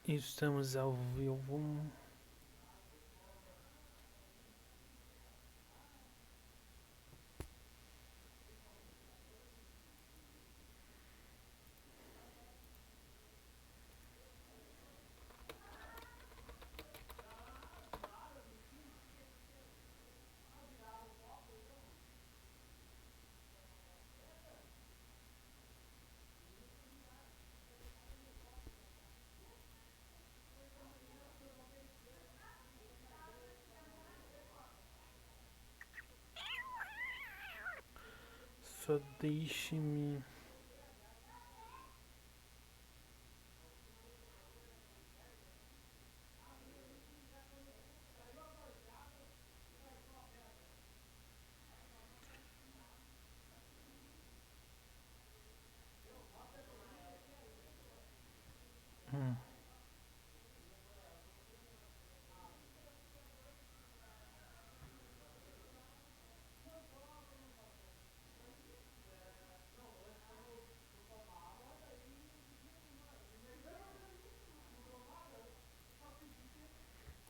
Estamos ao vivo. Só deixe-me. Hum.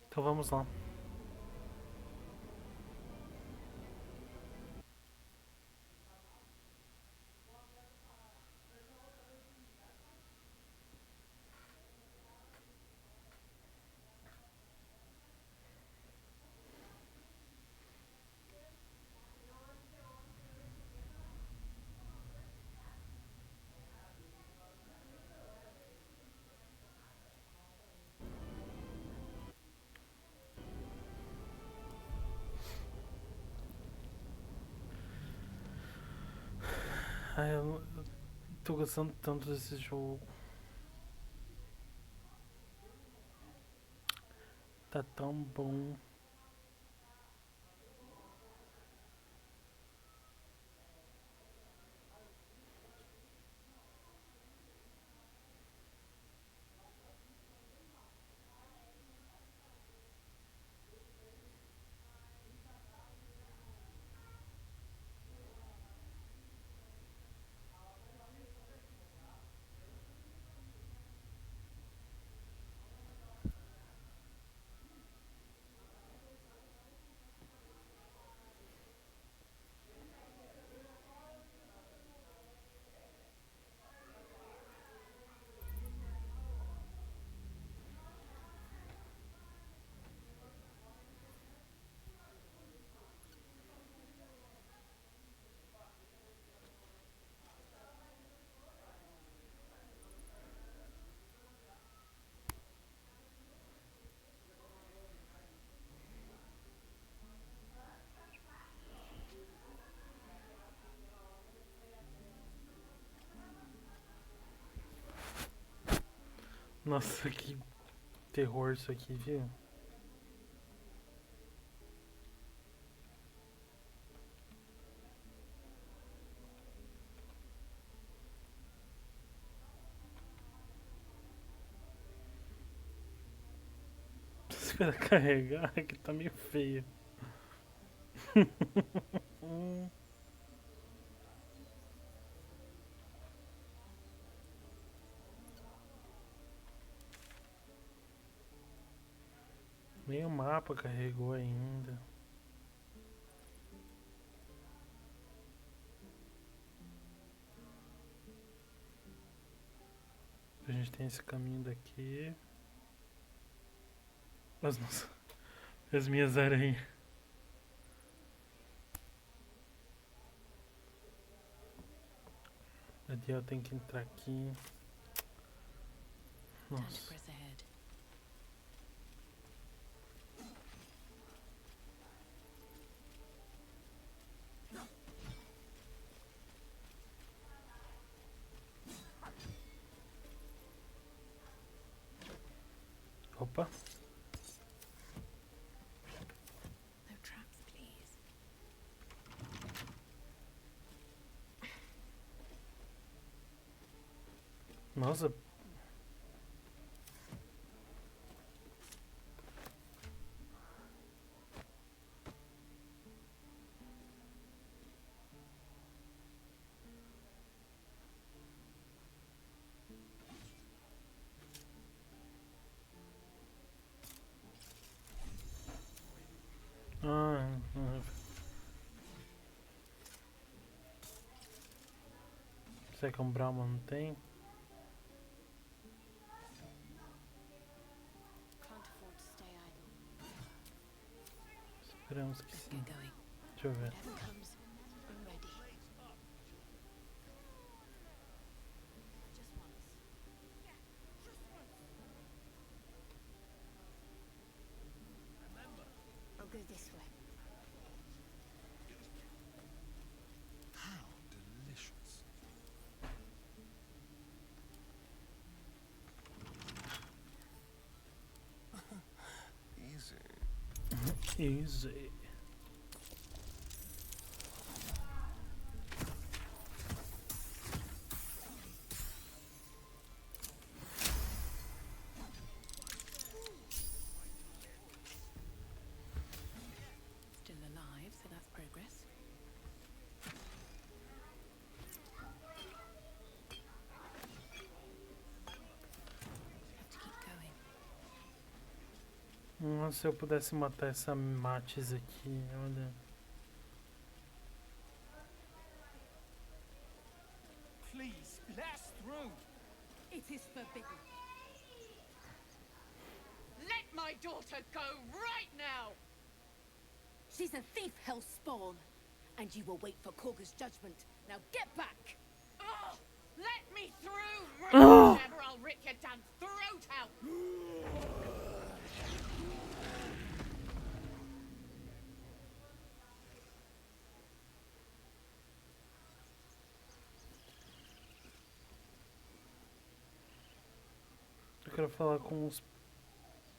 Então vamos lá. Ai, eu tô gostando tanto desse jogo. Tá tão bom. Nossa, que terror isso aqui, viu? Espera carregar, que tá meio feio. Meio mapa carregou ainda. A gente tem esse caminho daqui. Nossa, as minhas aranhas. Ali eu tenho que entrar aqui. Nossa. Opa. Nossa. Será que um Brahma não tem? Esperamos que sim. Deixa eu ver. I'll go this way. How delicious. Easy. Easy. Still alive, so that's progress. Have to keep going. Nossa, se eu pudesse matar essa Matis aqui, olha. Please, let us through. It is forbidden. Let my daughter go right now! She's a thief, hellspawn. And you will wait for Korga's judgment. Now get back! Oh, let me through! Oh. Never, I'll rip your damn throat out! Eu quero falar com os...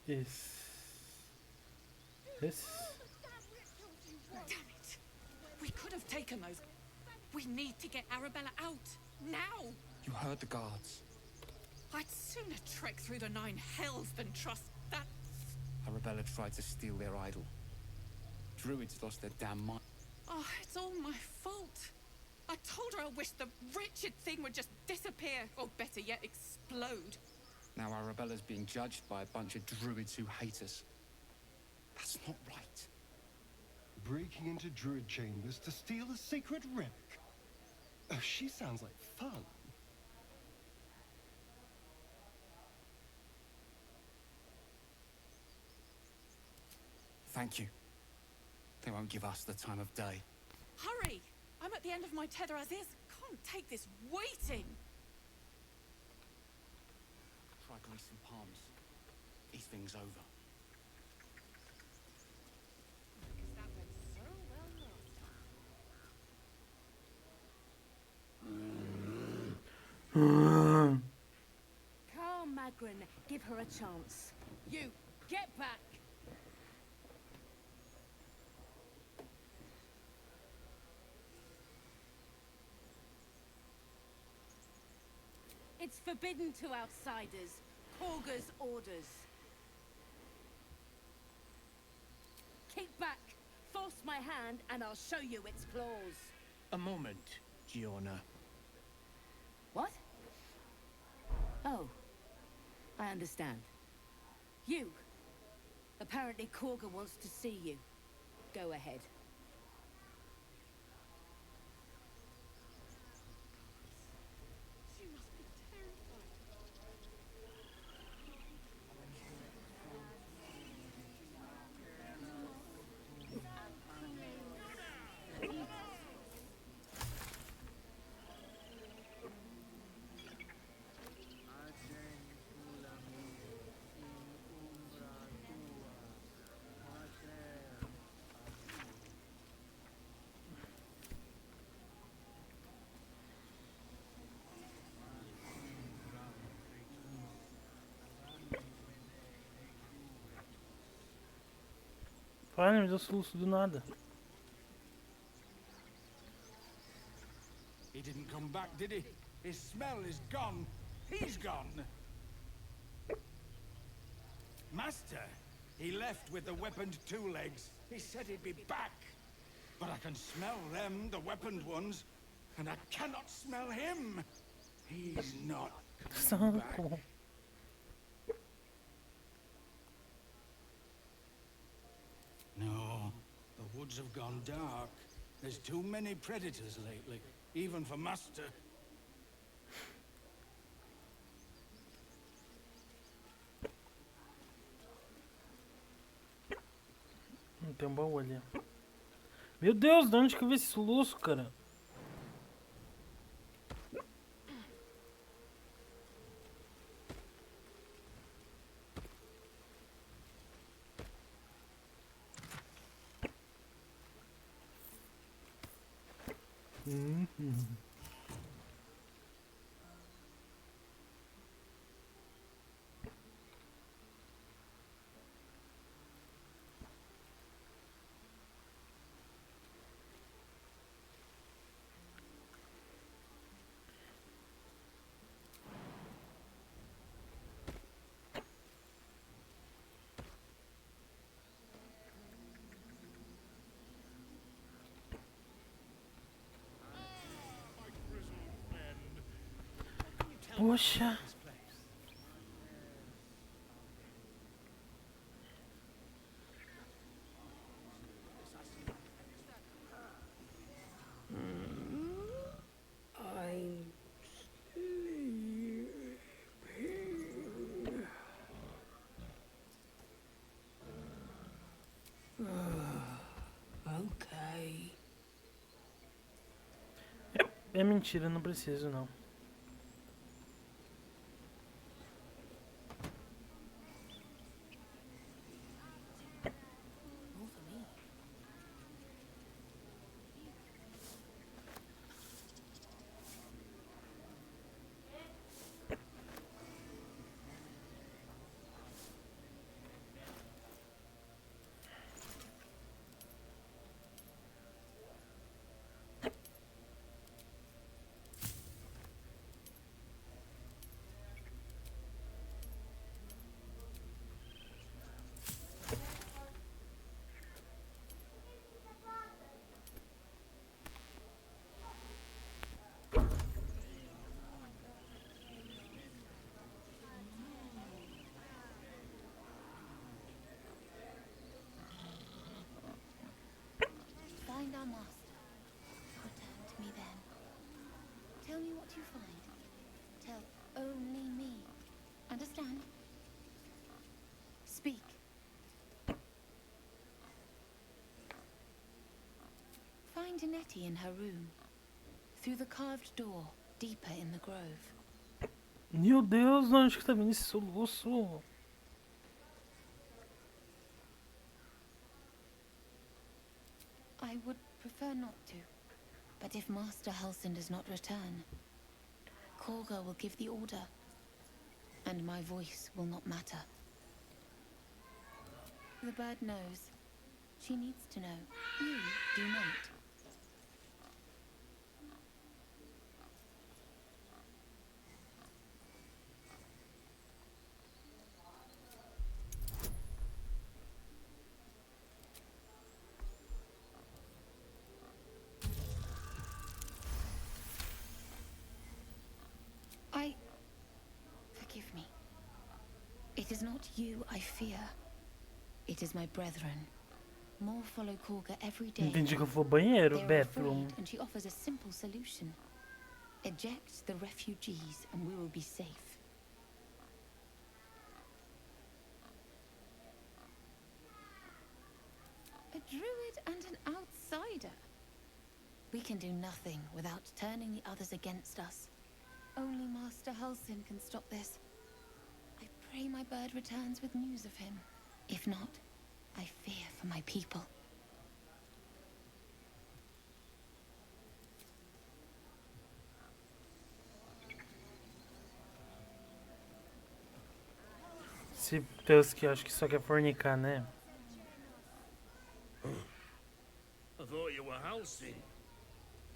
Esses... Damn it! We could have taken those. We need to get Arabella out. Now! You heard the guards. I'd sooner trek through the 9 hells than trust that. Arabella tried to steal their idol. Druids lost their damn mind. Oh, it's all my fault. I told her I wished the wretched thing would just disappear, or better yet, explode. Now Arabella's being judged by a bunch of druids who hate us. That's not right. Breaking into druid chambers to steal a sacred relic. Oh, she sounds like fun. Thank you. They won't give us the time of day. Hurry! I'm at the end of my tether as is. Can't take this waiting. Try greasing palms. These things over. Because that went so well last time. Carl Magrin, give her a chance. You, get back! It's forbidden to outsiders. Korga's orders. Keep back. Force my hand and I'll show you its claws. A moment, Giona. What? Oh. I understand. You. Apparently Korga wants to see you. Go ahead. She must be terrified. Fala, me deu soluço do nada. He didn't come back, did he? His smell is gone. He's gone. Master, he left with the weaponed 2 legs. He said he'd be back. But I can smell them, the weaponed ones, and I cannot smell him. He's not coming back. Saco. No, the woods have gone dark. There's too many predators lately, even for Master. Tem um baú ali. Meu Deus, de onde que eu vi esse soluço, cara? Poxa. I'm sleeping. Okay. É mentira, não preciso não. More for me. Find our master. Return to me then. Tell me what you find. Tell only me. Understand? Speak. Find Nettie in her room. Through the carved door, deeper in the grove. Meu Deus, de onde que tá vindo esse soluço? I would prefer not to. But if Master Halsin does not return, Korga will give the order. And my voice will not matter. The bird knows. She needs to know. You do not. Forgive me. It is not you I fear. It is my brethren. More follow Korga every day. Entendi que eu vou ao banheiro, They are bathroom. afraid, and she offers a simple solution. Eject the refugees, and we will be safe. A druid and an outsider. We can do nothing without turning the others against us. Only Master Halsin can stop this. I pray my bird returns with news of him. If not, I fear for my people. Esse Tusk, eu acho que só quer fornicar, né? I thought you were Halsey.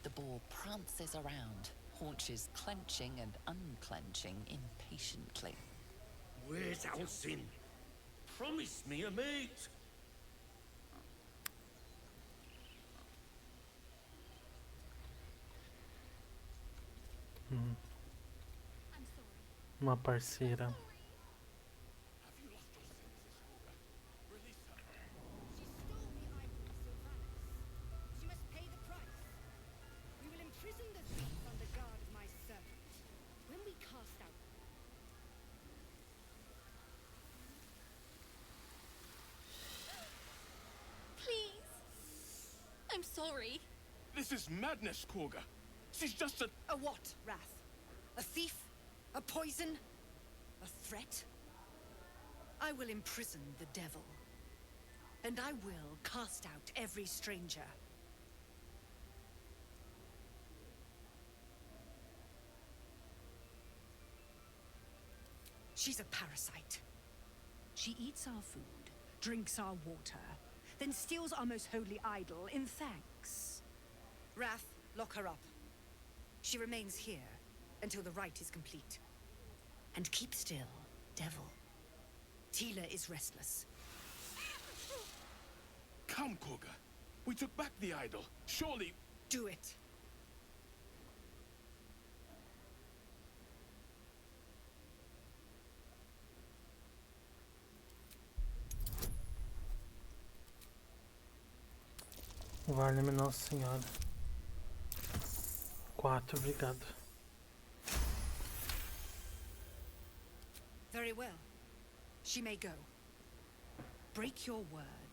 The boar prances around, haunches clenching and unclenching impatiently. Where's Halsey? Promise me a mate. Uma parceira. Have you lost your senses, Korga? Release her. She stole the ivory Sylvanas. She must pay the price. We will imprison the thief under guard of my servant. When we cast out... Please I'm sorry. This is madness, Korga. She's just a... A what, Wrath? A thief? A poison? A threat? I will imprison the devil. And I will cast out every stranger. She's a parasite. She eats our food, drinks our water, then steals our most holy idol in thanks. Wrath, lock her up. She remains here until the rite is complete. And keep still, devil. Tila is restless. Come, Korga. We took back the idol. Surely... Do it. Vale-me Nossa Senhora. 4, obrigado. Very well. She may go. Break your word,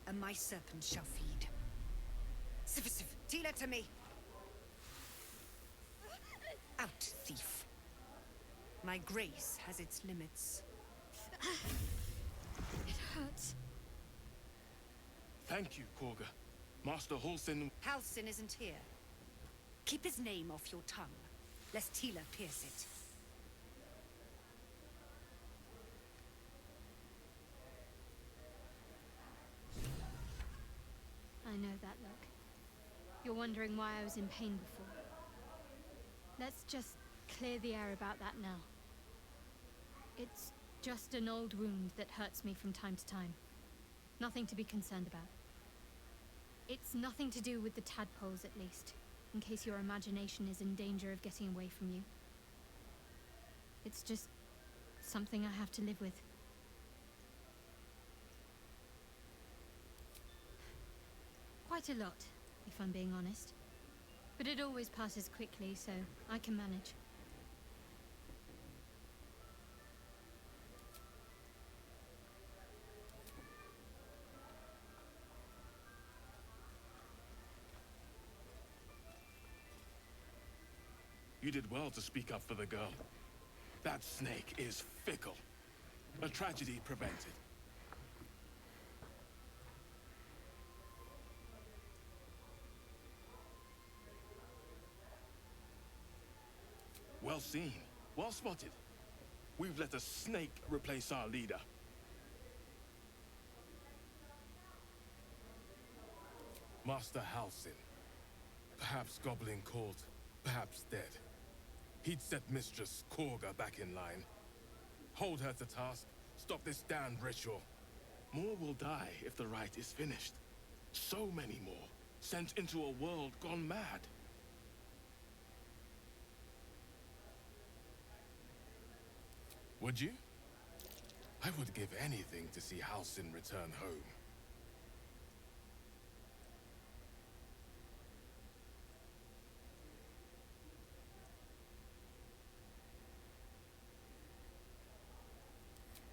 and my serpent shall feed. Sif, Tila to me! Out, thief. My grace has its limits. It hurts. Thank you, Korga. Master Halsin... Halsin isn't here. Keep his name off your tongue, lest Tila pierce it. I know that look. You're wondering why I was in pain before. Let's just clear the air about that now. It's just an old wound that hurts me from time to time. Nothing to be concerned about. It's nothing to do with the tadpoles, at least, in case your imagination is in danger of getting away from you. It's just something I have to live with. Quite a lot, if I'm being honest. But it always passes quickly, so I can manage. You did well to speak up for the girl. That snake is fickle. A tragedy prevented. Well seen. Well spotted. We've let a snake replace our leader. Master Halsin. Perhaps Goblin caught, perhaps dead. He'd set Mistress Korga back in line. Hold her to task, stop this damned ritual. More will die if the rite is finished. So many more, sent into a world gone mad. Would you? I would give anything to see Halsin return home.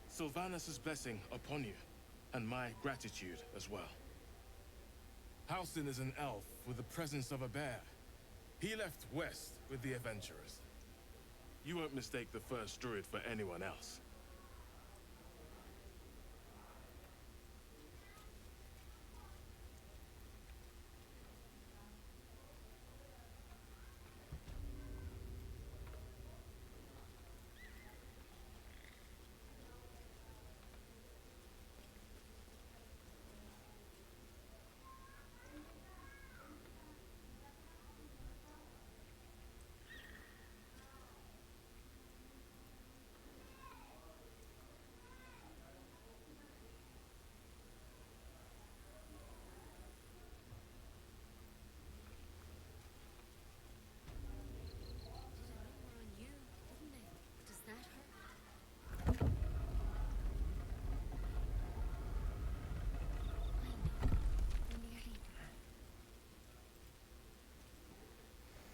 Sylvanus' blessing upon you, and my gratitude as well. Halsin is an elf with the presence of a bear. He left west with the adventurers. You won't mistake the first druid for anyone else.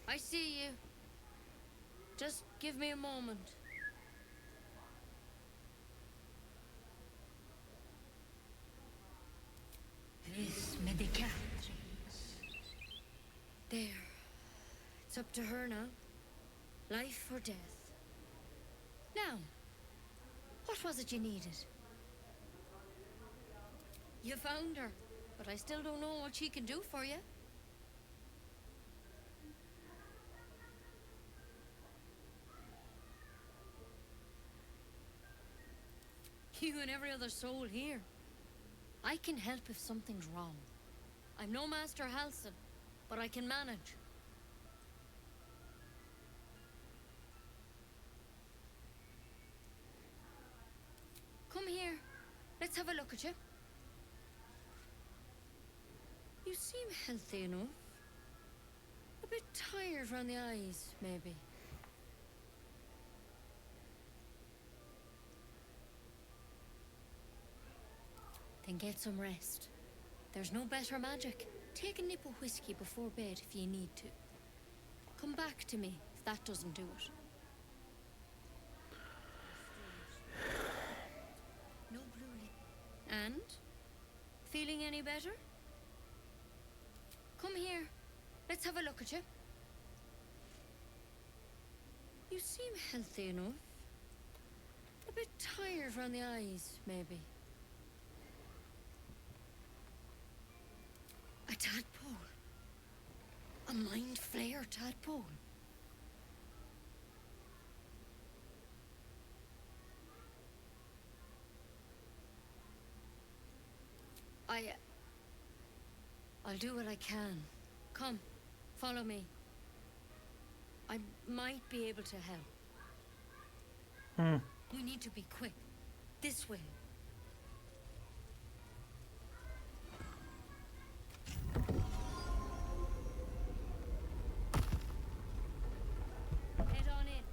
I see you. Just give me a moment. This medicatrix. There. It's up to her now. Life or death. Now, what was it you needed? You found her, but I still don't know what she can do for you. You and every other soul here. I can help if something's wrong. I'm no Master Halsin, but I can manage. Come here. Let's have a look at you. You seem healthy enough. A bit tired around the eyes, maybe. Then get some rest. There's no better magic. Take a nip of whiskey before bed if you need to. Come back to me if that doesn't do it. No blue. And? Feeling any better? Come here. Let's have a look at you. You seem healthy enough. A bit tired around the eyes, maybe. A tadpole. A mind flayer tadpole. I'll do what I can. Come, follow me. I might be able to help. We need to be quick. This way. Head on in.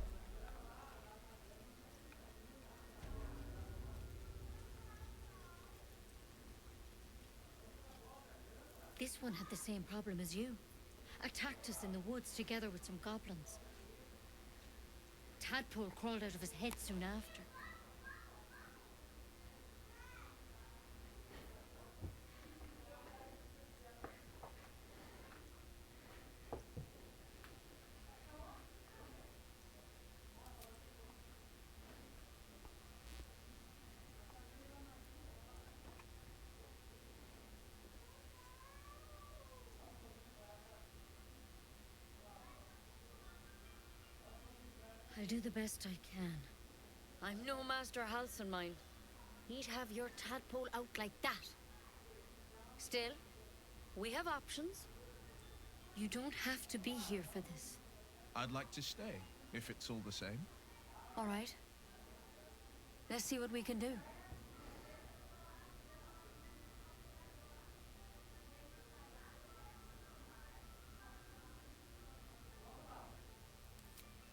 This one had the same problem as you. Attacked us in the woods together with some goblins. Tadpole crawled out of his head soon after. I'll do the best I can. I'm no Master Halsin, mind. He'd have your tadpole out like that. Still, we have options. You don't have to be here for this. I'd like to stay, if it's all the same. All right. Let's see what we can do.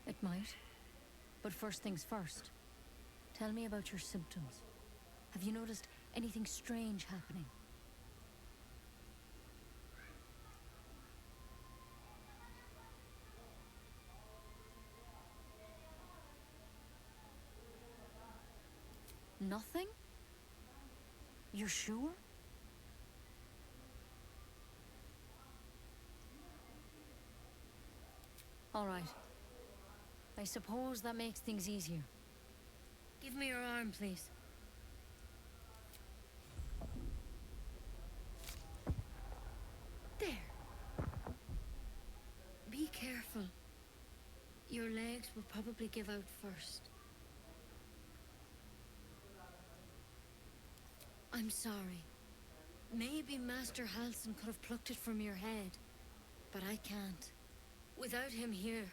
It might. But first things first. Tell me about your symptoms. Have you noticed anything strange happening? Nothing? You're sure? All right. I suppose that makes things easier. Give me your arm, please. There. Be careful. Your legs will probably give out first. I'm sorry. Maybe Master Halsin could have plucked it from your head, but I can't. Without him here,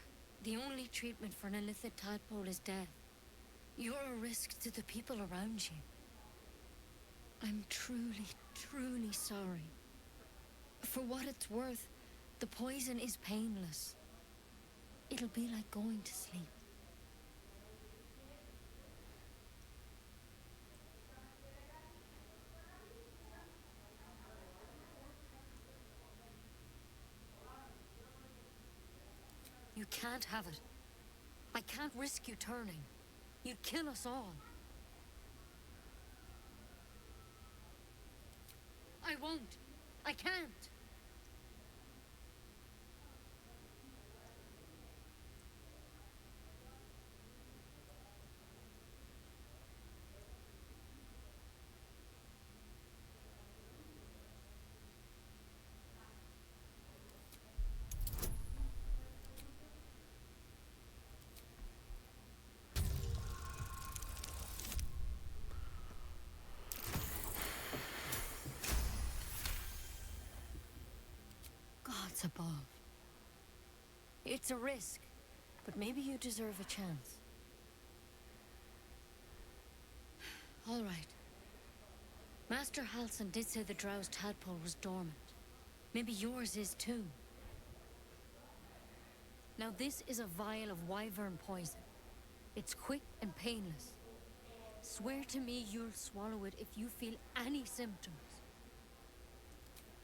the only treatment for an illithid tadpole is death. You're a risk to the people around you. I'm truly, truly sorry. For what it's worth, the poison is painless. It'll be like going to sleep. You can't have it. I can't risk you turning. You'd kill us all. I won't. I can't. what's above. It's a risk, but maybe you deserve a chance. All right. Master Halsin did say the drow's tadpole was dormant. Maybe yours is too. Now this is a vial of wyvern poison. It's quick and painless. Swear to me you'll swallow it if you feel any symptoms.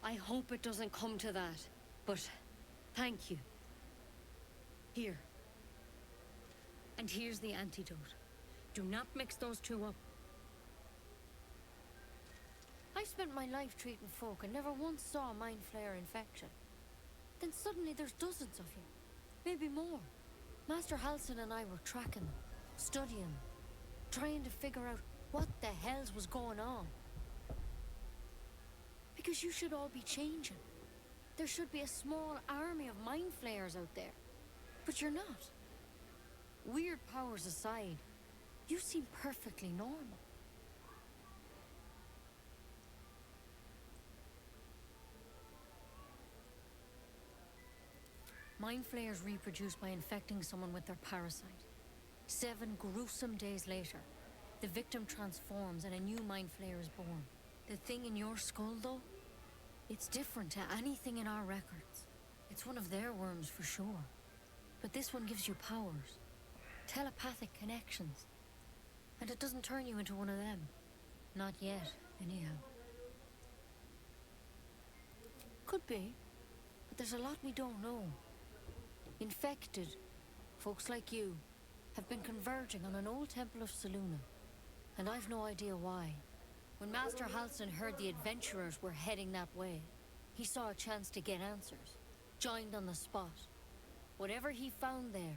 I hope it doesn't come to that, but thank you. Here. And here's the antidote. Do not mix those two up. I've spent my life treating folk and never once saw a mind flayer infection. Then suddenly there's dozens of you. Maybe more. Master Halsin and I were tracking them, studying them, trying to figure out what the hells was going on. Because you should all be changing. There should be a small army of mind flayers out there. But you're not. Weird powers aside, you seem perfectly normal. Mind flayers reproduce by infecting someone with their parasite. 7 gruesome days later, the victim transforms and a new mind flayer is born. The thing in your skull, though, it's different to anything in our records. It's one of their worms for sure. But this one gives you powers. Telepathic connections. And it doesn't turn you into one of them. Not yet, anyhow. Could be, but there's a lot we don't know. Infected, folks like you, have been converging on an old temple of Selûne, and I've no idea why. When Master Halsin heard the adventurers were heading that way, he saw a chance to get answers, joined on the spot. Whatever he found there,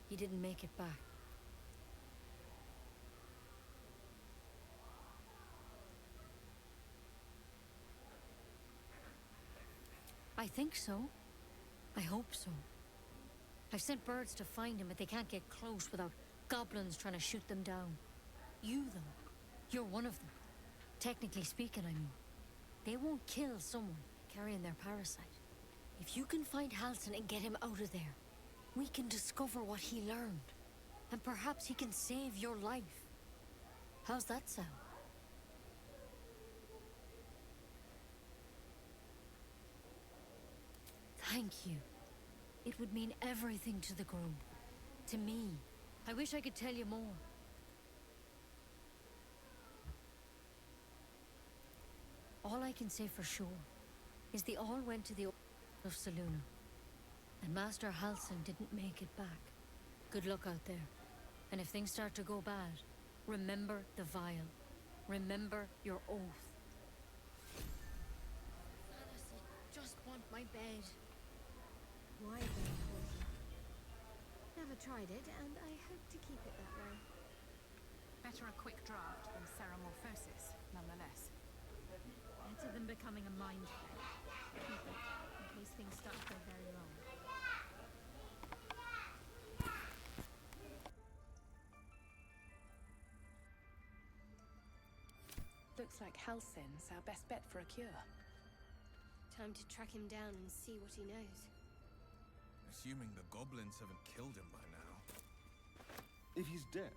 he didn't make it back. I think so. I hope so. I've sent birds to find him, but they can't get close without goblins trying to shoot them down. You, though, you're one of them. Technically speaking, I mean. They won't kill someone carrying their parasite. If you can find Halsin and get him out of there, we can discover what he learned. And perhaps he can save your life. How's that sound? Thank you. It would mean everything to the group. To me. I wish I could tell you more. All I can say for sure is they all went to the of Selûne. And Master Halsin didn't make it back. Good luck out there. And if things start to go bad, remember the vial. Remember your oath. Honestly, just want my bed. Why then poison? Never tried it, and I hope to keep it that way. Better a quick draft than ceramorphosis, nonetheless. Better than becoming a mind flayer. Keep it, in case things start to go very wrong. Looks like Halsin's our best bet for a cure. Time to track him down and see what he knows. Assuming the goblins haven't killed him by now. If he's dead,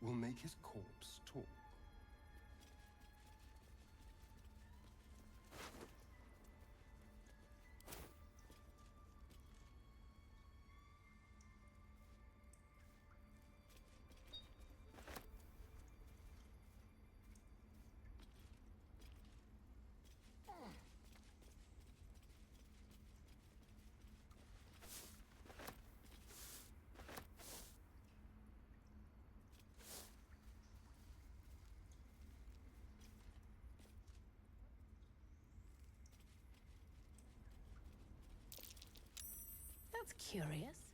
we'll make his corpse talk. That's curious.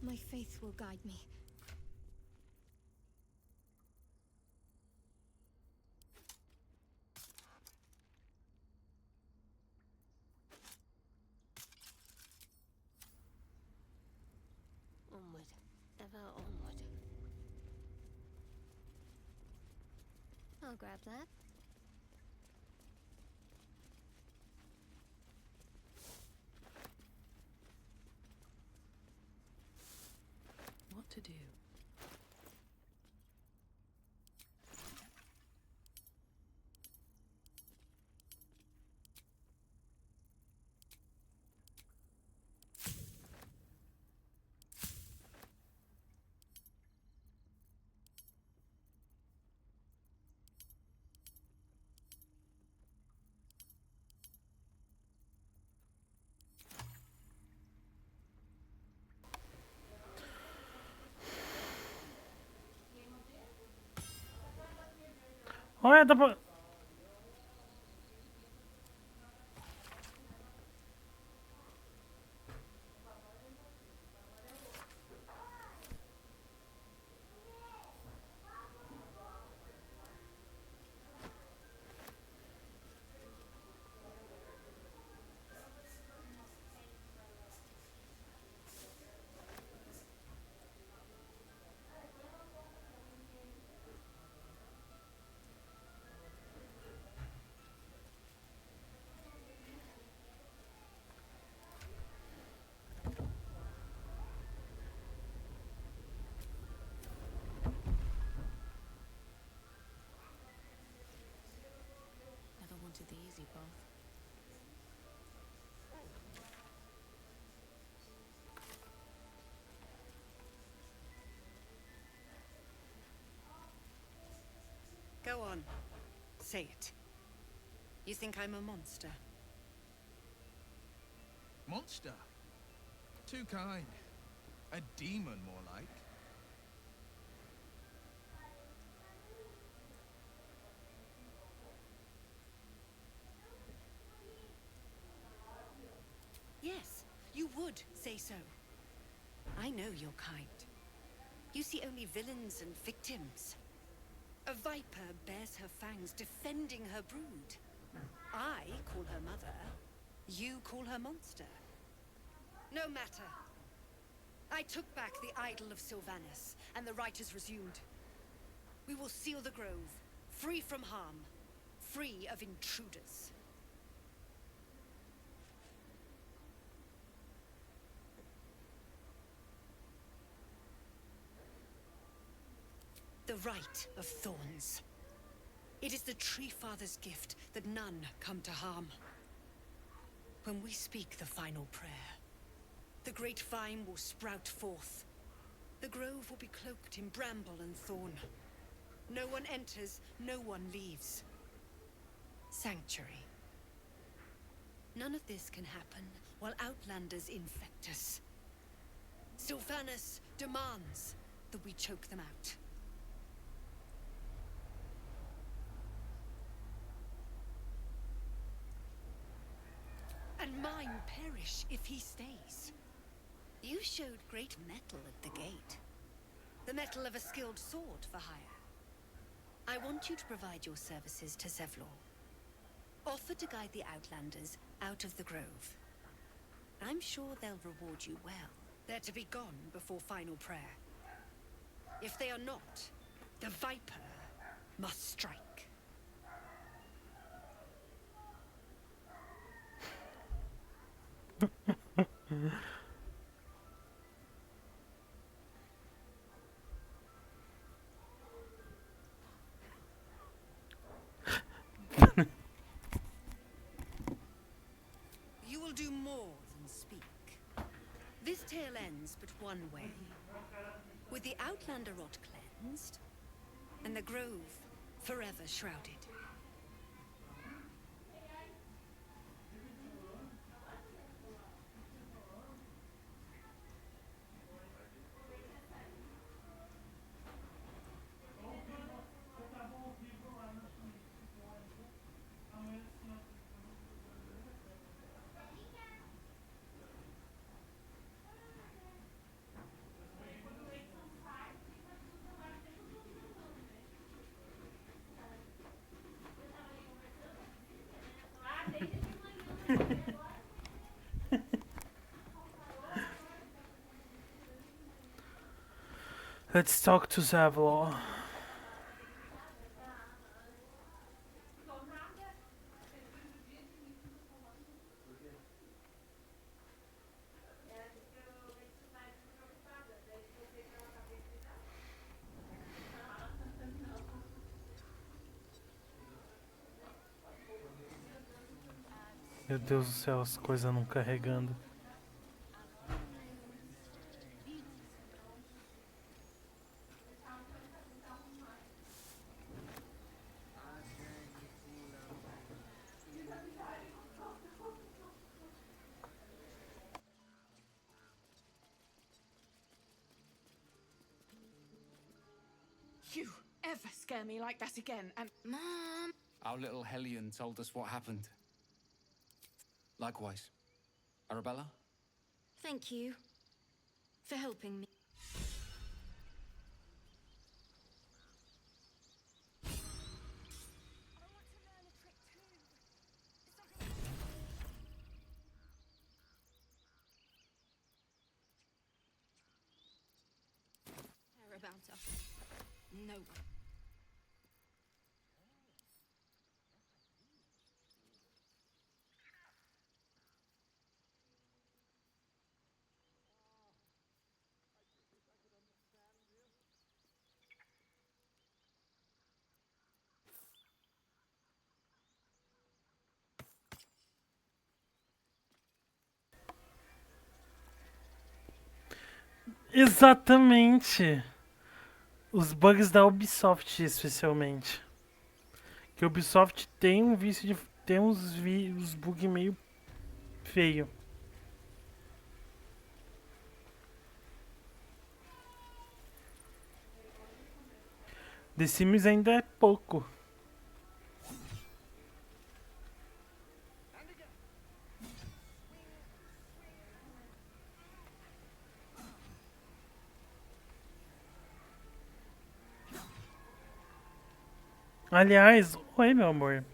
My faith will guide me. Onward, ever onward. I'll grab that. What to do? Olha, dá pra... Never wanted the easy path. Go on. Say it. You think I'm a monster? Monster? Too kind. A demon, more like. Yes, you would say so. I know your kind. You see only villains and victims. A viper bears her fangs defending her brood. I call her mother. You call her monster. No matter. I took back the idol of Sylvanus, and the rite is resumed. We will seal the grove, free from harm, free of intruders. The rite of thorns. It is the Tree Father's gift that none come to harm. When we speak the final prayer, the great vine will sprout forth. The grove will be cloaked in bramble and thorn. No one enters, no one leaves. Sanctuary. None of this can happen while outlanders infect us. Sylvanus demands that we choke them out. And mine perish if he stays. You showed great mettle at the gate. The mettle of a skilled sword for hire. I want you to provide your services to Zevlor. Offer to guide the Outlanders out of the grove. I'm sure they'll reward you well. They're to be gone before final prayer. If they are not, the Viper must strike. You will do more than speak. This tale ends but one way. With the Outlander rot cleansed, and the grove forever shrouded. Let's talk to Zavlor. Meu Deus do céu, as coisas não carregando. You ever scare me like that again, and Mom! Our little Hellion told us what happened. Likewise. Arabella? Thank you for helping me. Care about us. No one. Exatamente! Os bugs da Ubisoft, especialmente. Que a Ubisoft tem um vício de ter uns bugs meio feio. The Sims ainda é pouco. Aliás, oi meu amor.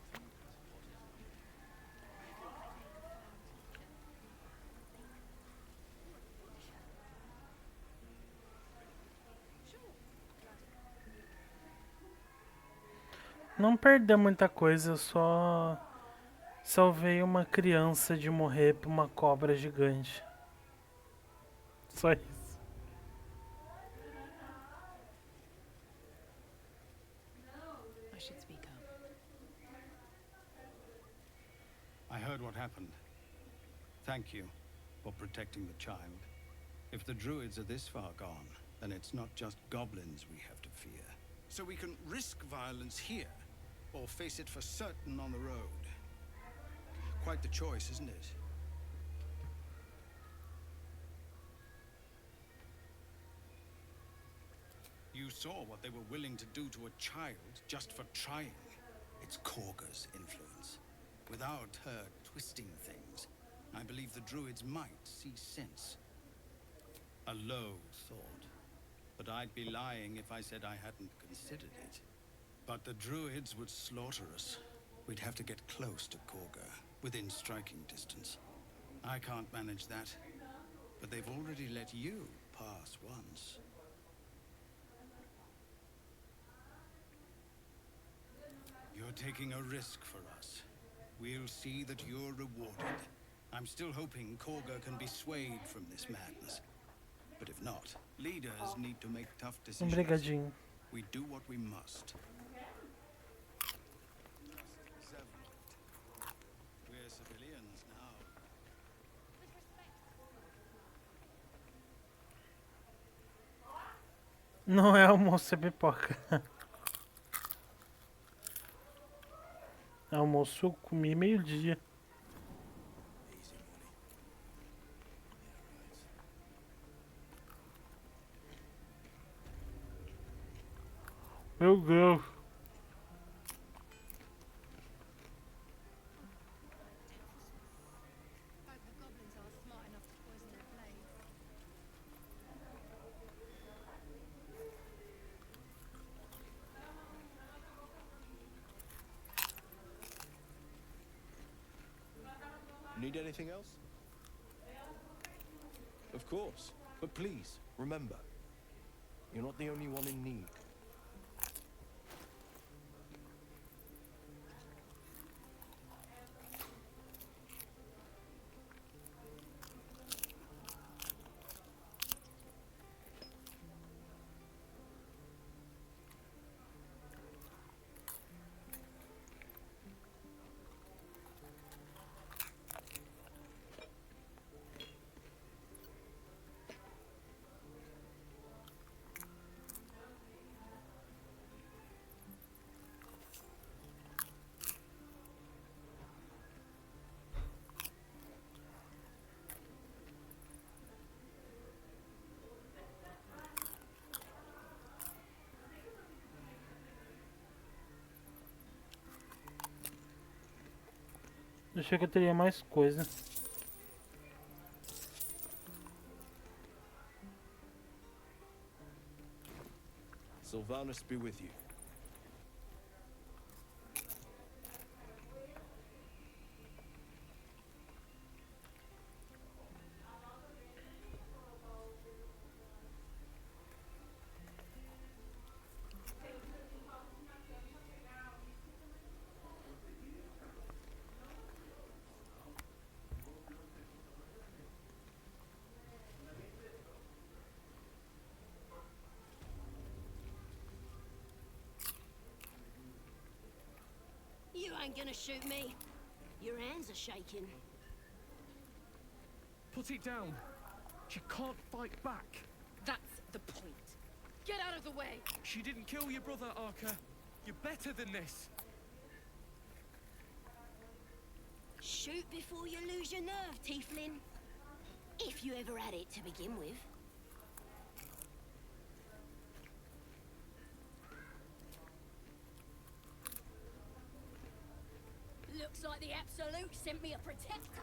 Não perdeu muita coisa, eu só salvei uma criança de morrer por uma cobra gigante. Só isso. I should speak up. I heard what happened. Thank you for protecting the child. If the druids are this far gone, then it's not just goblins we have to fear. So we can risk violence here, or face it for certain on the road. Quite the choice, isn't it? You saw what they were willing to do to a child just for trying. It's Korga's influence. Without her twisting things, I believe the druids might see sense. A low thought, but I'd be lying if I said I hadn't considered it. But the druids would slaughter us. We'd have to get close to Korga, within striking distance. I can't manage that, but they've already let you pass once. You're taking a risk for us. We'll see that you're rewarded. I'm still hoping Korga can be swayed from this madness. But if not, leaders need to make tough decisions. Obrigadinho. We do what we must. We're civilians now. Não é almoço, é pipoca. Almoço eu comi meio-dia. Meu Deus. Need anything else? Of course. But please, remember, You're not the only one in need. Eu achei que eu teria mais coisa. Sylvanus be with you. You ain't gonna shoot me. Your hands are shaking. Put it down. She can't fight back. That's the point. Get out of the way. She didn't kill your brother, Arca. You're better than this. Shoot before you lose your nerve, Tiefling. If you ever had it to begin with. Looks like the Absolute sent me a protector.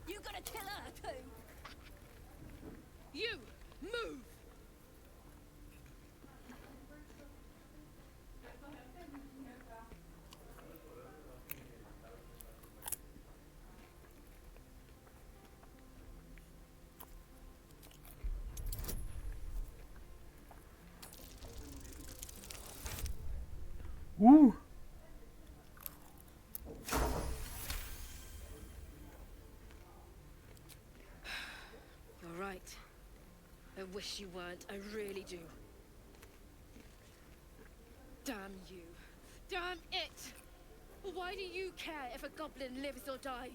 You gotta kill her too. You move. You're right. I wish you weren't. I really do. Damn you. Damn it! Why do you care if a goblin lives or dies?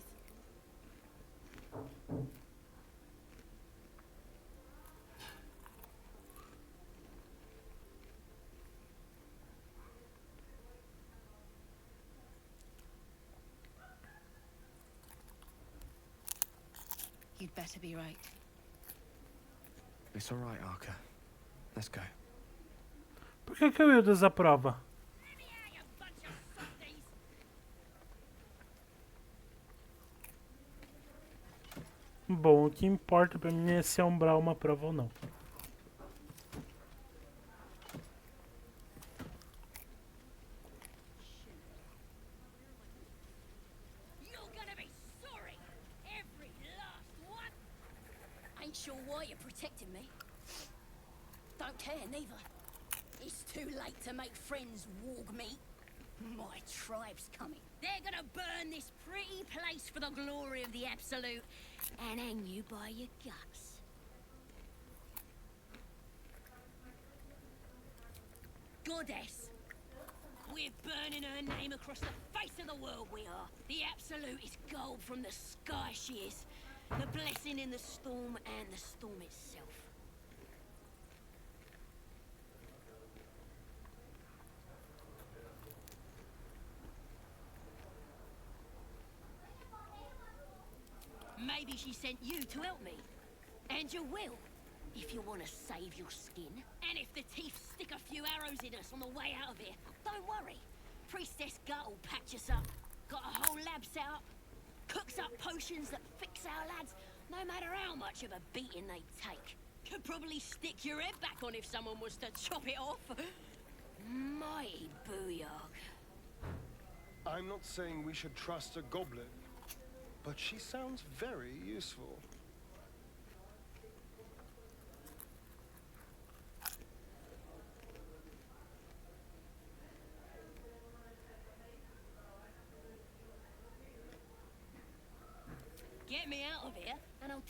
You'd better be right. It's all right, Arca. Let's go. Por que eu ia desaprova? Bom, o que importa pra mim é se umbrar uma prova ou não. Ain't sure why you're protecting me. Don't care, neither. It's too late to make friends, warg meat. My tribe's coming. They're gonna burn this pretty place for the glory of the Absolute and hang you by your guts. Goddess. We're burning her name across the face of the world, we are. The Absolute is gold from the sky, she is. The blessing in the storm and the storm itself. Maybe she sent you to help me. And you will, if you want to save your skin. And if the teeth stick a few arrows in us on the way out of here, don't worry. Priestess Gut will patch us up. Got a whole lab set up. Cooks up potions that fix our lads, no matter how much of a beating they take. Could probably stick your head back on if someone was to chop it off. Mighty booyah. I'm not saying we should trust a goblin, but she sounds very useful.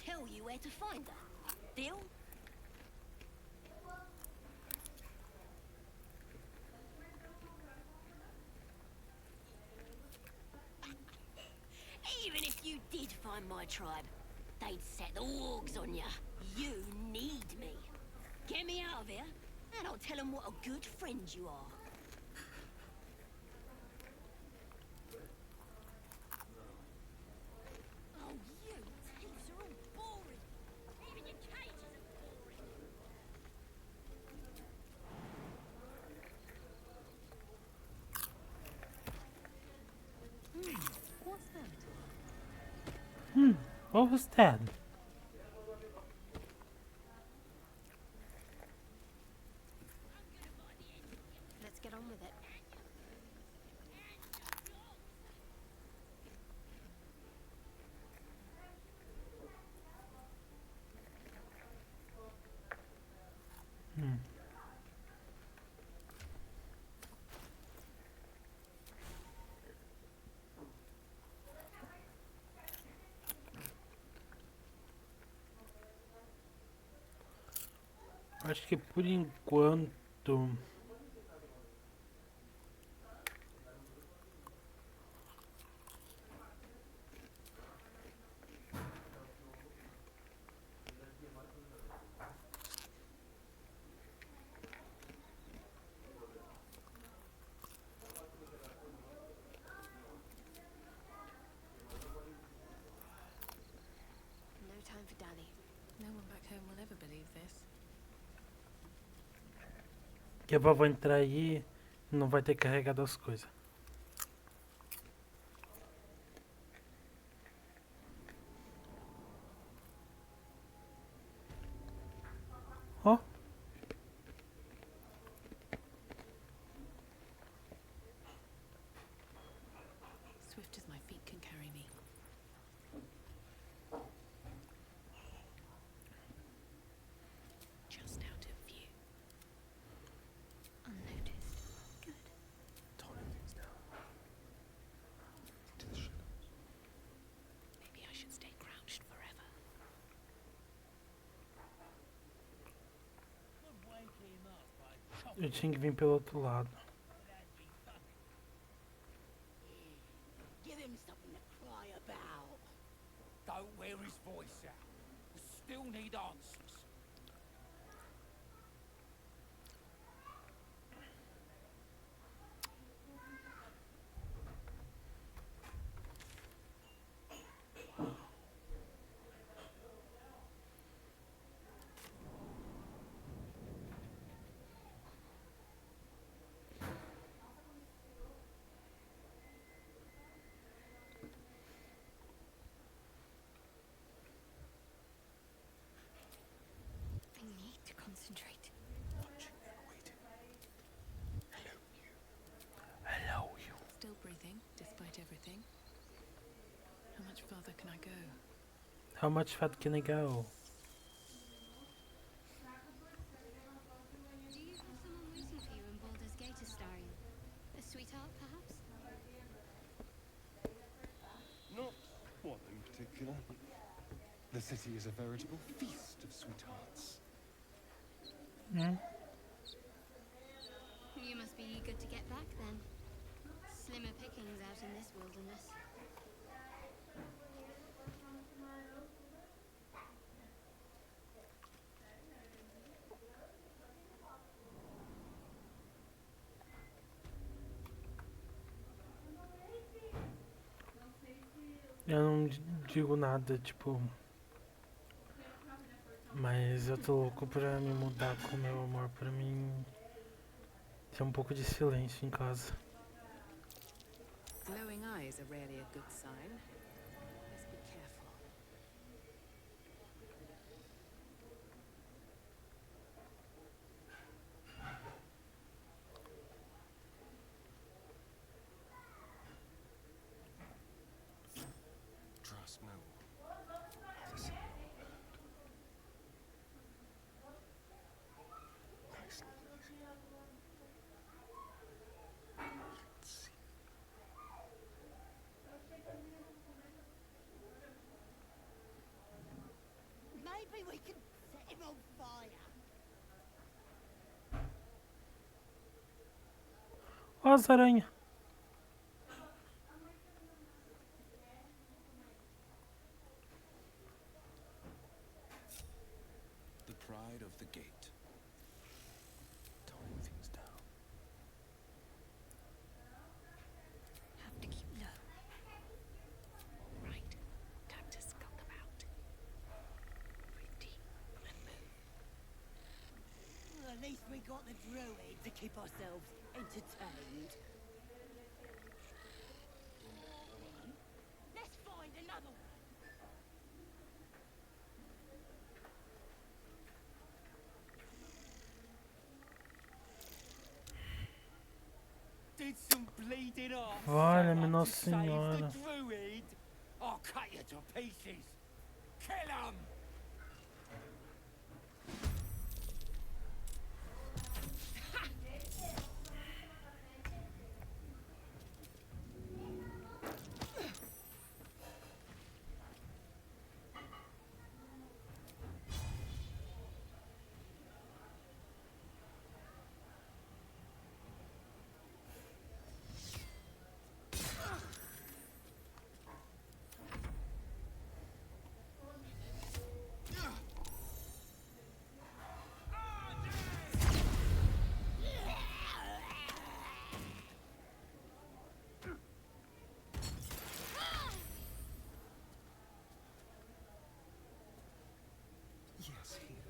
tell you where to find her. Deal? Even if you did find my tribe, they'd set the wargs on ya. You need me. Get me out of here, and I'll tell them what a good friend you are. Oh, you thieves are all boring. Even your cages are boring. What's that? What was that? Let's get on with it. Acho que por enquanto No time for Danny. No one back home will ever believe this. que a vovó entrar aí e não vai ter carregado as coisas. Ó. Swift as my feet can carry me. Just out of view. Unnoticed. Good. Toning things down. Into the shadows. Maybe I should stay crouched forever. Eu tinha que vir pelo outro lado. Give him something to cry about. Don't wear his voice out. We still need answers. I need to concentrate. Watching and waiting. Hello, you. Hello, you. Still breathing, despite everything. How much further can I go? How much fat can I go? Do you have someone waiting for you in Baldur's Gate, Astarion? A sweetheart, perhaps? Not one in particular. The city is a veritable feast of sweethearts. You must be eager to get back then. Slimmer pickings out in this wilderness. Eu não digo nada, tipo. Mas eu tô louco pra me mudar com meu amor, pra mim ter um pouco de silêncio em casa. Glowing eyes are rarely a good sign. Let's be careful. Trust no one. Listen, no bird. Nice and easy. Let's see. Ó as aranhas. The pride of the gate. Toning things down. Have to keep low. Right. Time to skulk about. Breathe deep and move. Well, at least we got the druid to keep ourselves entertained. Let's find another one. Did some bleeding off. Valha-me someone Nossa to save Senhora. the druid. I'll cut you to pieces. Kill him! Yes, here.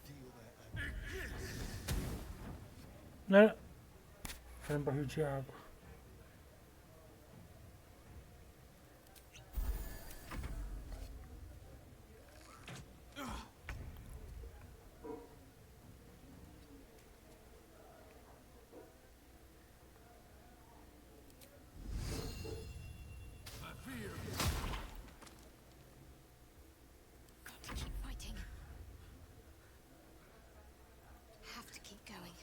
Feel their anger. Né? Foi um barril de água. Got to keep fighting. Have to keep going.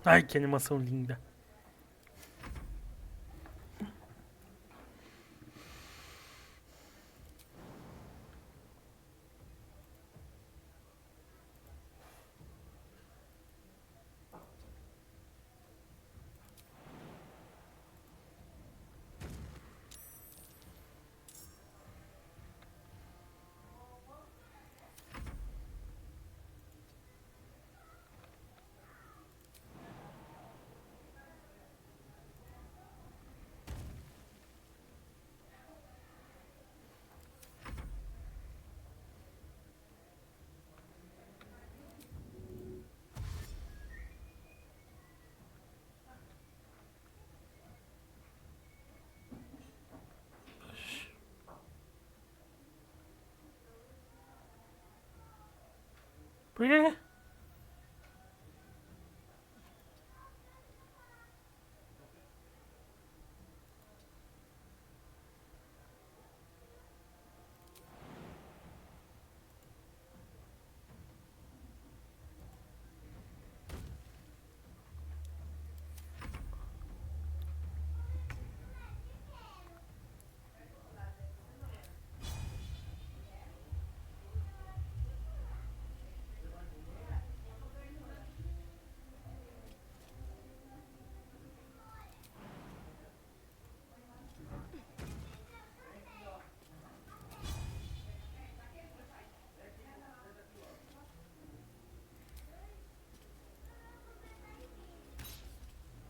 Ai, que animação linda. Por quê?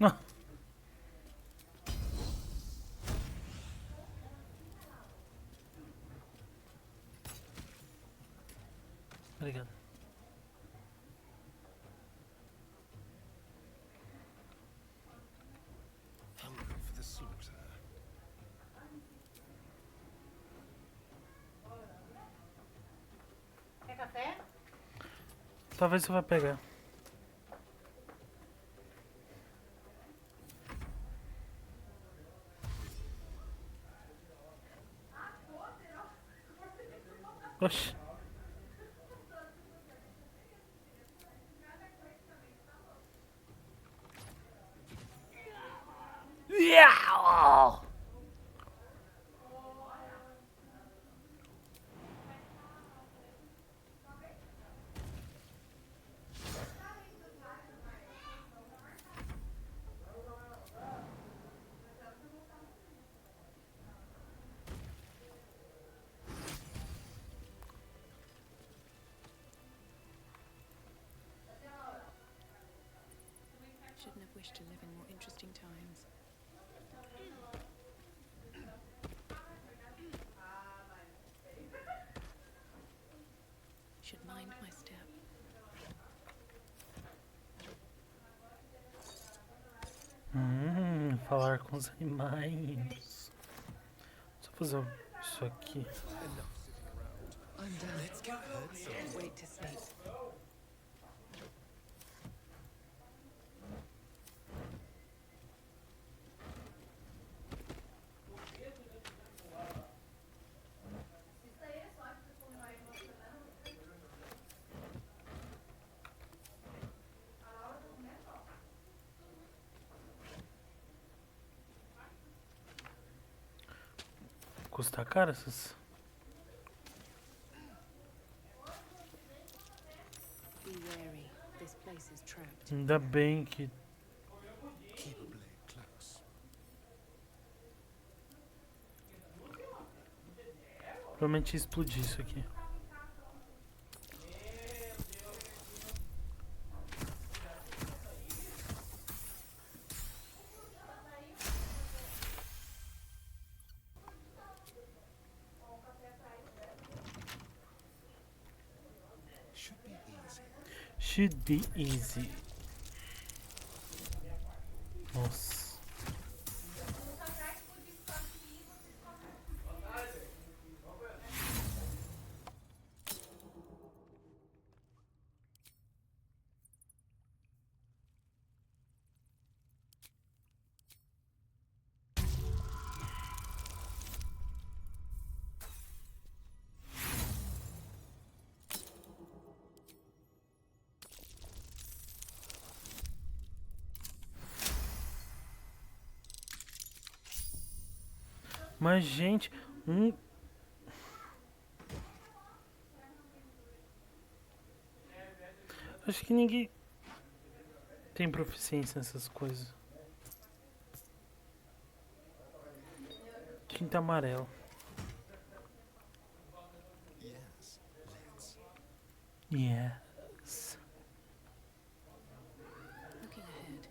Não. Obrigado. Hungry for the slaughter. Quer café? Talvez você vai pegar. Oxi. wish to live in more interesting times. Should mind my step. Falar com os animais. Só fazer isso aqui. I'm done. Let's get hurt. Can't wait to sleep. Custa caro essas? Be wary. This place is trapped. Ainda bem que Keep a blade close. provavelmente ia explodir isso aqui. Should be easy. Should be easy. Nossa. Mas, gente, acho que ninguém tem proficiência nessas coisas. Tinta amarela. Yes, let's. Yes. Looking ahead.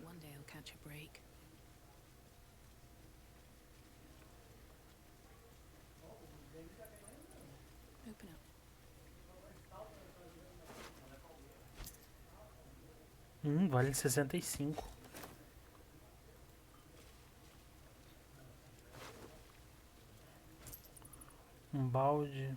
One day I'll catch a break. Open up. Vale 65. Um balde.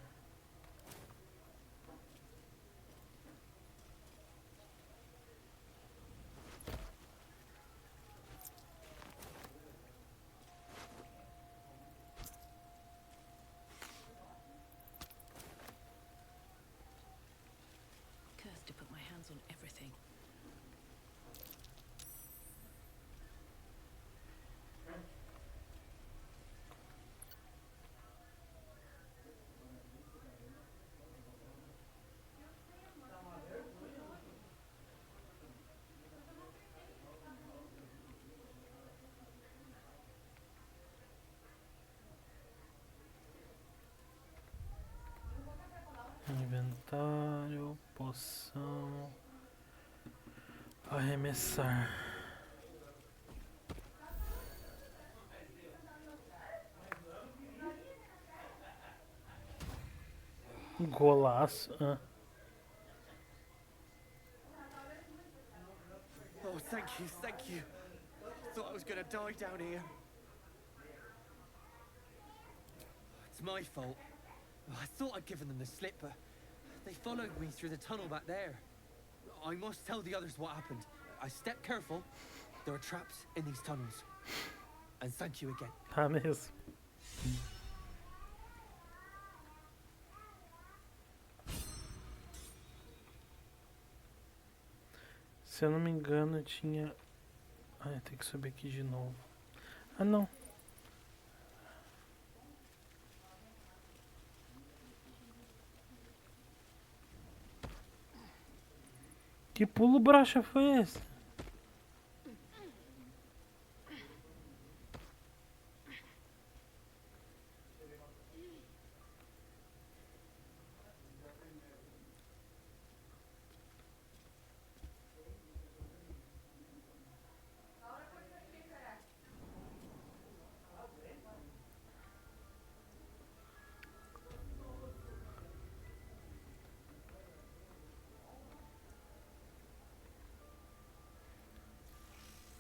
Cursed to put my hands on everything. Inventário, poção, arremessar. Golaço. Oh, thank you, thank you. Thought I was gonna die down here. It's my fault. I thought I'd given them the slip, but they followed me through the tunnel back there. I must tell the others what happened. I stepped careful. There are traps in these tunnels. And thank you again. Tá mesmo. Se eu não me engano, tinha... Ah, tem que subir aqui de novo. Ah, não. Que pulo broxa foi esse?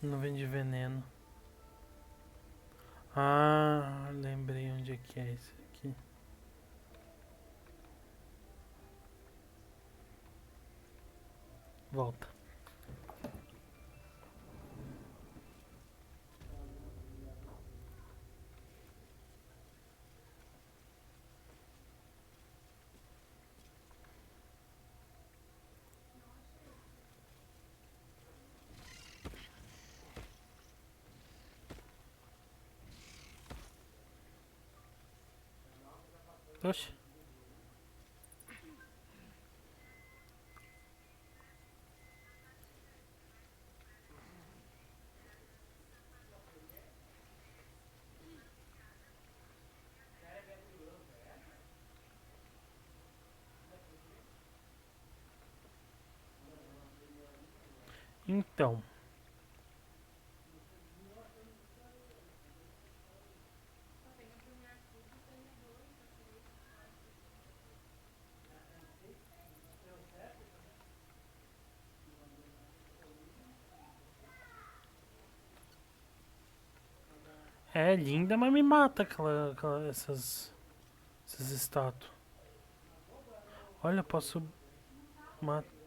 Nuvem de veneno. Ah, lembrei onde é que é esse aqui. Volta. Oxe. Então. É linda, mas me mata essas estátuas. Olha, eu posso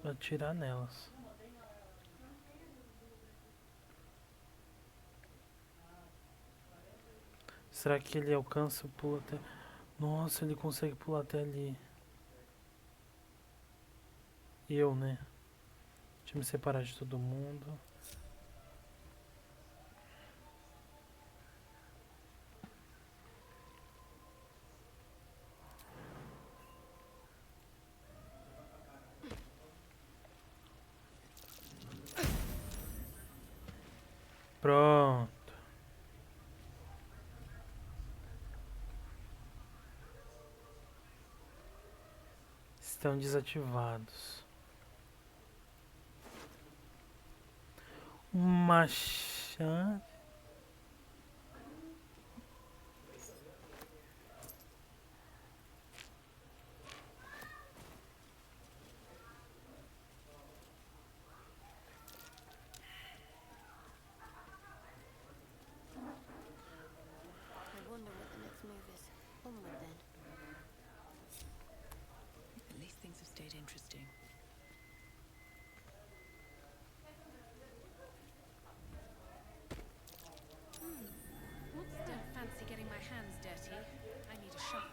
atirar nelas. Será que ele alcança o pulo até... Nossa, ele consegue pular até ali. E eu, né? Deixa eu me separar de todo mundo. Pronto. Estão desativados. Uma chance. I wonder what the next move is. Onward then. At least things have stayed interesting. Don't fancy getting my hands dirty. I need a shovel.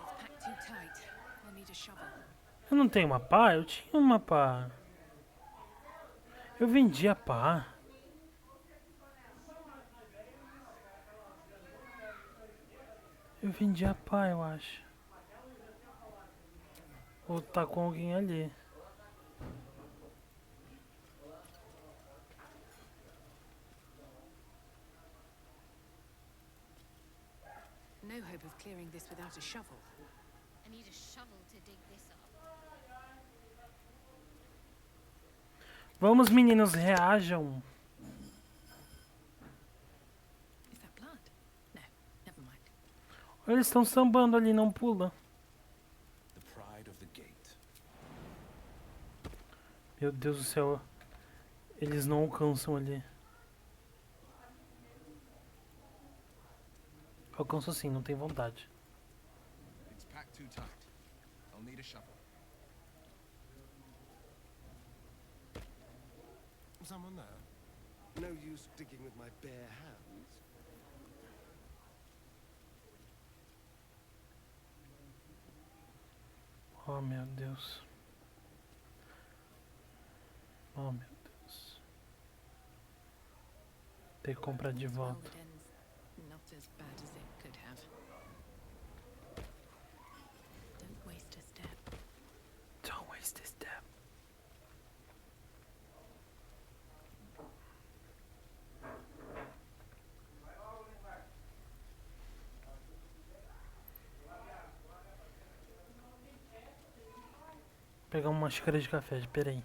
It's packed too tight. I'll need a shovel. Eu não tenho uma pá? Eu tinha uma pá. Eu vendi a pá. Eu vendi a pá, eu acho. Ou tá com alguém ali. No hope of clearing this without a shovel. I need a shovel to dig this up. Vamos, meninos, reajam. Is that blood? No, never mind. Eles estão sambando ali, não pula. The pride of the gate. Meu Deus do céu. Eles não alcançam ali. Alcanço sim, não tem vontade. It's packed too tight. I'll need a shovel. Someone there? No use digging with my bare hands. Oh, meu Deus. Oh, meu Deus. Tem que comprar de volta. Well, it ends not as bad as it could have. Don't waste a step. Don't waste a step. Vou pegar uma xícara de café, espera aí.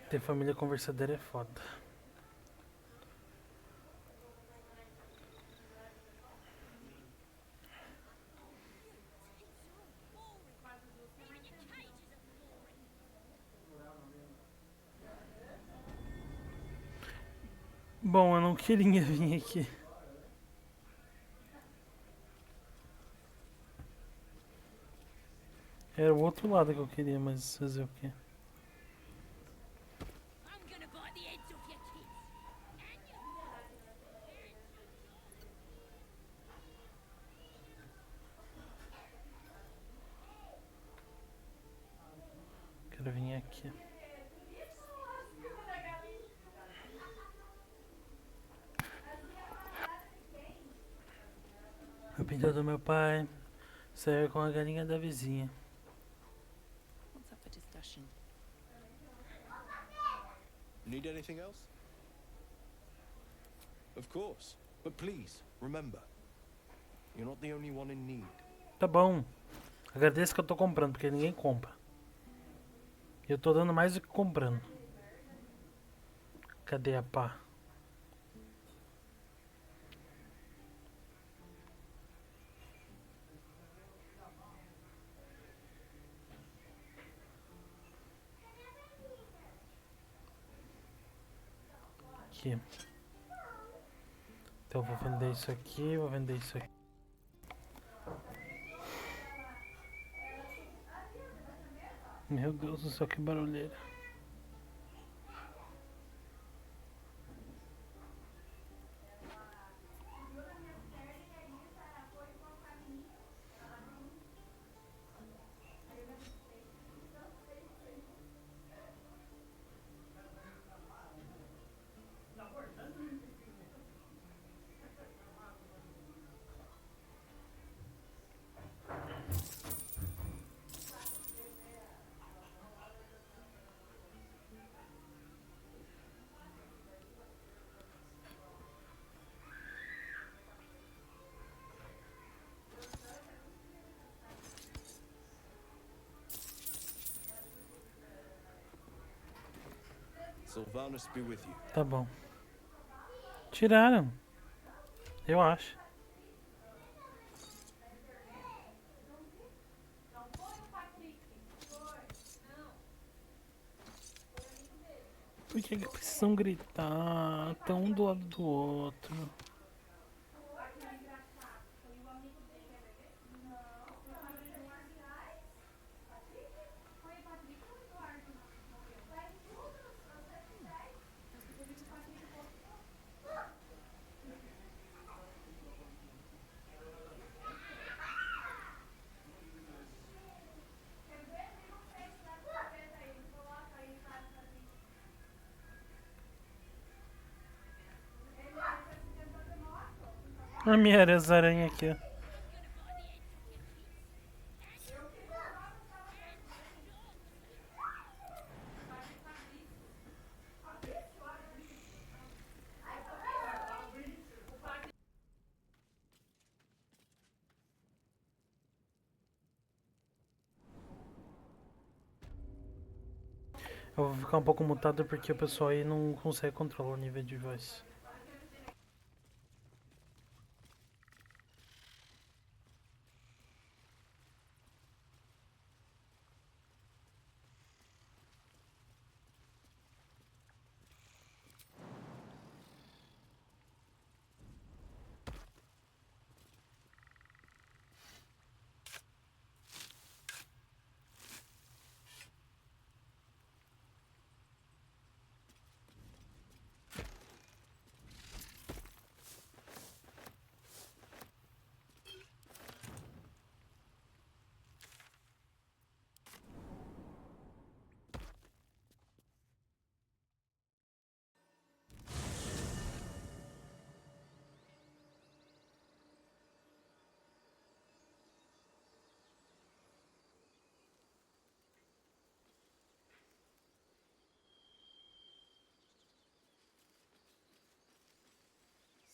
Ter família conversadeira é foda. Bom, eu não queria vir aqui. Era o outro lado que eu queria, mas fazer o quê? Quero vir aqui. O pedido do meu pai saiu com a galinha da vizinha. What's up for discussion? Need anything else? Of course. But please, remember, you're not the only one in need. Tá bom. Agradeço que eu tô comprando, porque ninguém compra. Eu tô dando mais do que comprando. Cadê a pá? Aqui. Então eu vou vender isso aqui, vou vender isso aqui. Meu Deus do céu, que barulheira. Sylvanus be with you. Tá bom. Tiraram. Eu acho. Por que precisam gritar? Tão um do lado do outro. A minha aranha aqui, ó. Eu vou ficar um pouco mutado porque o pessoal aí não consegue controlar o nível de voz.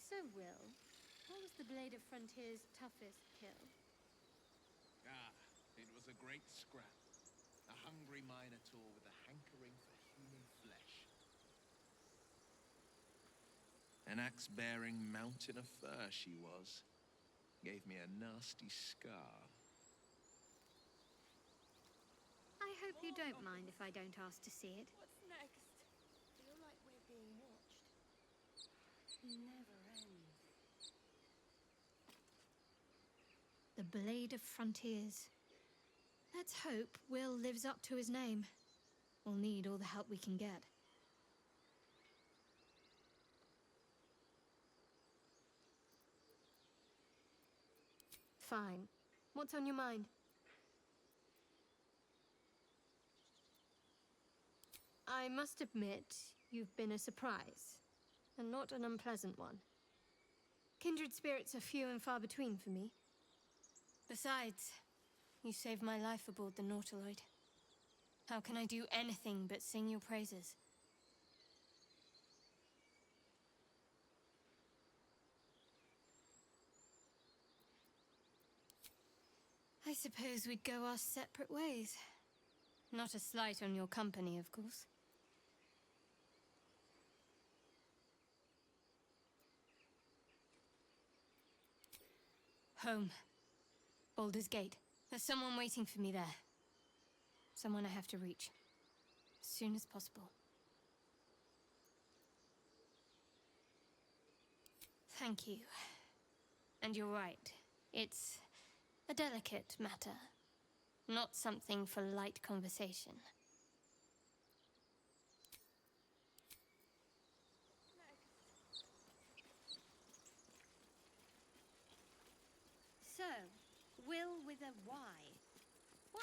So, Will, what was the Blade of Frontier's toughest kill? It was a great scrap. A hungry minotaur with a hankering for human flesh. An axe-bearing mountain of fur she was. Gave me a nasty scar. I hope you don't mind if I don't ask to see it. What's next? Feel like we're being watched. Never ends. The Blade of Frontiers. Let's hope Will lives up to his name. We'll need all the help we can get. Fine. What's on your mind? I must admit, you've been a surprise, and not an unpleasant one. Kindred spirits are few and far between for me. Besides, you saved my life aboard the Nautiloid. How can I do anything but sing your praises? I suppose we'd go our separate ways. Not a slight on your company, of course. Home. Baldur's Gate. There's someone waiting for me there. Someone I have to reach. As soon as possible. Thank you. And you're right. It's a delicate matter. Not something for light conversation. So, Will with a Y. Why?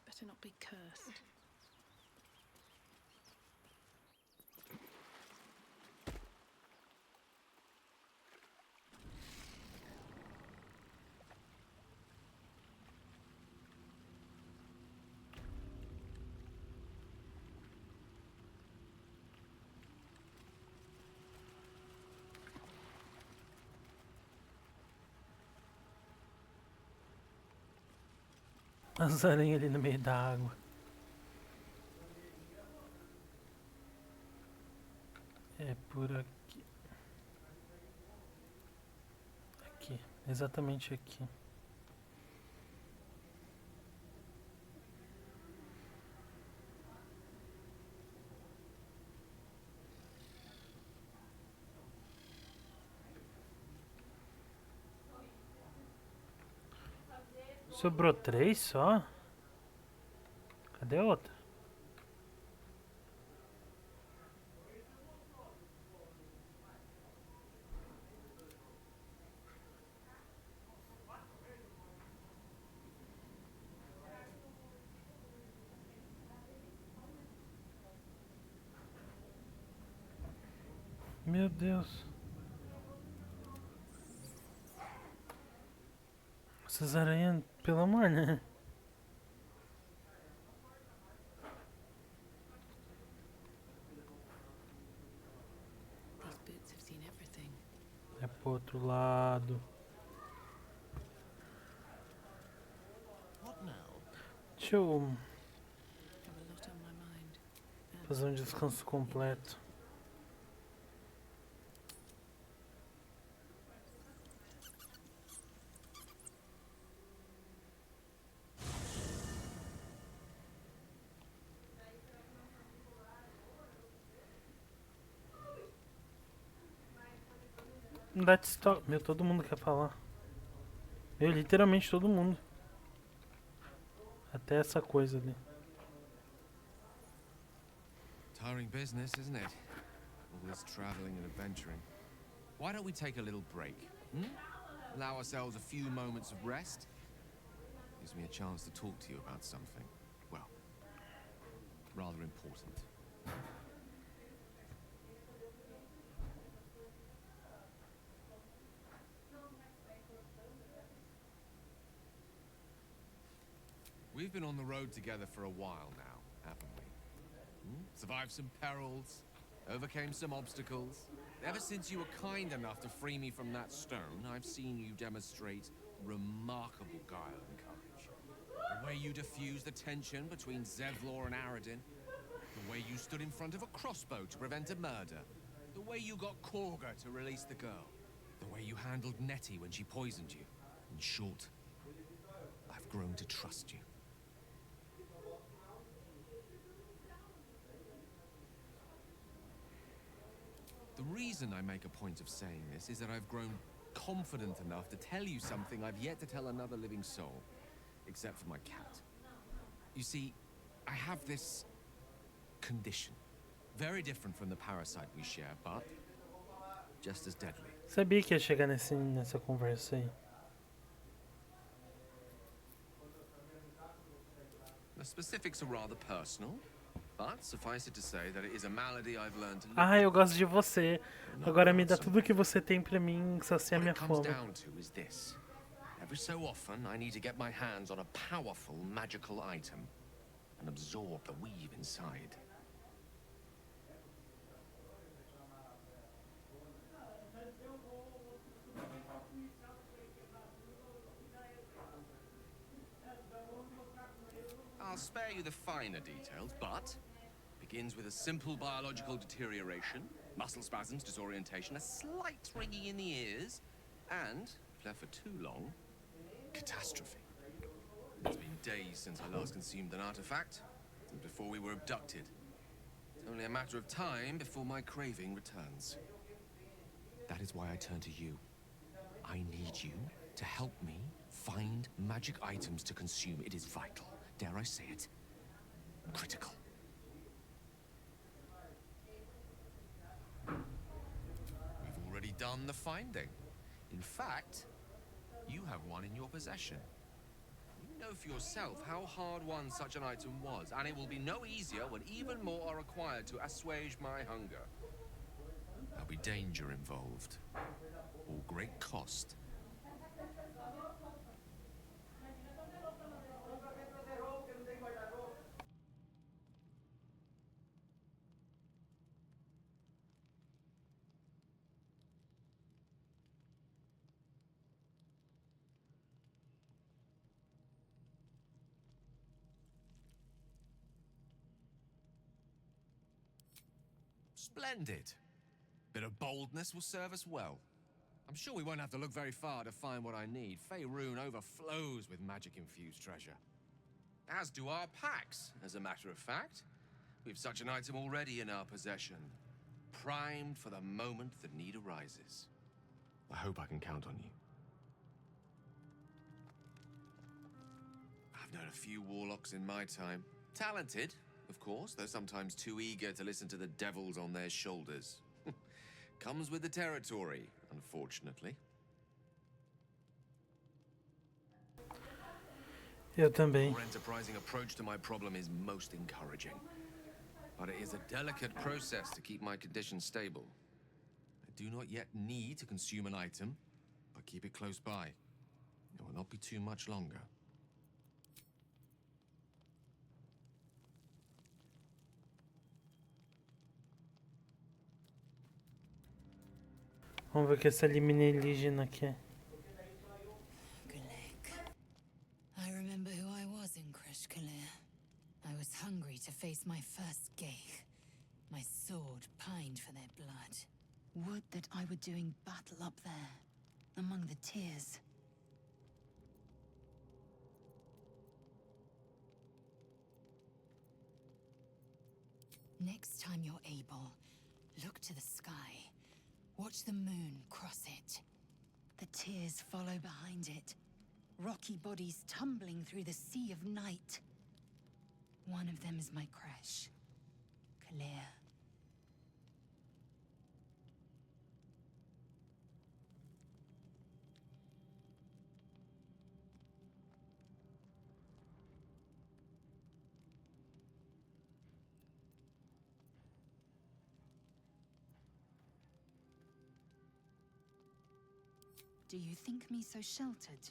Better not be cursed. As aranhas ali no meio da água. É por aqui. Aqui, exatamente aqui. Sobrou 3 só? Cadê a outra? Meu Deus. Essas aranhas, pelo amor, né? These boots have seen everything. É pro outro lado. Deixa eu Have a lot on my mind. fazer um descanso completo. Let's talk. Meu, todo mundo quer falar. Meu, literalmente todo mundo. Até essa coisa ali. Tiring business, isn't it? All this traveling and adventuring. Why don't we take a little break? Allow ourselves a few moments of rest? Gives me a chance to talk to you about something, well, rather important. We've been on the road together for a while now, haven't we? Survived some perils, overcame some obstacles. Ever since you were kind enough to free me from that stone, I've seen you demonstrate remarkable guile and courage. The way you diffused the tension between Zevlor and Aradin. The way you stood in front of a crossbow to prevent a murder. The way you got Korga to release the girl. The way you handled Nettie when she poisoned you. In short, I've grown to trust you. The reason I make a point of saying this is that I've grown confident enough to tell you something I've yet to tell another living soul, except for my cat. You see, I have this condition, very different from the parasite we share, but just as deadly. Sabia que ia chegar nessa conversa aí. The specifics are rather personal, but suffice it to say that it is a malady I've learned to live Ah, eu gosto de você. Agora me dá tudo que você tem pra mim saciar minha fome. down to is this. Every so often, I need to get my hands on a powerful magical item and absorb the weave inside. I'll spare you the finer details, but begins with a simple biological deterioration, muscle spasms, disorientation, a slight ringing in the ears, and, if left for too long, catastrophe. It's been days since I last consumed an artifact, and before we were abducted. It's only a matter of time before my craving returns. That is why I turn to you. I need you to help me find magic items to consume. It is vital. Dare I say it? Critical. We've already done the finding. In fact, you have one in your possession. You know for yourself how hard won such an item was, and it will be no easier when even more are required to assuage my hunger. There'll be danger involved, or great cost. Splendid. Bit of boldness will serve us well. I'm sure we won't have to look very far to find what I need. Faerun overflows with magic-infused treasure. As do our packs, as a matter of fact. We've such an item already in our possession. Primed for the moment the need arises. I hope I can count on you. I've known a few warlocks in my time. Talented, of course, though sometimes too eager to listen to the devils on their shoulders. Comes with the territory, unfortunately. Eu também. Your enterprising approach to my problem is most encouraging. But it is a delicate process to keep my condition stable. I do not yet need to consume an item, but keep it close by. It will not be too much longer. Vamos ver o que essa alienígena quer. I remember who I was in Kresh Kalir. I was hungry to face my first Geich. My sword pined for their blood. Would that I were doing battle up there, among the tears. Next time you're able, look to the sky. Watch the moon cross it. The tears follow behind it. Rocky bodies tumbling through the sea of night. One of them is my Kresh. Kalir. Do you think me so sheltered?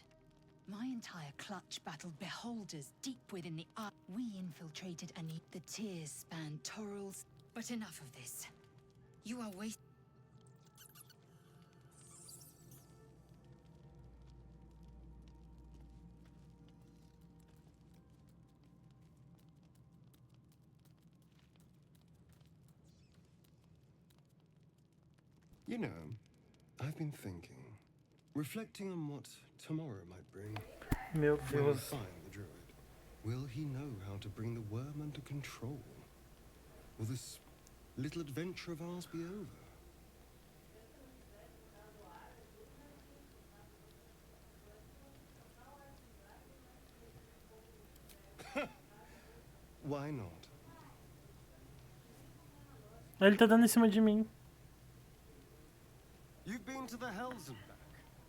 My entire clutch battled beholders deep within the eye. We infiltrated and the tears spanned Torils. But enough of this. You are wasting. You know, I've been thinking, reflecting on what tomorrow might bring. Meu When we Deus. find the druid, will he know how to bring the worm under control? Will this little adventure of ours be over? Why not? Ele tá dando em cima de mim. You've been to the Hells and back,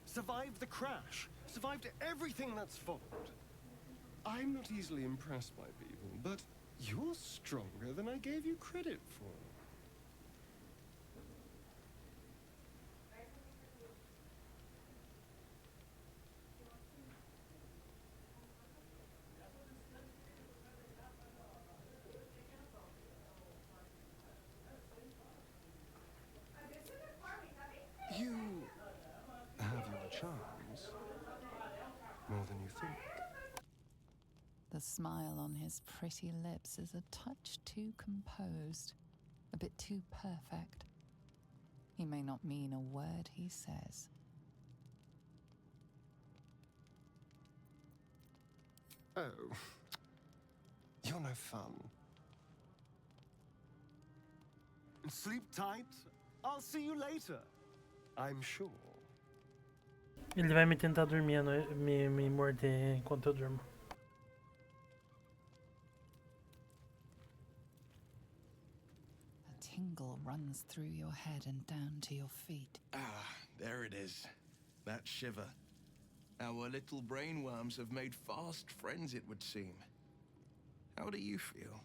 survived the crash, survived everything that's followed. I'm not easily impressed by people, but you're stronger than I gave you credit for. You have your charms, more than you think. The smile on his pretty lips is a touch too composed, a bit too perfect. He may not mean a word he says. Oh, you're no fun. Sleep tight. I'll see you later. I'm sure. Ele vai me tentar dormir, me morder enquanto eu durmo. A tingle runs through your head and down to your feet. Ah, there it is. That shiver. Our little brainworms have made fast friends, it would seem. How do you feel?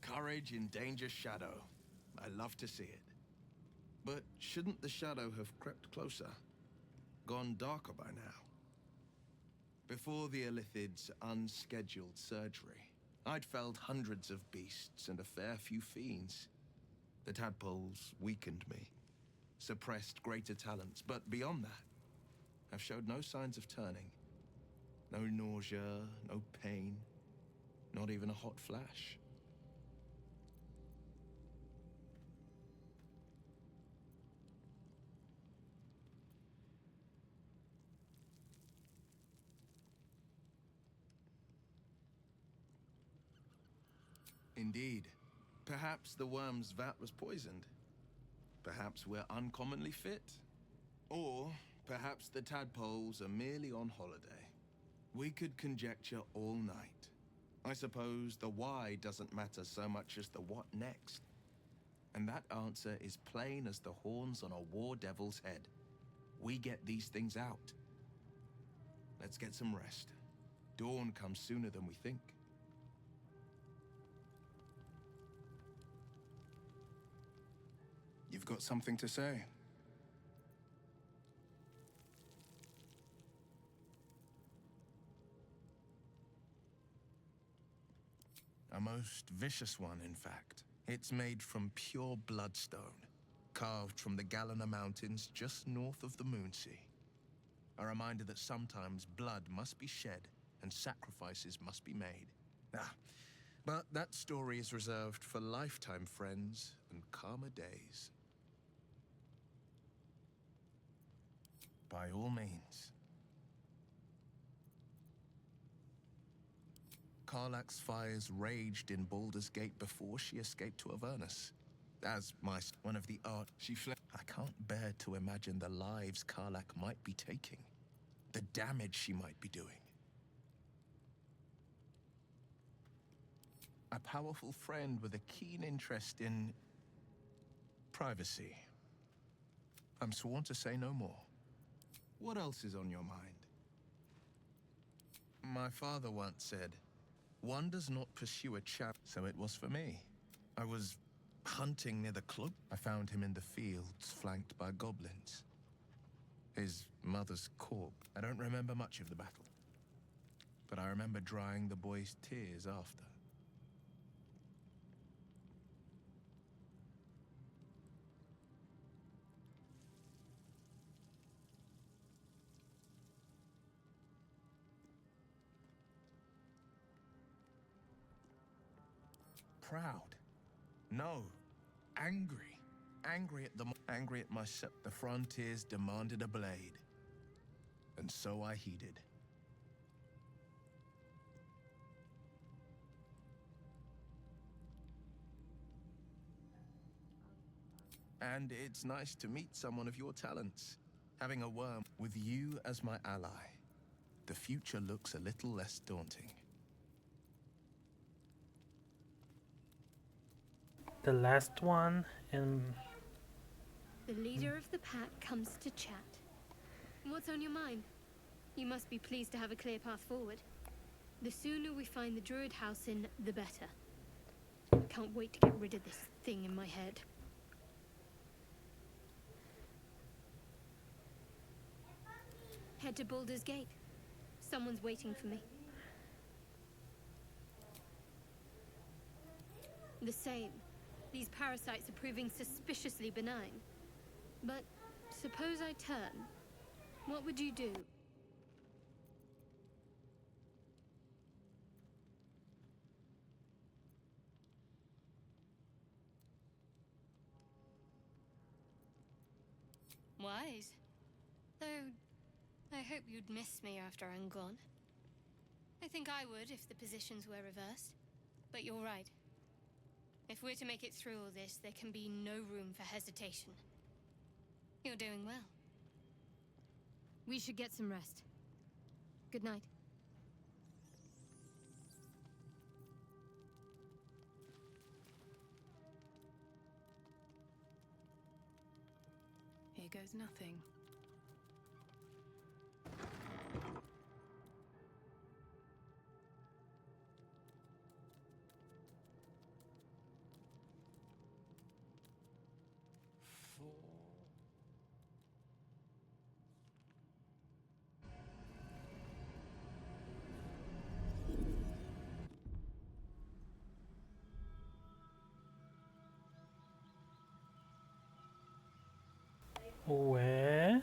Courage in danger's shadow. I love to see it. But shouldn't the shadow have crept closer? Gone darker by now? Before the Illithid's unscheduled surgery, I'd felled hundreds of beasts and a fair few fiends. The tadpoles weakened me, suppressed greater talents, but beyond that, I've showed no signs of turning. No nausea, no pain, not even a hot flash. Indeed. Perhaps the worm's vat was poisoned. Perhaps we're uncommonly fit. Or perhaps the tadpoles are merely on holiday. We could conjecture all night. I suppose the why doesn't matter so much as the what next. And that answer is plain as the horns on a war devil's head. We get these things out. Let's get some rest. Dawn comes sooner than we think. You've got something to say? A most vicious one, in fact. It's made from pure bloodstone, carved from the Galena Mountains just north of the Moonsea. A reminder that sometimes blood must be shed and sacrifices must be made. But that story is reserved for lifetime friends and calmer days. By all means. Karlach's fires raged in Baldur's Gate before she escaped to Avernus. As one of the art, she fled. I can't bear to imagine the lives Karlach might be taking, the damage she might be doing. A powerful friend with a keen interest in privacy. I'm sworn to say no more. What else is on your mind? My father once said, one does not pursue a chap, so it was for me. I was hunting near the club. I found him in the fields, flanked by goblins. His mother's corpse. I don't remember much of the battle, but I remember drying the boy's tears after. Proud. No. Angry. Angry at myself. The frontiers demanded a blade. And so I heeded. And it's nice to meet someone of your talents. Having a worm with you as my ally, the future looks a little less daunting. The last one in... The leader of the pack comes to chat. What's on your mind? You must be pleased to have a clear path forward. The sooner we find the druid house in, the better. Can't wait to get rid of this thing in my head. Head to Baldur's Gate. Someone's waiting for me. The same. These parasites are proving suspiciously benign. But suppose I turn. What would you do? Wise. Though, I hope you'd miss me after I'm gone. I think I would if the positions were reversed. But you're right. If we're to make it through all this, there can be no room for hesitation. You're doing well. We should get some rest. Good night. Here goes nothing. Ué?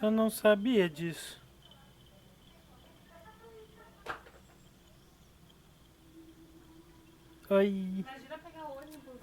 Eu não sabia disso. Oi. Imagina pegar ônibus.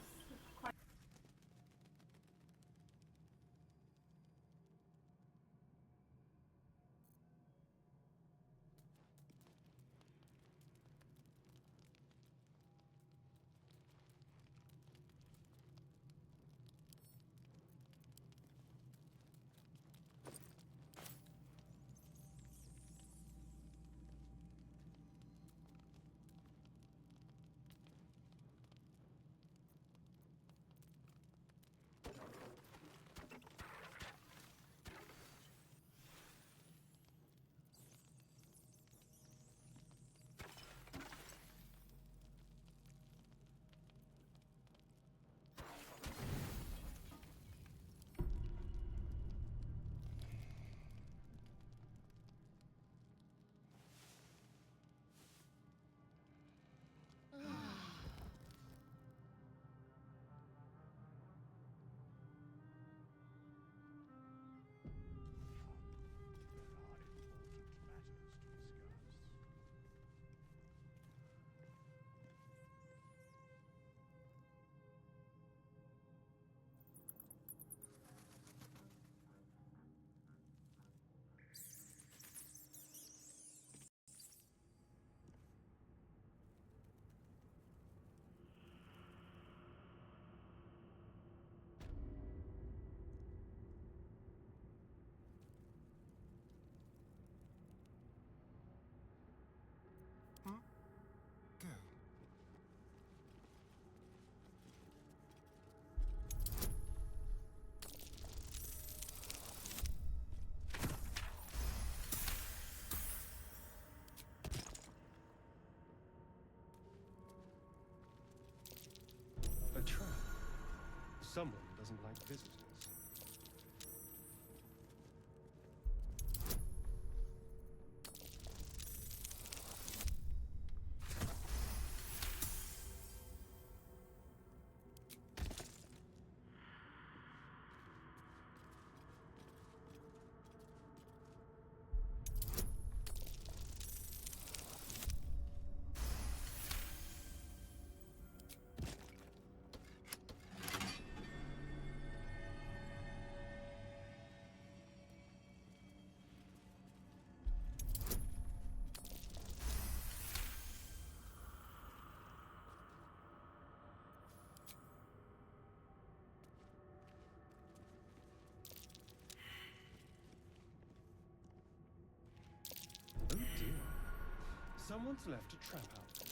A trap. Someone doesn't like visitors. Oh dear. Someone's left a trap out there.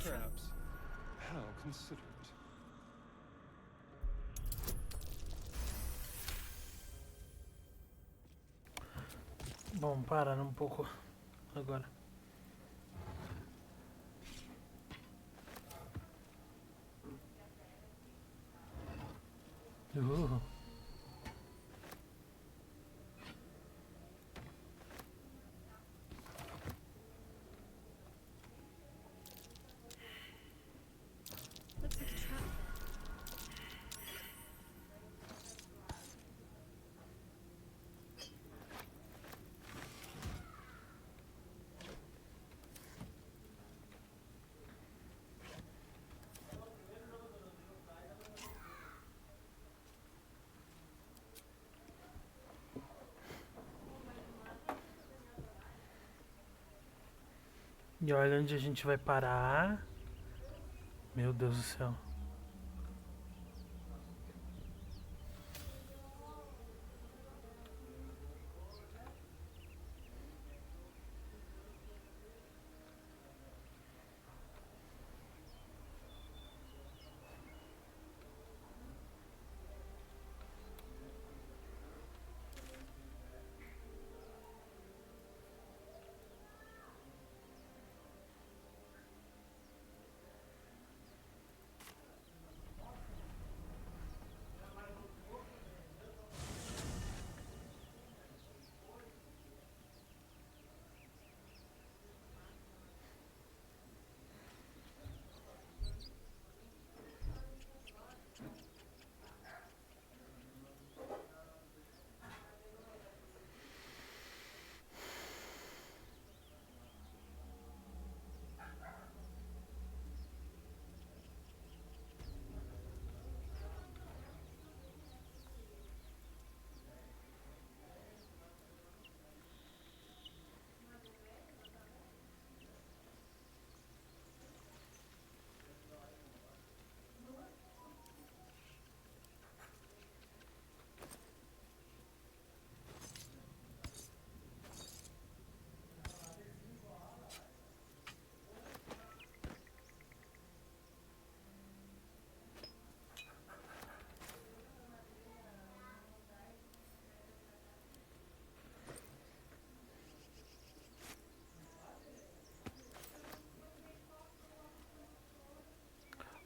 Traps. How considerate. Bom, parar um pouco agora. Looks like a trap. E olha onde a gente vai parar. Meu Deus do céu.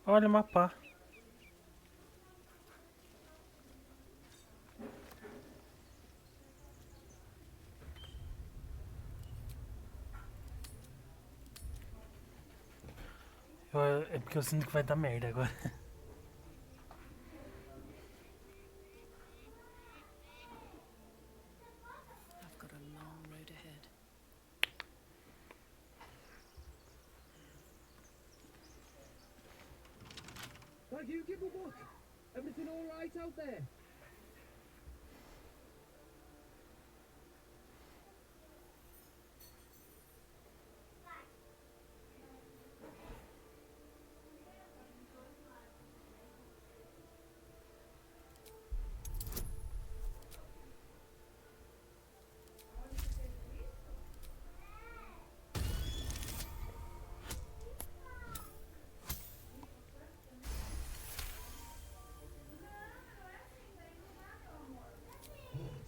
Olha o mapa. É porque eu sinto que vai dar merda agora. I've got a long road ahead. Thank you, give a look. Everything all right out there?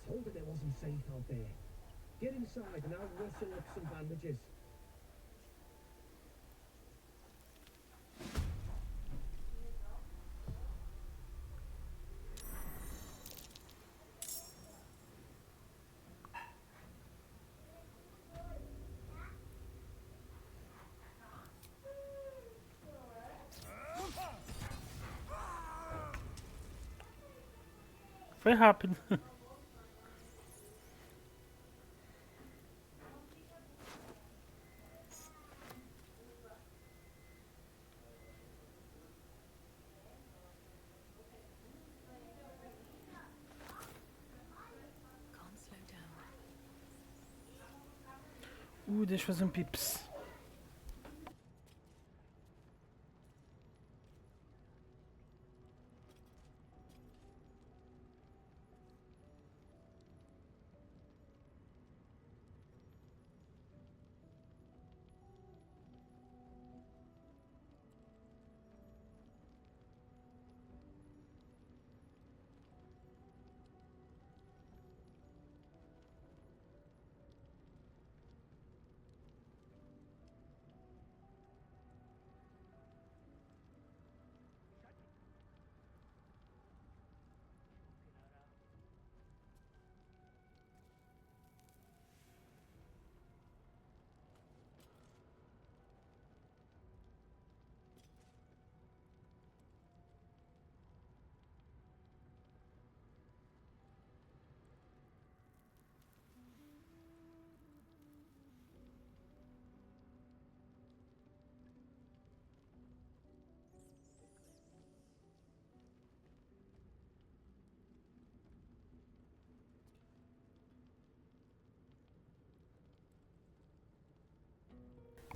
Told her it wasn't safe out there. Get inside and I'll rustle up some bandages. Foi rápido. Can't slow down. Deixa eu fazer um pips.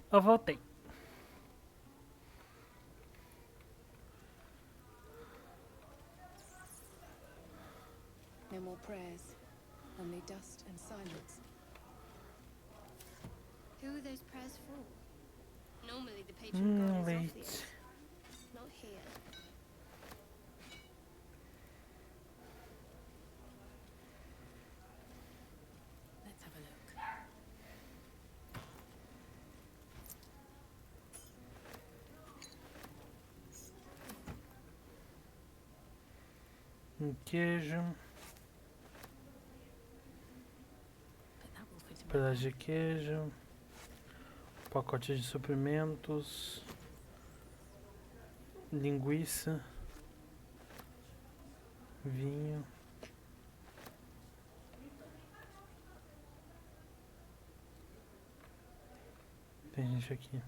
Eu voltei. No more prayers, only dust and silence. Who are those prayers for? Normally the patron god is off the Wait. earth. Not here. Let's have a look. Queijo. But that will fit in my Pedaço de queijo. Pacote de suprimentos. Linguiça. Vinho. Tem gente aqui.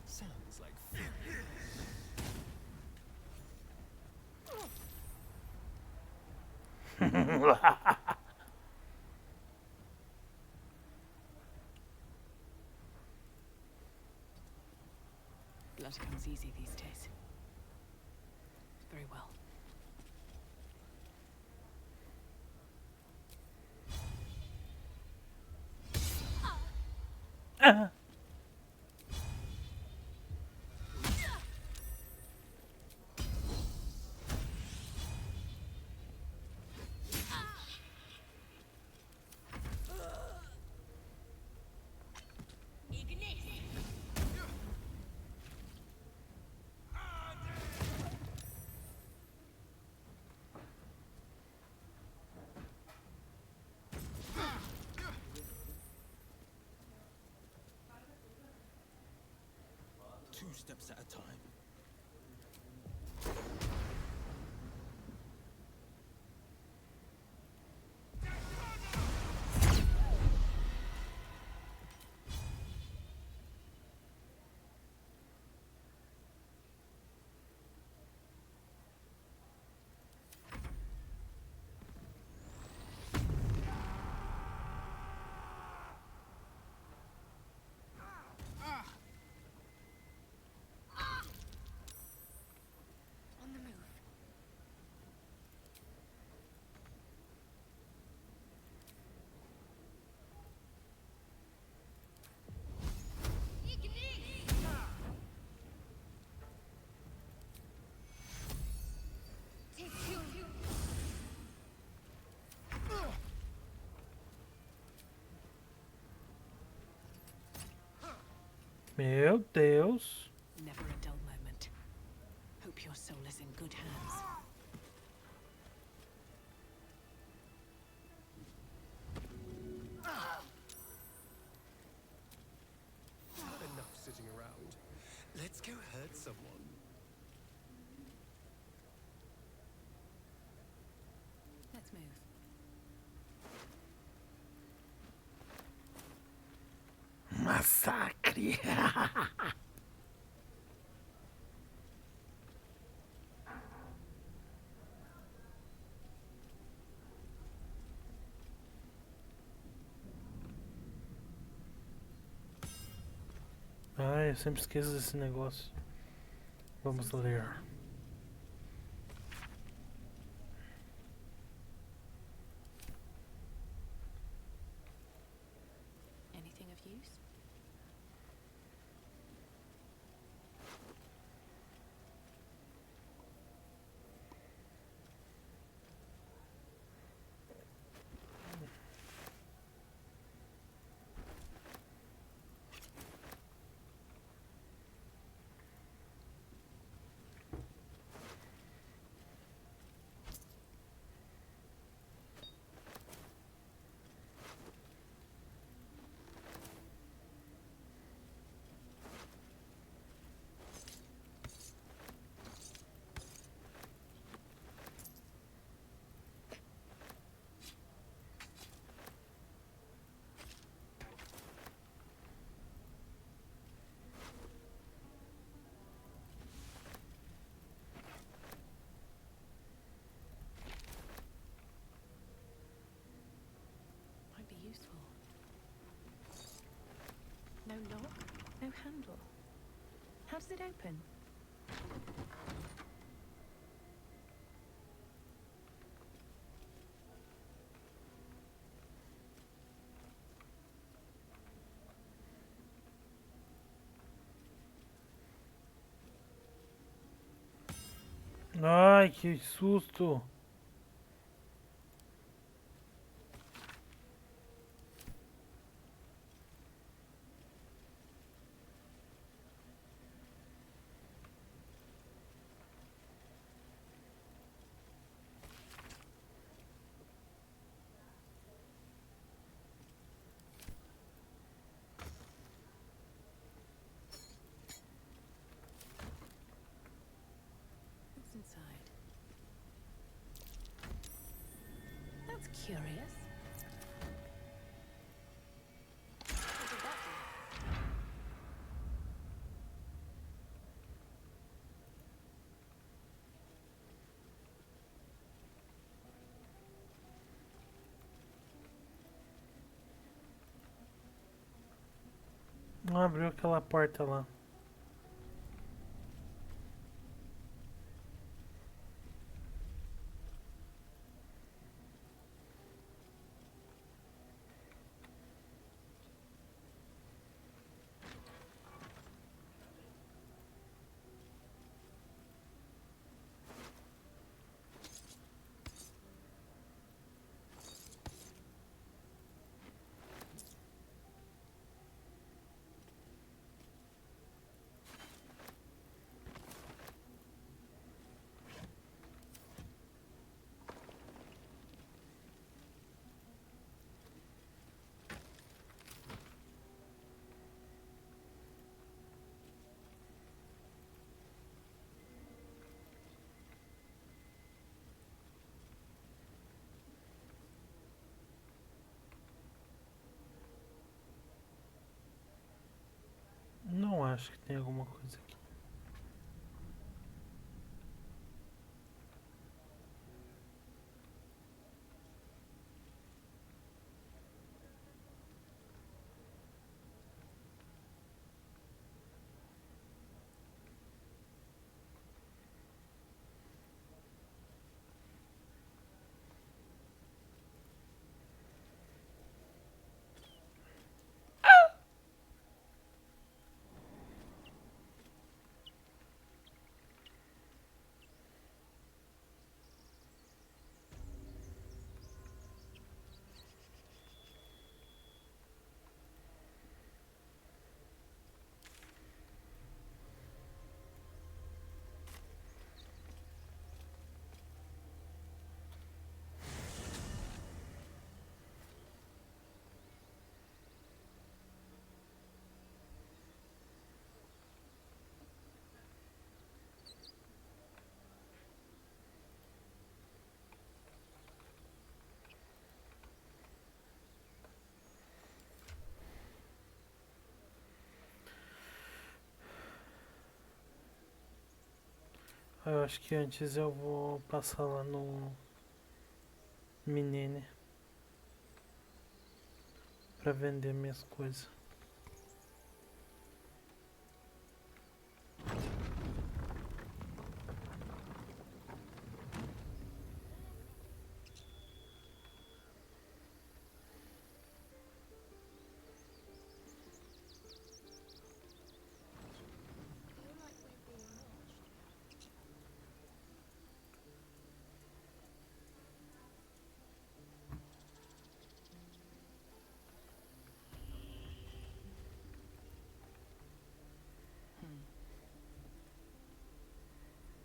Sounds like furia. Blood comes easy these days. Very well. Two steps at a time. On the move. Meu Deus. Never a dull moment. Hope your soul is in good hands. Enough sitting around. Let's go hurt someone. Let's move. Massacre. Ai, eu sempre esqueço desse negócio. Vamos ler. Anything of use? useful. No lock, no handle. How does it open? Ai, que susto! What's inside? That's curious. What did that do? Não abriu aquela porta lá. Não acho que tem alguma coisa aqui. Eu acho que antes eu vou passar lá no Menene pra vender minhas coisas.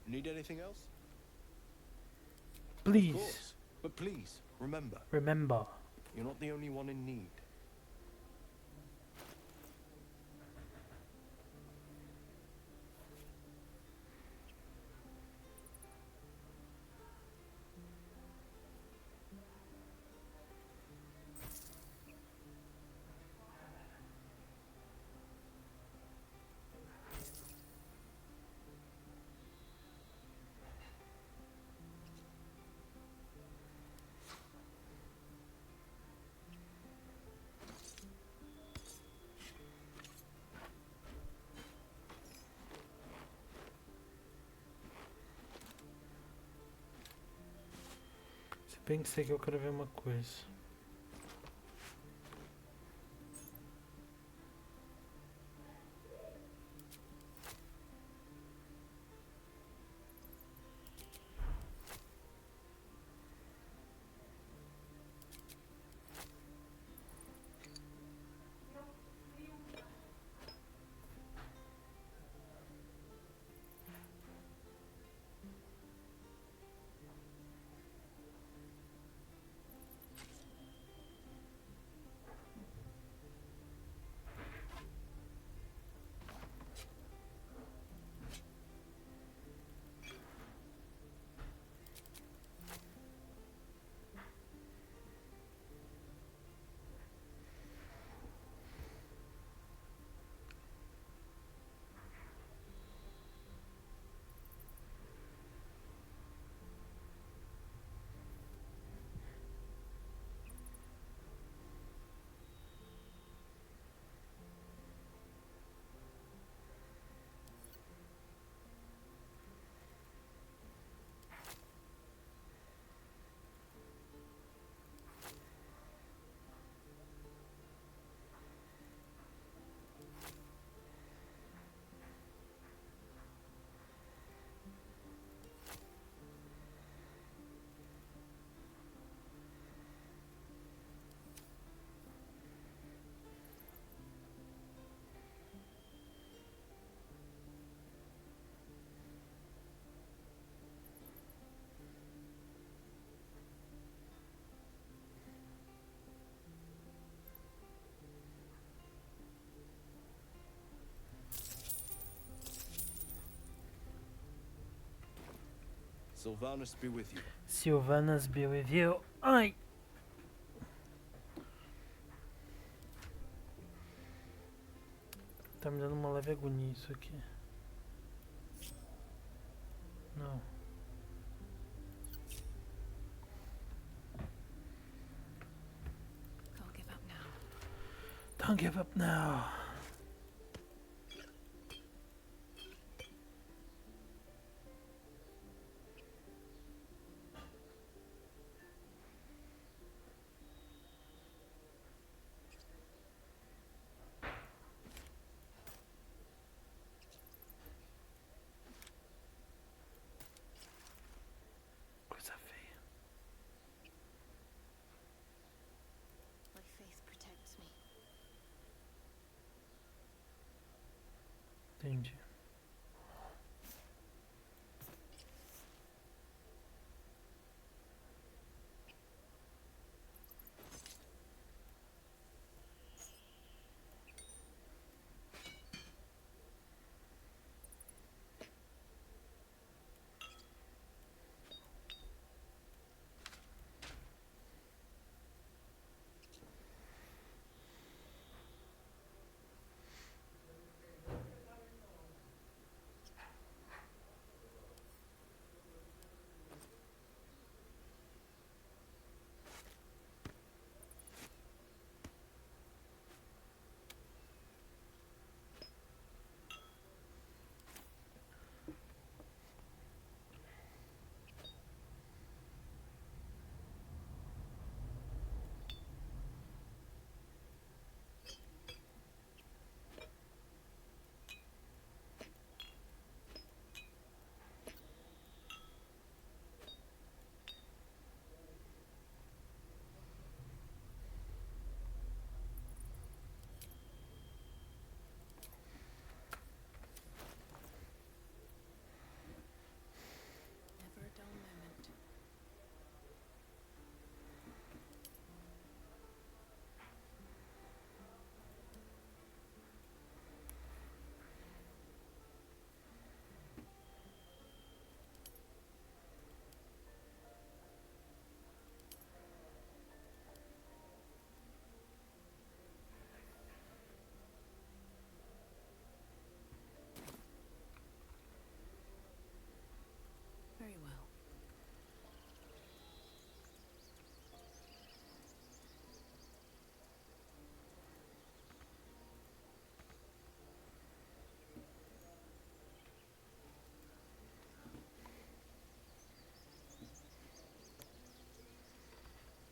Need anything else? Please. Of course. But please, remember. Remember. You're not the only one in need. Pensei que eu quero ver uma coisa. Sylvanus be with you. Sylvanas be with you. Ai! Tá me dando uma leve agonia isso aqui. Não. Can't give up now. Don't give up now. Coisa feia. My faith protects me. Entendi.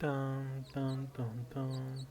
Tum, tum, tum, tum.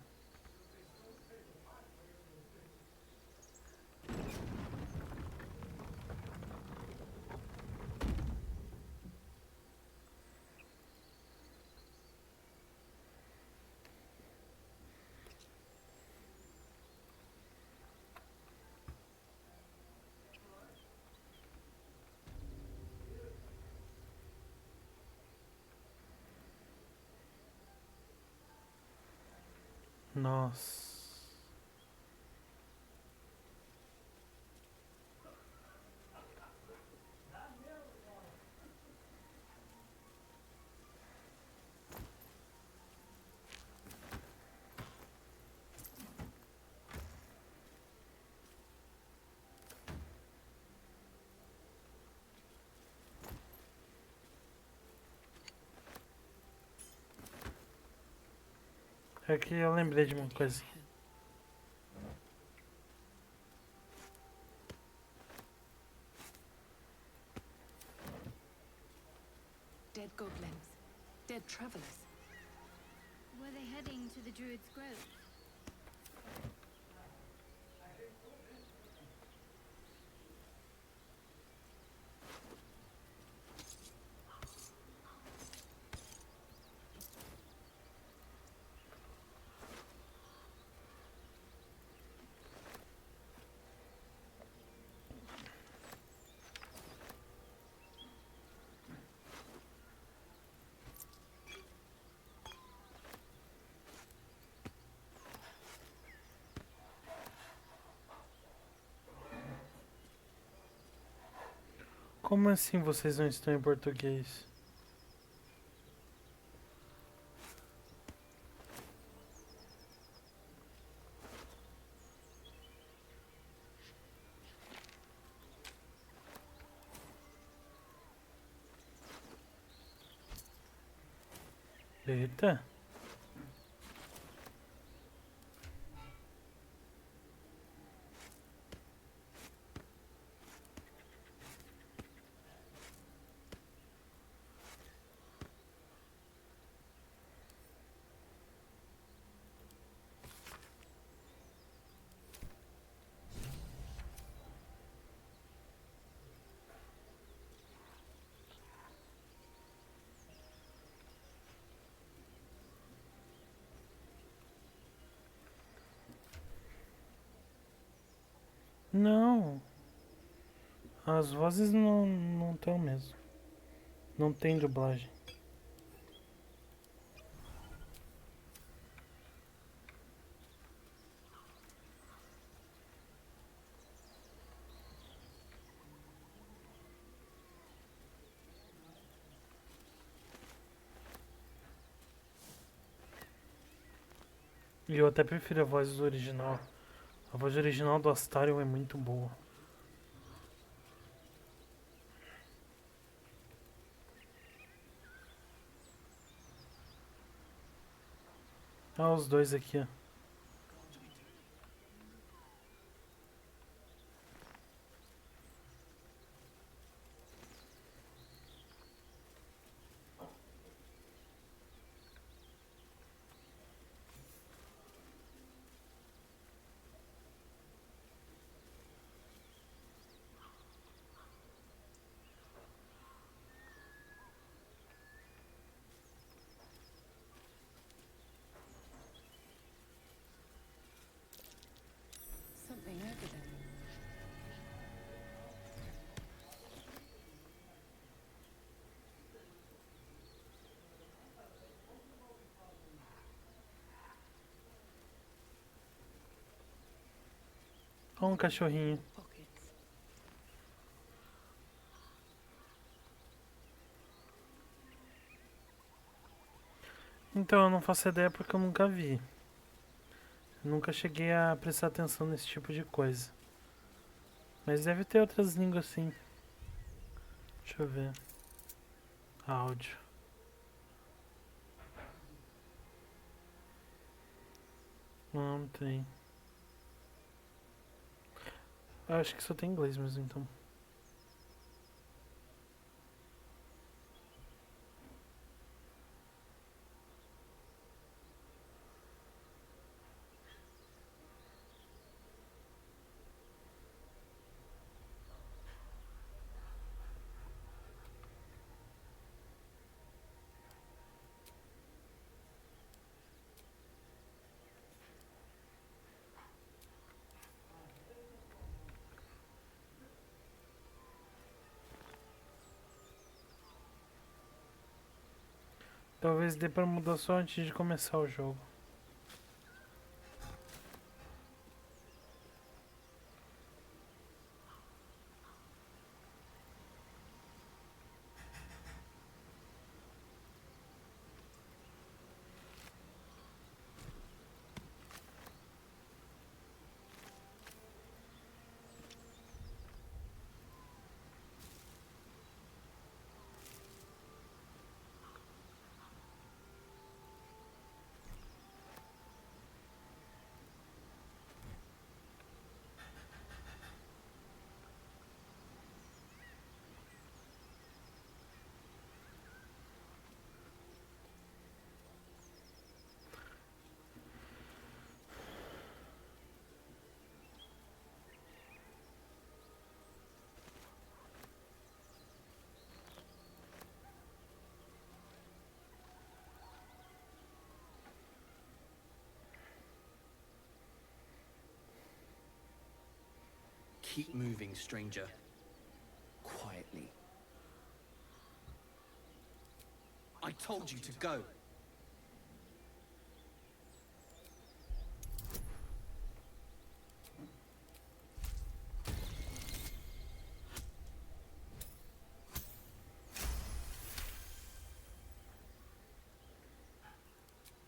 Nossa. É que eu lembrei de uma coisa. Dead goblins. Dead travelers. Were they heading to the Druid's Grove? Como assim vocês não estão em português? Eita. Não. As vozes não estão mesmo. Não tem dublagem. E eu até prefiro a voz original. A voz original do Astarion é muito boa. Ah, os dois aqui, ó. Something over there. Olha um cachorrinho. Pockets. Então, eu não faço ideia porque eu nunca vi. Eu nunca cheguei a prestar atenção nesse tipo de coisa. Mas deve ter outras línguas sim. Deixa eu ver. Áudio. Não tem. Eu acho que só tem inglês mesmo, então. Talvez dê pra mudar só antes de começar o jogo. Keep moving, stranger. Quietly. I told you to go.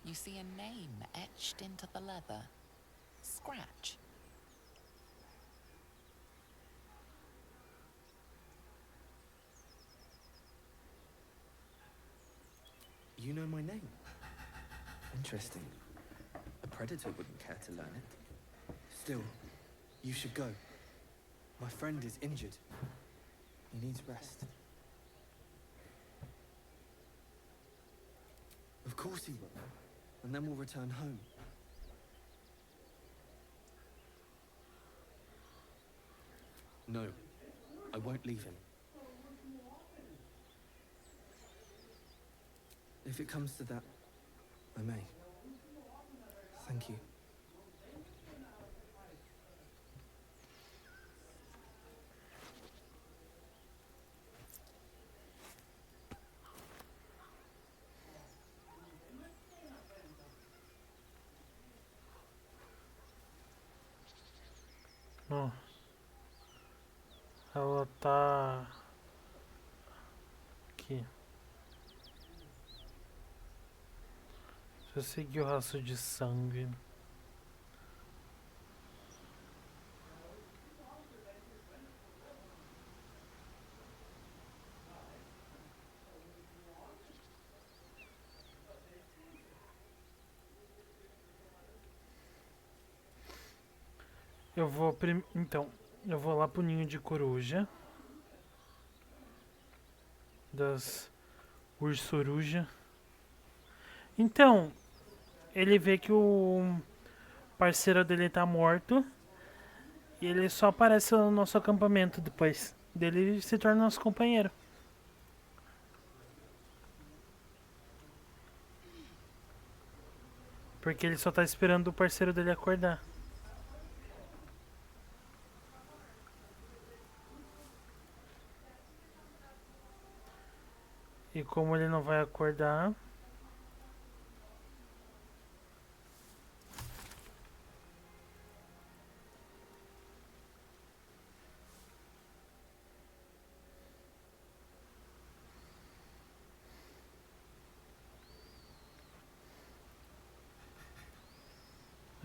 You see a name etched into the leather. Scratch. You know my name? Interesting. A predator wouldn't care to learn it. Still, you should go. My friend is injured. He needs rest. Of course he will. And then we'll return home. No, I won't leave him. If it comes to that, I may. Thank you. Ó. Ela tá aqui. Se eu seguir o rastro de sangue. Eu vou então, eu vou lá pro ninho de coruja. Das ursoruja. Então, ele vê que o parceiro dele tá morto. E ele só aparece no nosso acampamento depois. Dele se torna nosso companheiro. Porque ele só tá esperando o parceiro dele acordar. E como ele não vai acordar...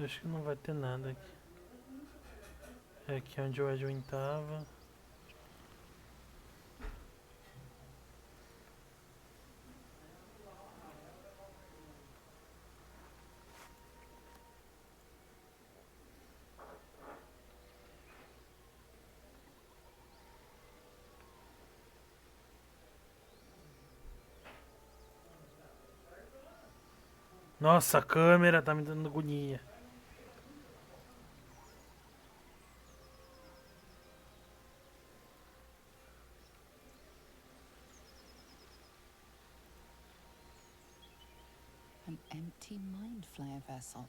Acho que não vai ter nada aqui. É aqui onde o Edwin tava. Nossa, a câmera tá me dando agonia. An empty mind flayer vessel.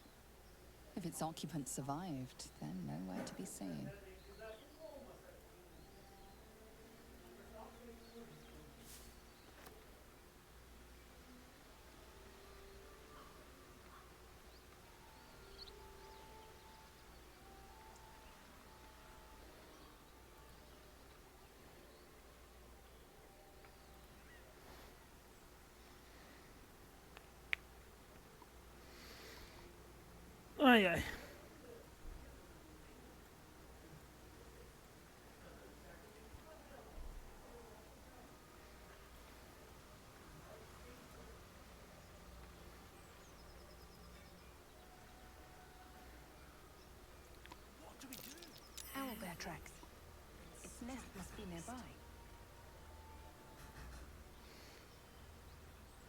If its occupant survived, then nowhere to be seen. Ai, ai. Owlbear tracks. Its nest must be nearby.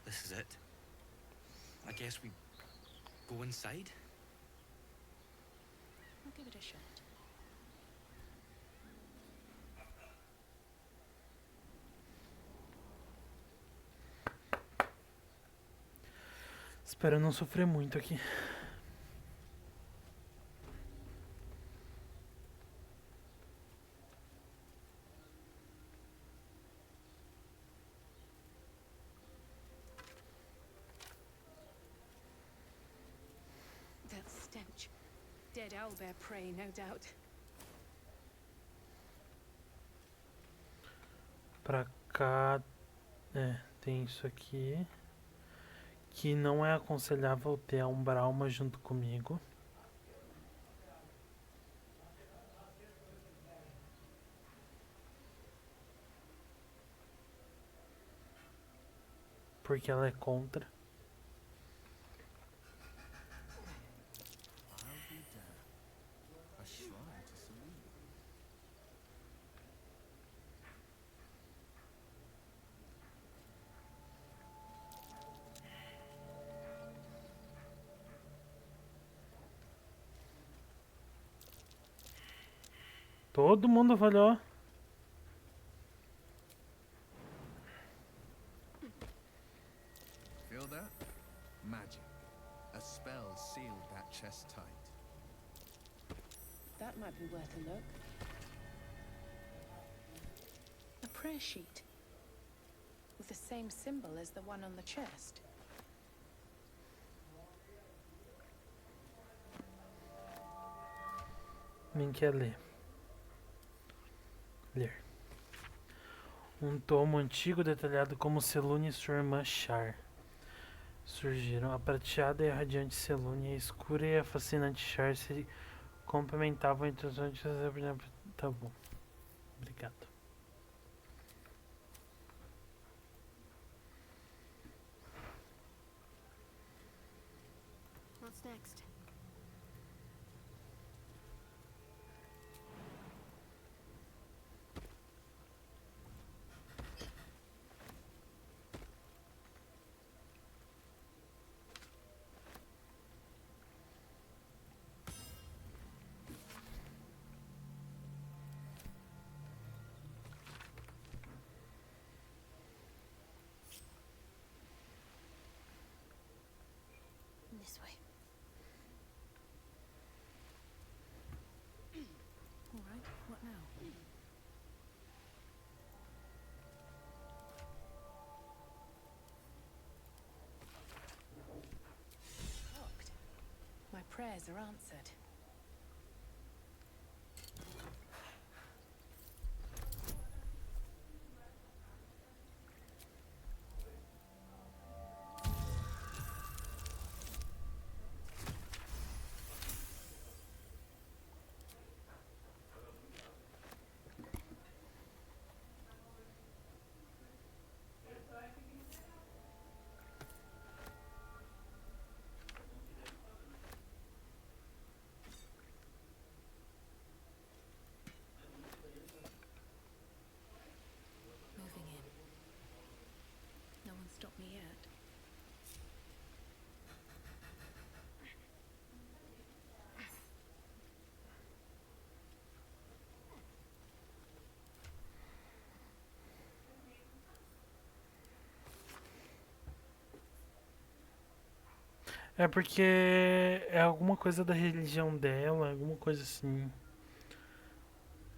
This is it. I guess we go inside. I'll give it a shot. Espero não sofrer muito aqui. That stench. Dead owlbear prey, no doubt. Pra cá, tem isso aqui. Que não é aconselhável ter a Umbralma junto comigo. Porque ela é contra. Todo mundo falhou. Feel that? Magic. A spell sealed that chest tight. That might be worth a look. A prayer sheet. With the same symbol as the one on the chest. Quem quer ler? Ler. Um tomo antigo detalhado como Selune e sua irmã Char surgiram. A prateada e a radiante Selune, a escura e a fascinante Char se complementavam entre os antes. Tá bom. Obrigado. What's next? This way. All right, what now? Locked. My prayers are answered. Moving in. No one stopped me yet. É porque é alguma coisa da religião dela, alguma coisa assim.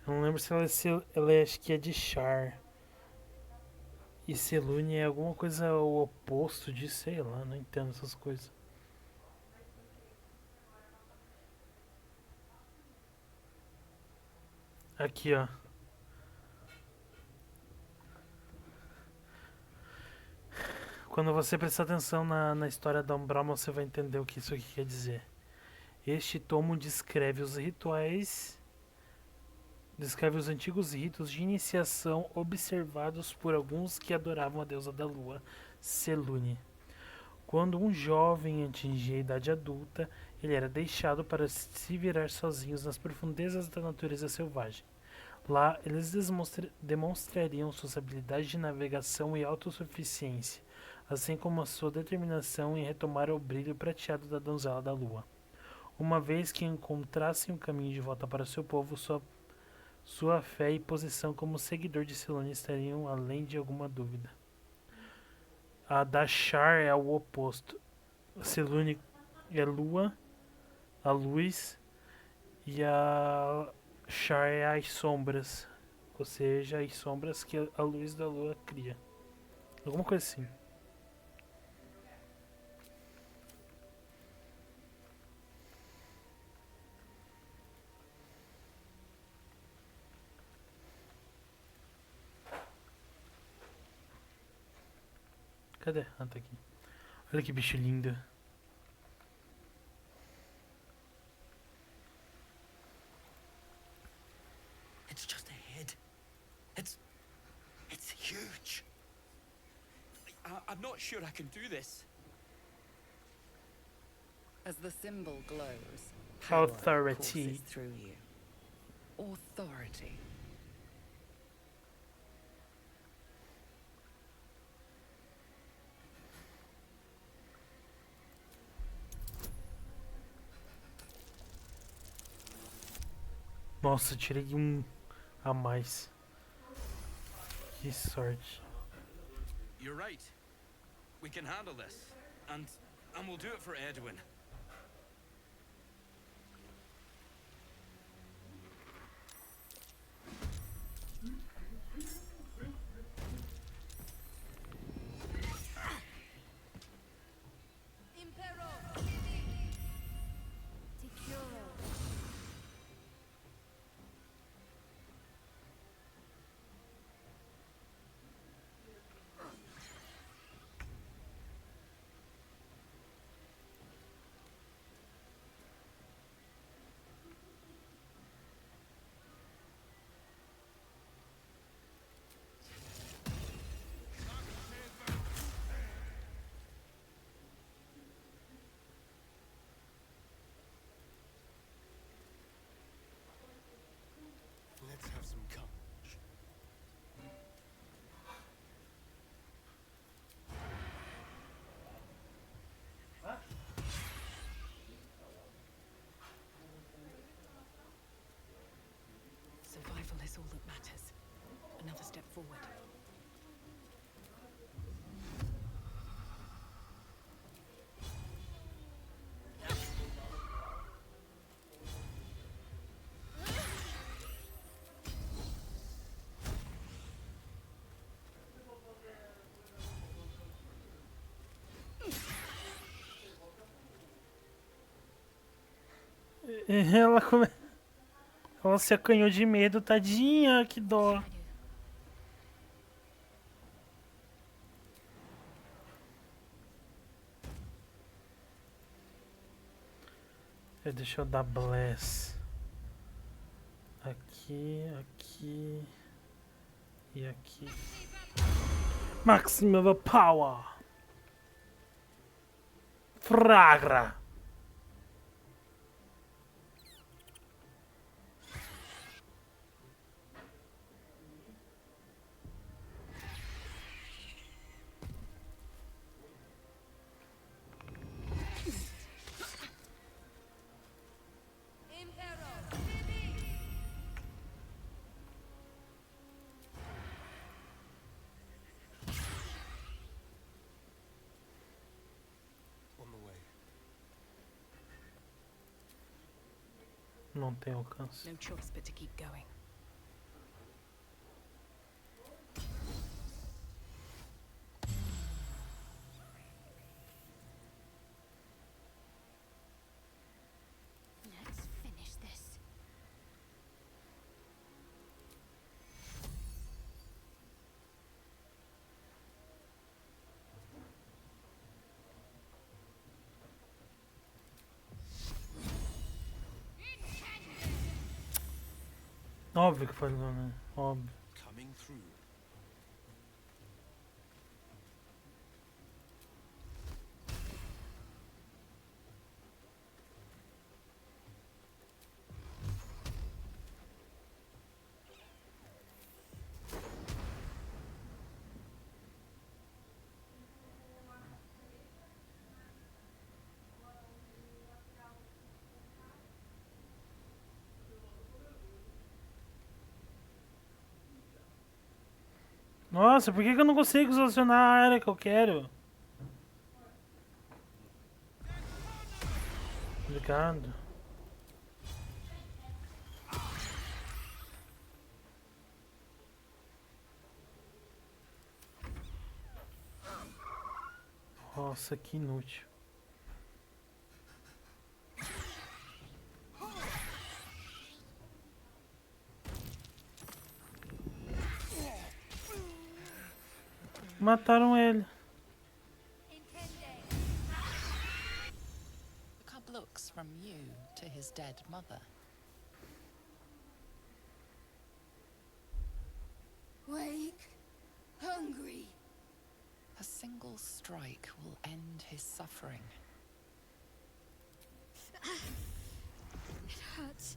Eu não lembro ela acho que é de Char. E Selune é alguma coisa o oposto de, sei lá, não entendo essas coisas. Aqui, ó. Quando você prestar atenção na história da Umbralma, você vai entender o que isso aqui quer dizer. Este tomo descreve os rituais, descreve os antigos ritos de iniciação observados por alguns que adoravam a deusa da lua, Selune. Quando um jovem atingia a idade adulta, ele era deixado para se virar sozinhos nas profundezas da natureza selvagem. Lá, eles demonstrariam suas habilidades de navegação e autossuficiência, assim como a sua determinação em retomar o brilho prateado da donzela da lua. Uma vez que encontrassem o caminho de volta para seu povo, sua fé e posição como seguidor de Selune estariam além de alguma dúvida. A da Char é o oposto. Selune é lua, a luz, e a Char é as sombras, ou seja, as sombras que a luz da lua cria. Alguma coisa assim. Cadê? Ah, tá aqui. Olha que bicho lindo. It's just a head. It's huge. I'm not sure I can do this. As the symbol glows, Authority. courses through you. Authority. Nossa, tirei um a mais. Que sorte. You're right. We can handle this. And we'll do it for Edwin. Let's have some courage. Survival is all that matters. Another step forward. Ela se acanhou de medo, tadinha, que dó. Deixa eu dar bless. Aqui, aqui e aqui. Maximum power. Fragra. Não tem alcance. No choice but to keep going. Let's finish this. Óbvio que falhou, né? Óbvio. Coming through. Nossa, por que eu não consigo selecionar a área que eu quero? Obrigado. Nossa, que inútil. Mataram ele. The cub looks from you to his dead mother. Wake, hungry. A single strike will end his suffering. It hurts.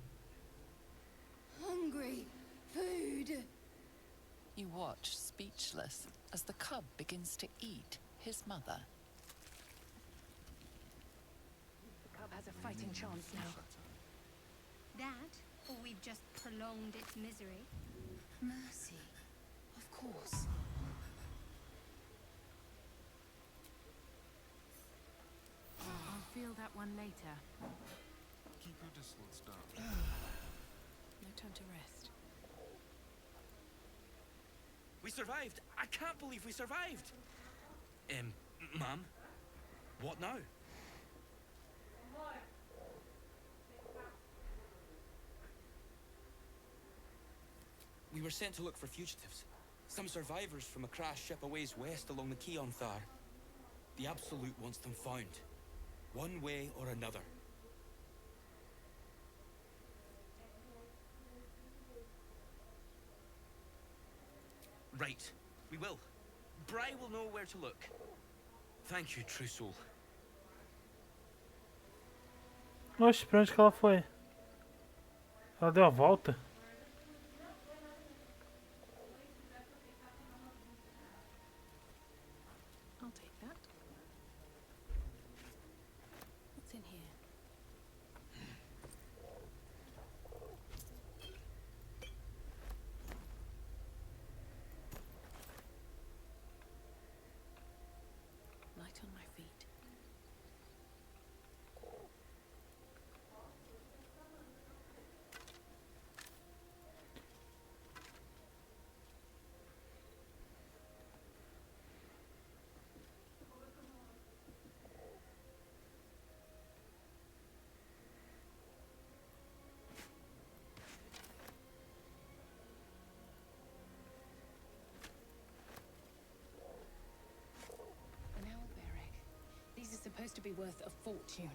Hungry. Food. You watch, speechless, as the cub begins to eat his mother. The cub has a fighting chance now. That, or we've just prolonged its misery. Mercy. Of course. I'll feel that one later. Keep your distance, darling. No time to rest. We survived! I can't believe we survived! Ma'am? What now? We were sent to look for fugitives. Some survivors from a crashed ship a ways west along the quay on Thar. The Absolute wants them found. One way or another. Right. We will. Bry will know where to look. Thank you, True Soul. Oxe, pra onde que ela foi? Ela deu a volta? I'll take that. What's in here? Light on my feet. These are supposed to be worth a fortune.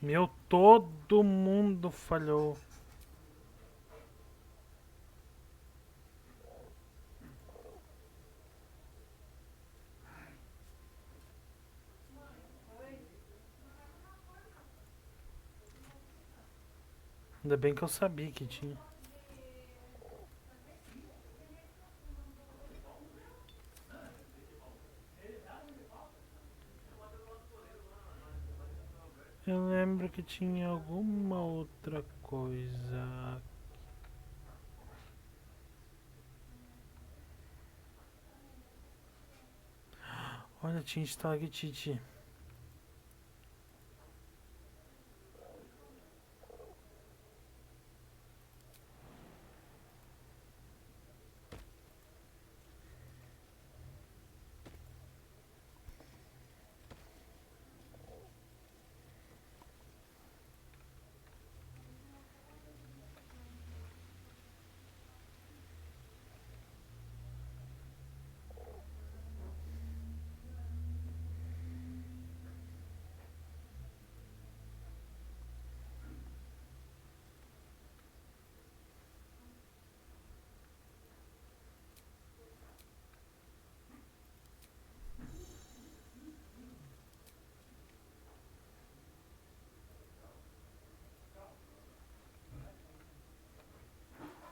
Meu, todo mundo falhou. Ainda bem que eu sabia que tinha. lembro que tinha alguma outra coisa. Olha, tinha estalactite.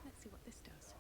Let's see what this does.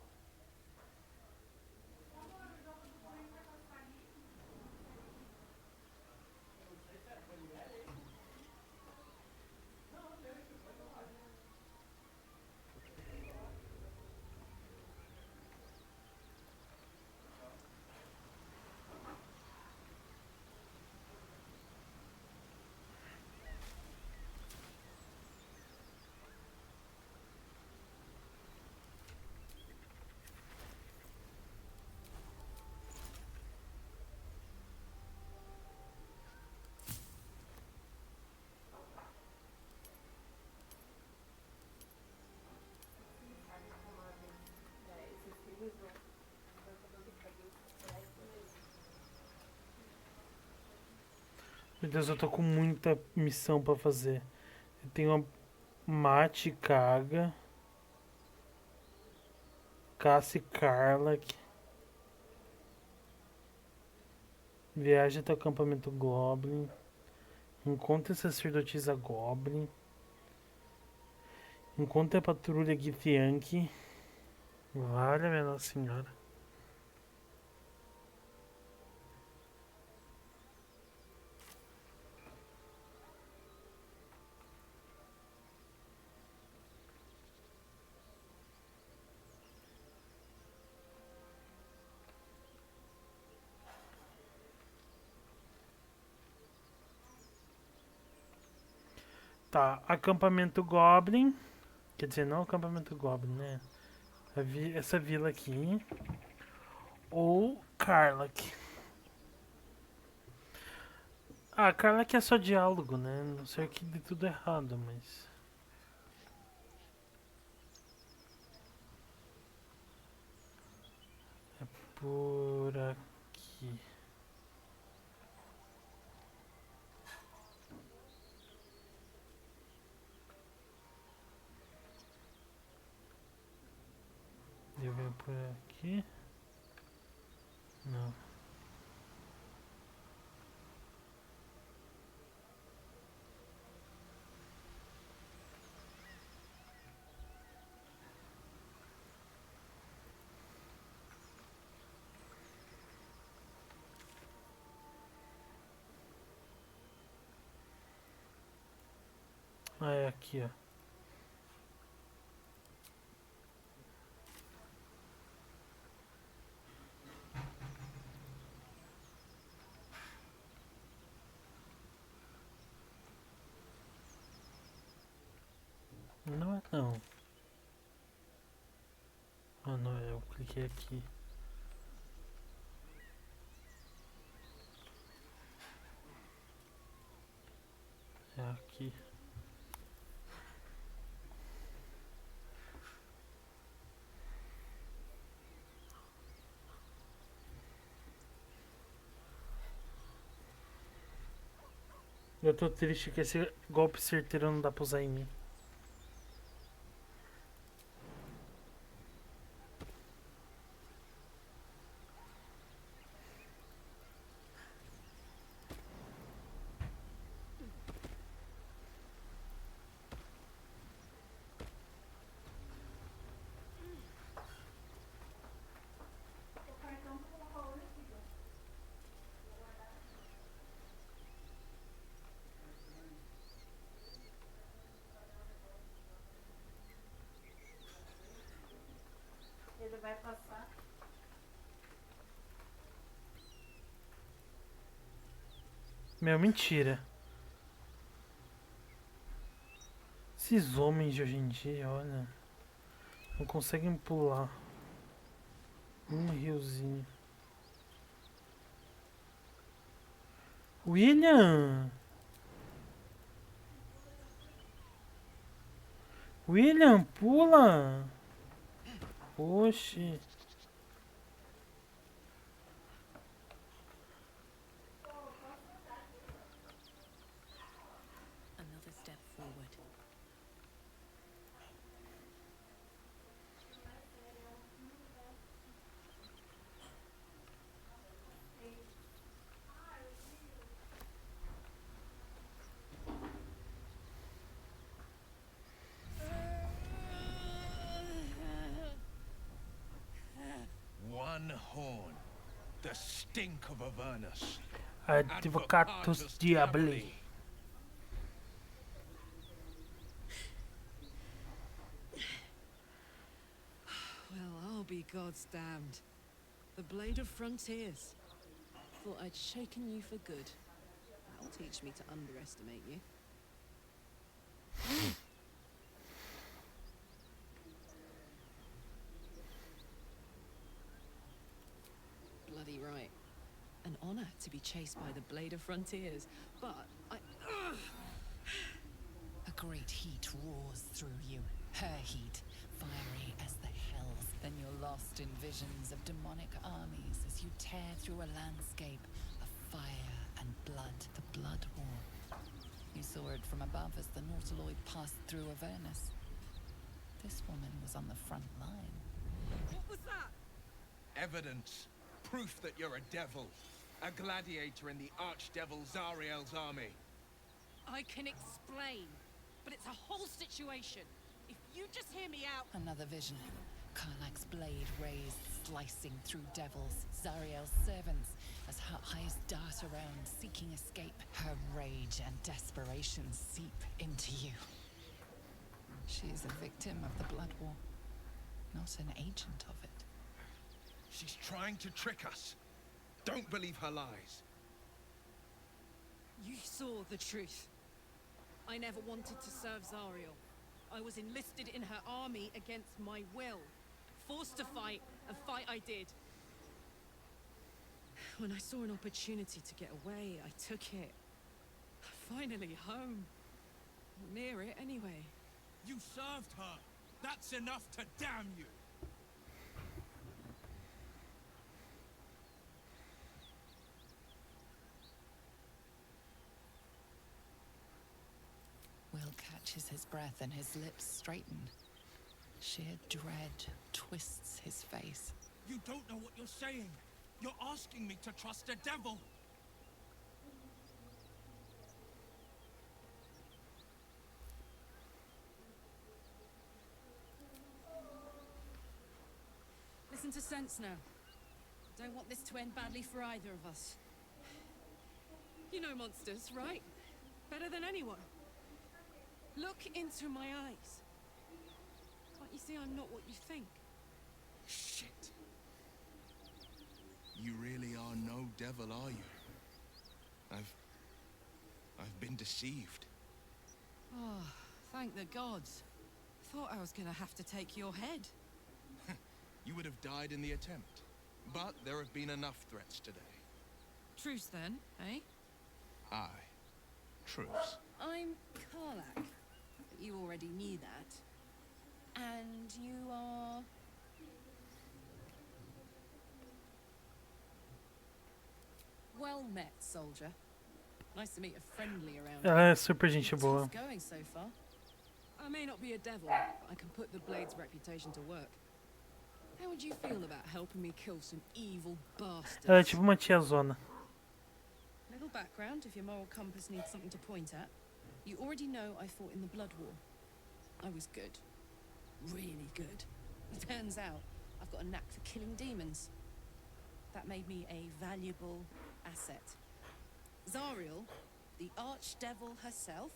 Meu Deus, eu tô com muita missão pra fazer. Eu tenho a Mate Kaga, Cassie Karlach, viagem até o acampamento Goblin, encontre a sacerdotisa Goblin, encontre a patrulha Githyanki. Vale, minha Nossa Senhora. Tá, acampamento Goblin. Quer dizer, não acampamento Goblin, né? Essa vila aqui. Ou Karlach. Ah, Karlach é só diálogo, né? Não sei que de tudo errado, mas... É por aqui. Eu venho por aqui. Não. Ah, é aqui, ó. Não é não. Ah, não, eu cliquei aqui. É aqui. Eu tô triste que esse golpe certeiro não dá pra usar em mim. Meu, mentira. Esses homens de hoje em dia, olha, não conseguem pular um riozinho. William! William, pula! Oxi. Another step forward. One horn. The stink of Avernus. Advocatus Diabli. Well, I'll be God's damned. The blade of frontiers. Thought I'd shaken you for good. That'll teach me to underestimate you. Bloody right. An honor to be chased by the blade of frontiers, but I... A great heat roars through you. Her heat, fiery as the hells. Then you're lost in visions of demonic armies as you tear through a landscape of fire and blood. The Blood War. You saw it from above as the Nautiloid passed through Avernus. This woman was on the front line. What was that? Evidence. Proof that you're a devil. A gladiator in the archdevil Zariel's army. I can explain, but it's a whole situation. If you just hear me out... Another vision. Karlach's blade raised, slicing through devils, Zariel's servants, as her eyes dart around, seeking escape. Her rage and desperation seep into you. She is a victim of the Blood War, not an agent of it. She's trying to trick us. Don't believe her lies. You saw the truth. I never wanted to serve Zariel. I was enlisted in her army against my will. Forced to fight, and fight I did. When I saw an opportunity to get away, I took it. Finally home. Near it, anyway. You served her. That's enough to damn you. Will catches his breath and his lips straighten. Sheer dread twists his face. You don't know what you're saying. You're asking me to trust a devil. Listen to sense now. Don't want this to end badly for either of us. You know monsters, right? Better than anyone. Look into my eyes. Can't you see I'm not what you think? Shit. You really are no devil, are you? I've been deceived. Oh, thank the gods. Thought I was gonna have to take your head. You would have died in the attempt. But there have been enough threats today. Truce then, eh? Aye. Truce. I'm Karlach. You already knew that. And you are... Well met, soldier. Nice to meet a friendly around Ela é super gente boa. How's it going so far? I may not be a devil, but I can put the Blade's reputation to work. How would you feel about helping me kill some evil bastards? Ela é tipo uma tiazona. Little background if your moral compass needs something to point at. You already know I fought in the Blood War. I was good. Really good. It turns out I've got a knack for killing demons. That made me a valuable asset. Zariel, the archdevil herself,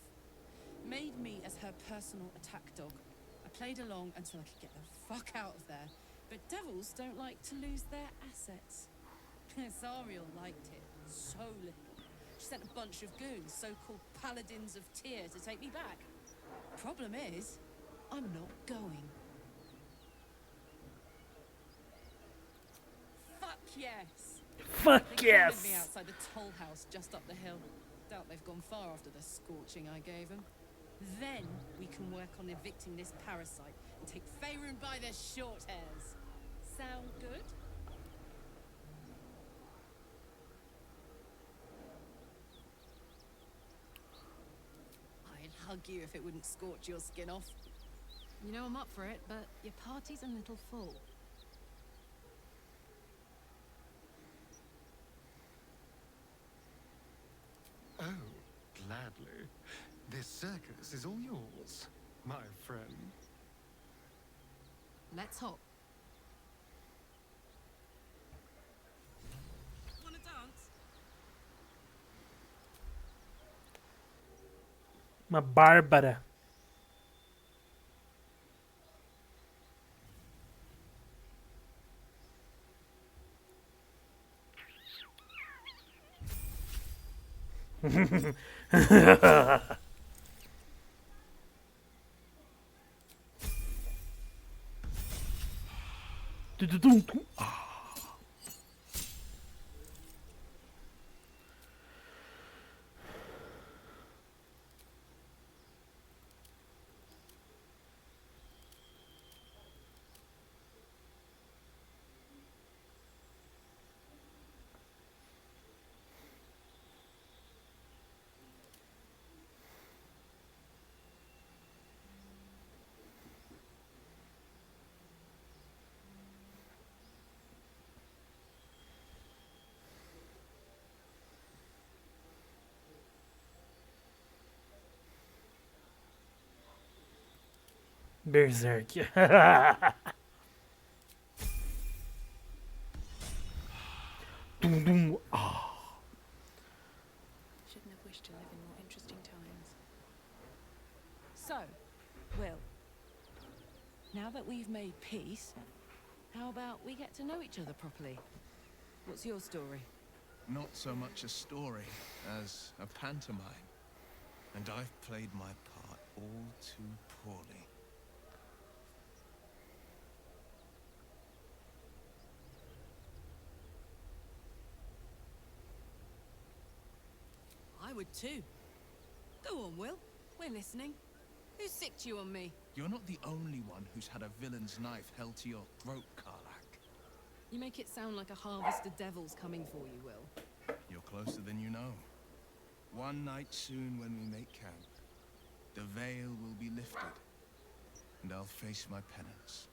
made me as her personal attack dog. I played along until I could get the fuck out of there But devils don't like to lose their assets. Astarion liked it so little. She sent a bunch of goons, so-called paladins of Tyr, to take me back. Problem is, I'm not going. Fuck yes! Fuck They yes! cornered me outside the toll house just up the hill. Doubt they've gone far after the scorching I gave them. Then we can work on evicting this parasite and take Faerun by the short hairs. Sound good? I'd hug you if it wouldn't scorch your skin off. You know I'm up for it, but your party's a little full. Oh, gladly. This circus is all yours, my friend. Let's hop. Wanna dance? Uma Bárbara. Tududum. Berserk. Dum dum. Shouldn't have wished to live in more interesting times. So, Will, now that we've made peace, how about we get to know each other properly? What's your story? Not so much a story as a pantomime. And I've played my part all too poorly. I would too. Go on, Will. We're listening. Who sicked you on me? You're not the only one who's had a villain's knife held to your throat, Karlach. You make it sound like a harvest of devils coming for you, Will. You're closer than you know. One night soon when we make camp, the veil will be lifted, and I'll face my penance.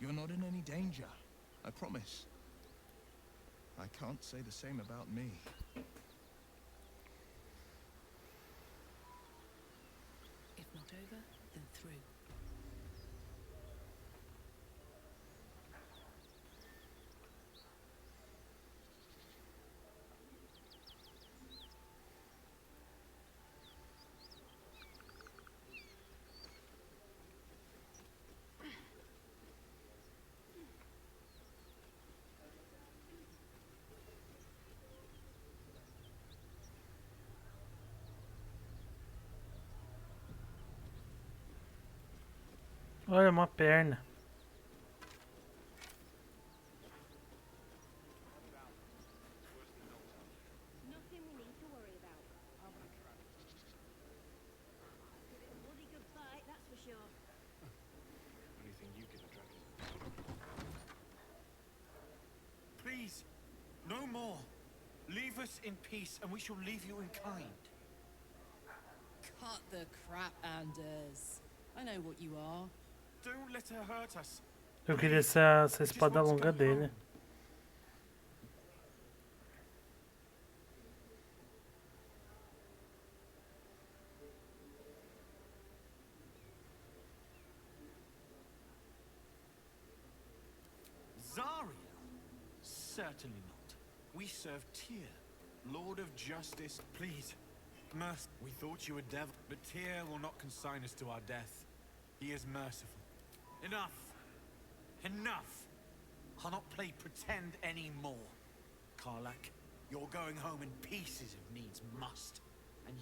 You're not in any danger, I promise. I can't say the same about me. If not over, then through. Olha, uma perna. Nothing we need to worry about. Give it a bloody good fight, that's for sure. Only thing you give a dragon. Please, no more. Leave us in peace, and we shall leave you in kind. Cut the crap, Anders. I know what you are. Don't let her hurt us. Eu queria essa espada longa dele. Zariel? Certainly not. We serve Tyr, Lord of Justice. Please, Mercy. We thought you were devil, but Tyr will not consign us to our death. He is merciful. Enough! Enough! I'll not play pretend anymore. Karlach, you're going home in pieces if needs must. And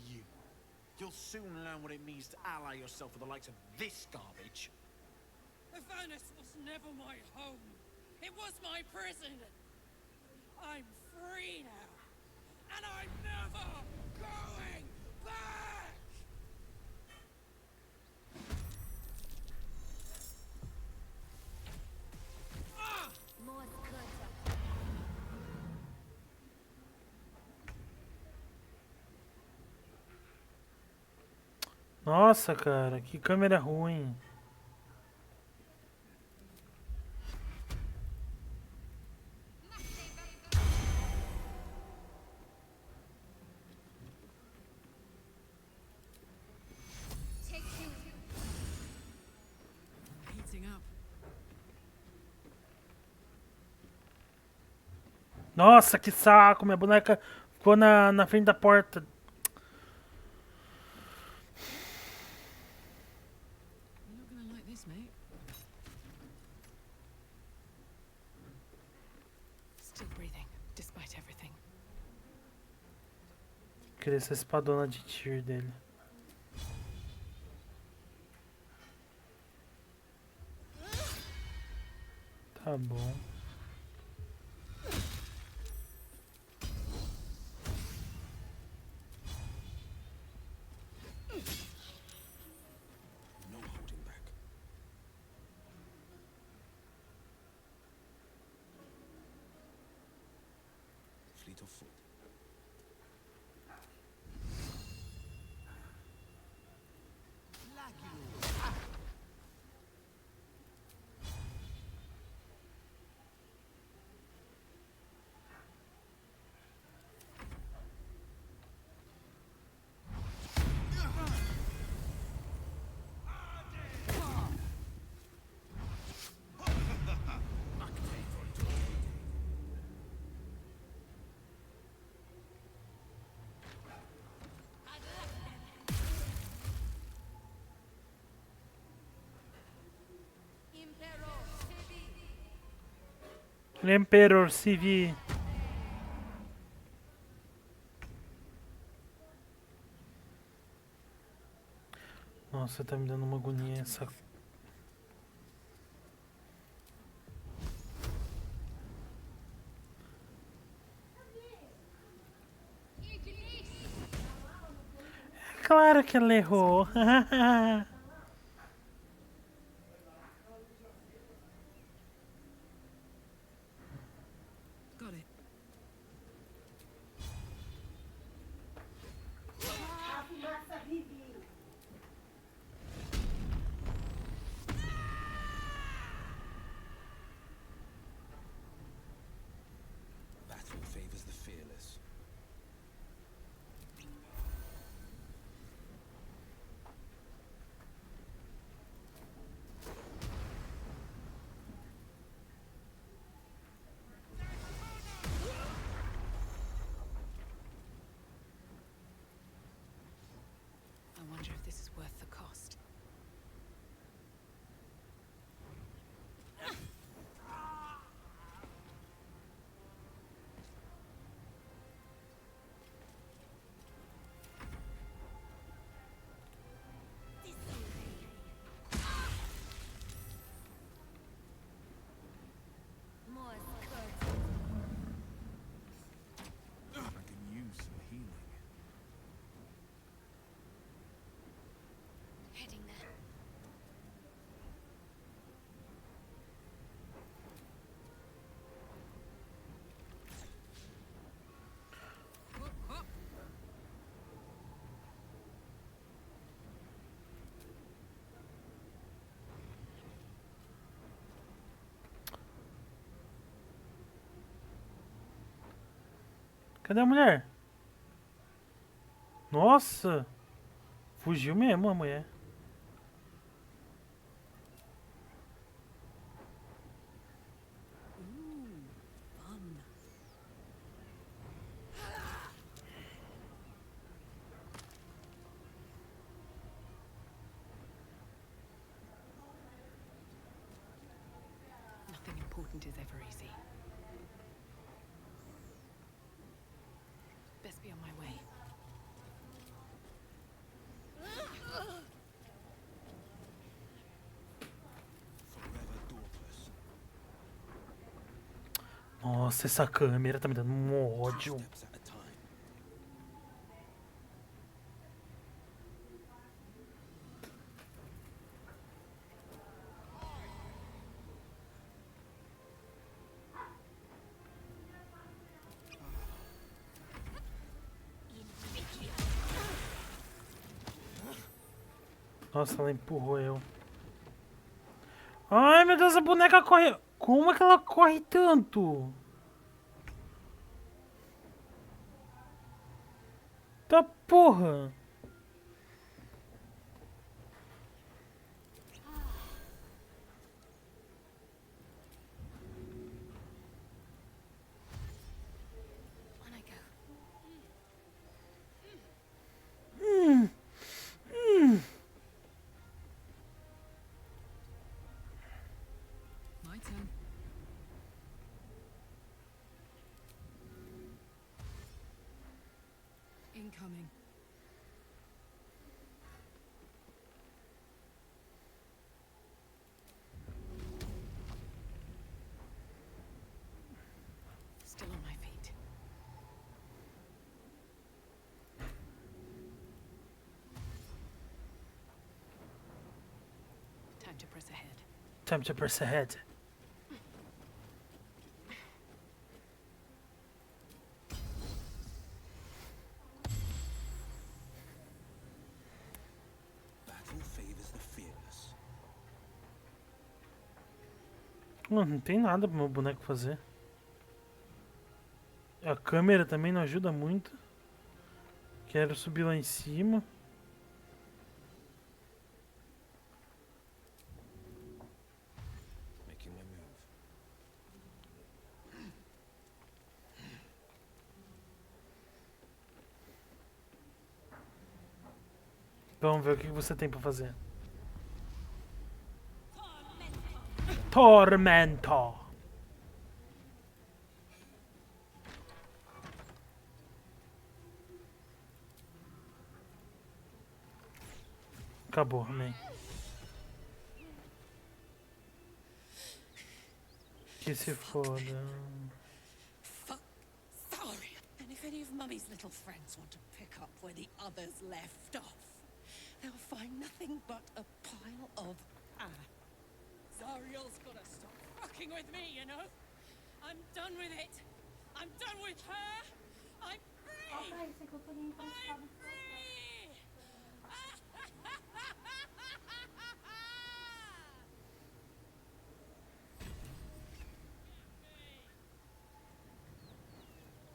you'll soon learn what it means to ally yourself with the likes of this garbage. The furnace was never my home. It was my prison. I'm free now. And I'm never going back! Nossa, cara, que câmera ruim. Heating up. Nossa, que saco, minha boneca ficou na frente da porta. You're not gonna like this, mate. Still breathing, despite everything. Queria essa espadona de tir dele. Tá bom. No holding back. Fleet of foot. Emperor Civi. Nossa, tá me dando uma agonia essa. Claro que ela errou. Got it. Battle favors the fearless. I wonder if this is worth the cost. I can use some healing. Heading there. Cadê a mulher? Nossa! Fugiu mesmo a mulher. Fun. isn't as ever easy. Best be on my way. Nossa, essa câmera tá me dando um ódio. Nossa, ela empurrou eu. Ai, meu Deus, a boneca corre... Como é que ela corre tanto? Tá porra. My turn. Incoming. Still on my feet. Time to press ahead. Time to press ahead. Battle favors the fearless. Mano, não tem nada pro meu boneco fazer. A câmera também não ajuda muito. Quero subir lá em cima. Making my move. Vamos ver o que você tem pra fazer. Tormento. Acabou, amém. Que se foda. Fuck Astarion. And if any of Mummy's little friends want to pick up where the others left off, they'll find nothing but a pile of ash. Zariel's gotta stop fucking with me, you know? I'm done with it. I'm done with her. I'm free. I'm free.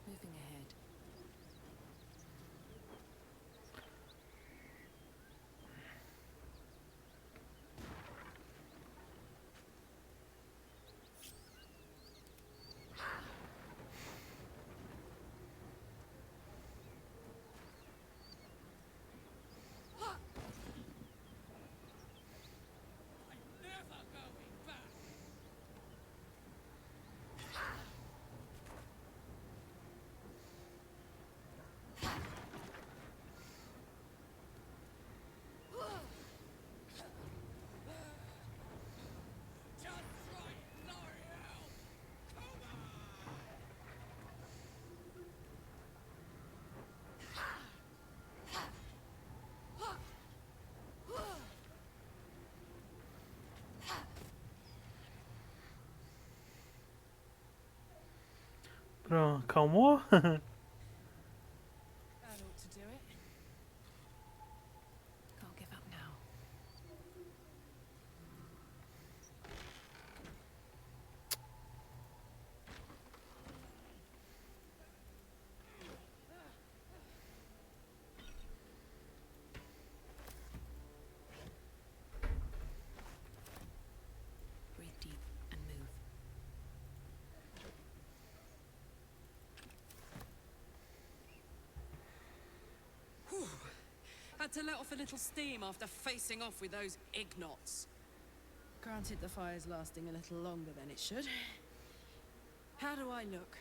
Moving ahead. Pronto, calmou? That ought to do it. Can't give up now. Breathe deep and move. Whew. Had to let off a little steam after facing off with those ignots. Granted, the fire's lasting a little longer than it should. How do I look?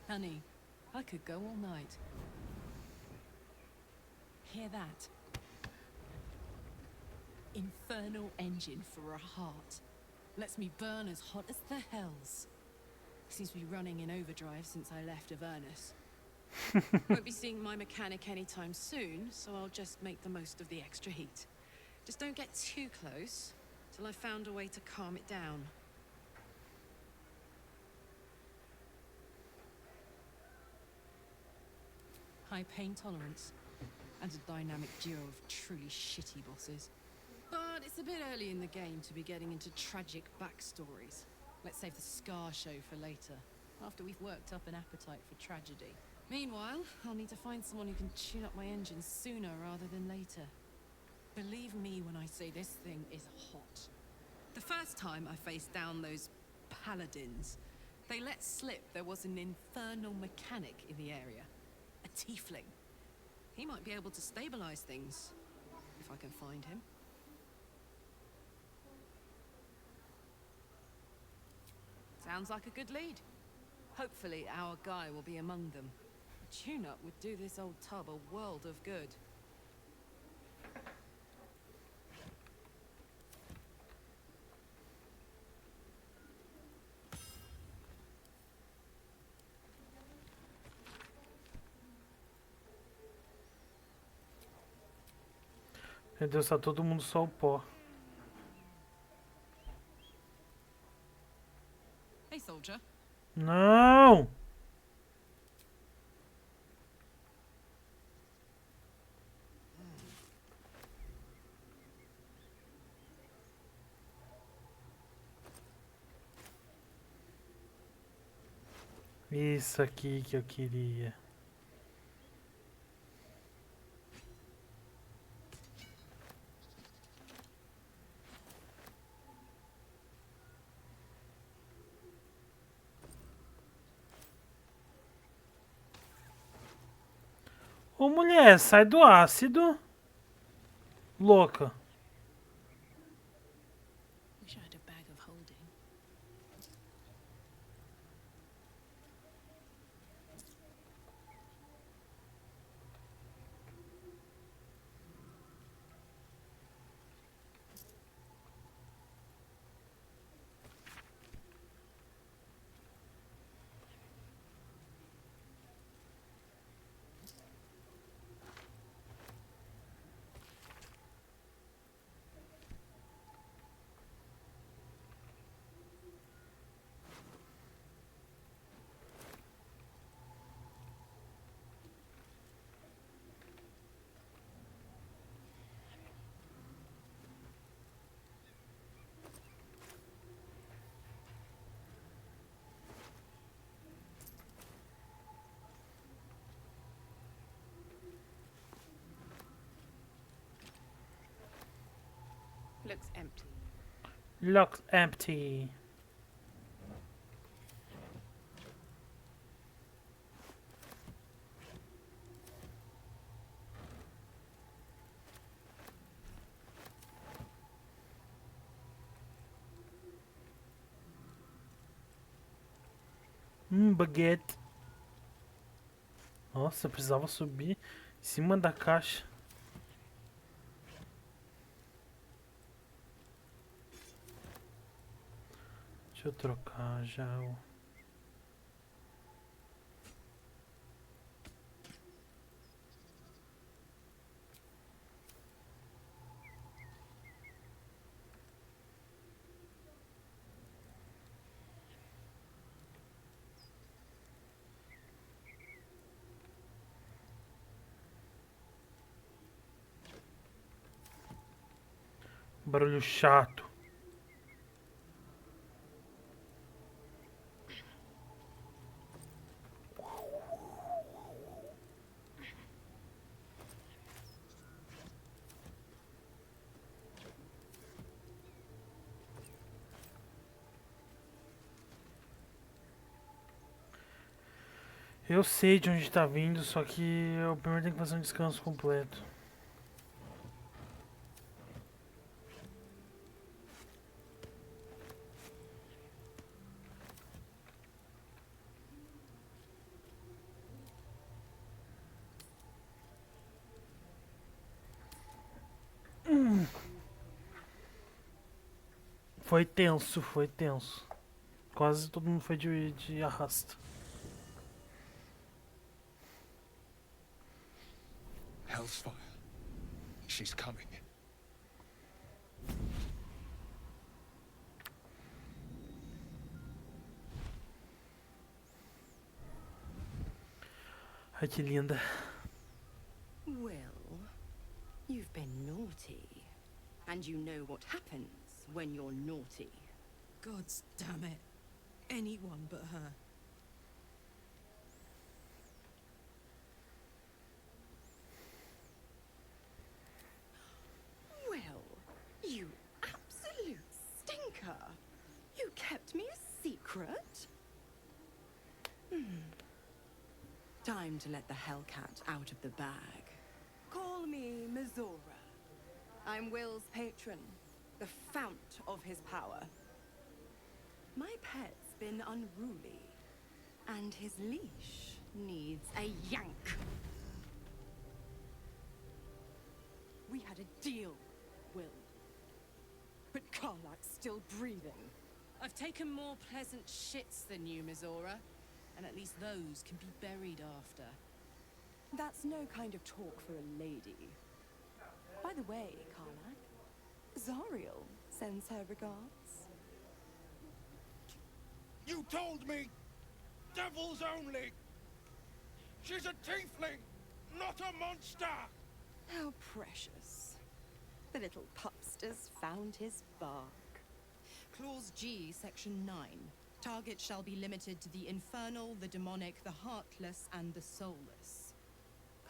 Honey, I could go all night. Hear that? Infernal engine for a heart. Lets me burn as hot as the hells. Seems to be running in overdrive since I left Avernus. Won't be seeing my mechanic anytime soon, so I'll just make the most of the extra heat. Just don't get too close till I've found a way to calm it down. High pain tolerance and a dynamic duo of truly shitty bosses. But it's a bit early in the game to be getting into tragic backstories. Let's save the scar show for later, after we've worked up an appetite for tragedy. Meanwhile, I'll need to find someone who can tune up my engine sooner rather than later. Believe me when I say this thing is hot. The first time I faced down those paladins, they let slip there was an infernal mechanic in the area. A tiefling. He might be able to stabilize things, if I can find him. Sounds like a good lead. Hopefully our guy will be among them. A tune-up would do this old tub a world of good. Meu Deus, tá todo mundo só o pó. Hey, soldier. Não! Isso aqui que eu queria. Ô mulher, sai do ácido. Louca. Wish I had a bag of holding. Looks empty. Looks empty. Baguete. Nossa, eu precisava subir em cima da caixa. Deixa eu trocar já o... Barulho chato. Eu sei de onde tá vindo, só que eu primeiro tenho que fazer um descanso completo. Foi tenso, foi tenso. Quase todo mundo foi de arrasto. Hellsfire. She's coming. Ai, que linda. Well, you've been naughty. And you know what happens when you're naughty. God damn it. Anyone but her. Well, you absolute stinker. You kept me a secret? Time to let the Hellcat out of the bag. Call me Mizora. I'm Will's patron, the fount of his power. My pet's been unruly, and his leash needs a yank. We had a deal, Will. But Karlach's still breathing. I've taken more pleasant shits than you, Mizora. And at least those can be buried after. That's no kind of talk for a lady. By the way, Karlach, Zariel sends her regards. You told me! Devils only! She's a tiefling, not a monster! How precious. The little pupster's found his bark. Clause G, Section 9. Target shall be limited to the infernal, the demonic, the heartless, and the soulless.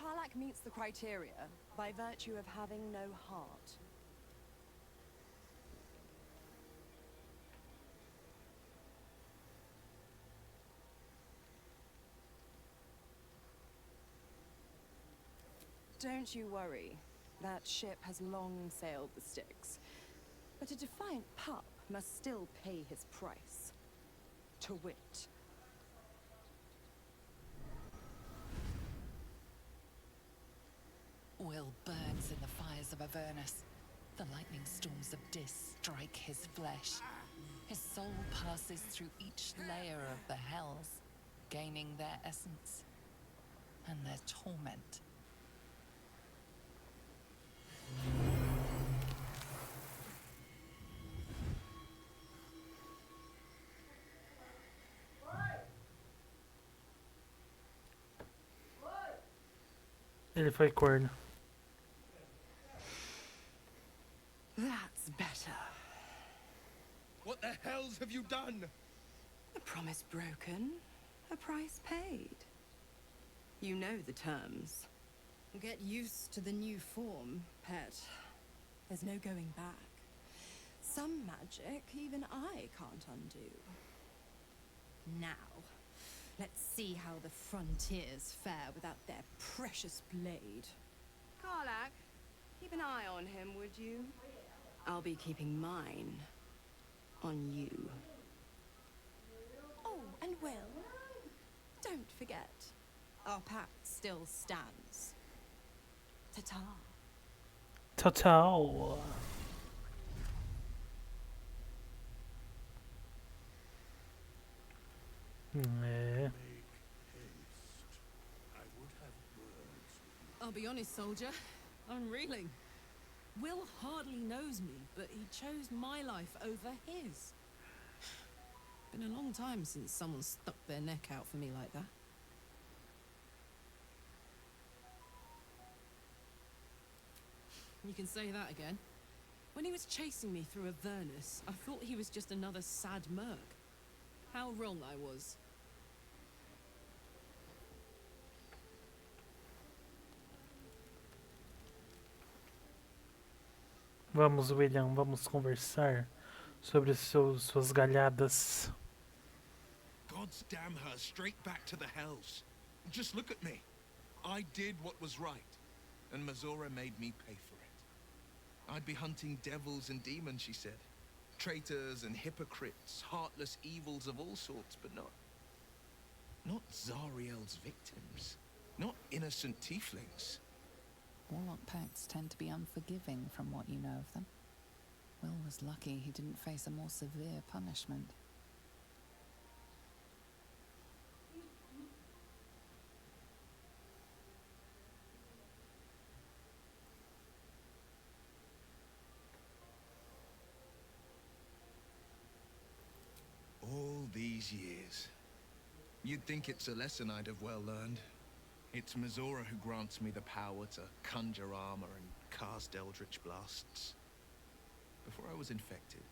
Karlach meets the criteria by virtue of having no heart. Don't you worry. That ship has long sailed the Styx. But a defiant pup must still pay his price. To wit. Will burns in the fires of Avernus. The lightning storms of Dis strike his flesh. His soul passes through each layer of the hells, gaining their essence and their torment. Ele foi corno. That's better. What the hells have you done? A promise broken, a price paid. You know the terms. Get used to the new form, pet. There's no going back. Some magic even I can't undo. Now, let's see how the frontiers fare without their precious blade. Karlach, keep an eye on him, would you? I'll be keeping mine on you. Oh, and Will, don't forget, our pact still stands. Ta-ta. Total. É. I'll be honest, soldier. I'm reeling. Will hardly knows me, but he chose my life over his. Been a long time since someone stuck their neck out for me like that. You can say that again. When he was chasing me through Avernus, I thought he was just another sad merc. How wrong I was. Vamos, William, vamos conversar sobre suas galhadas. God's damn her, straight back to the hells. Just look at me. I did what was right, and Mizora made me pay for it. I'd be hunting devils and demons, she said. Traitors and hypocrites, heartless evils of all sorts, but not Zariel's victims. Not innocent tieflings. Warlock pacts tend to be unforgiving from what you know of them. Will was lucky he didn't face a more severe punishment. All these years. You'd think it's a lesson I'd have well learned. It's Mizora who grants me the power to conjure armor and cast eldritch blasts. Before I was infected,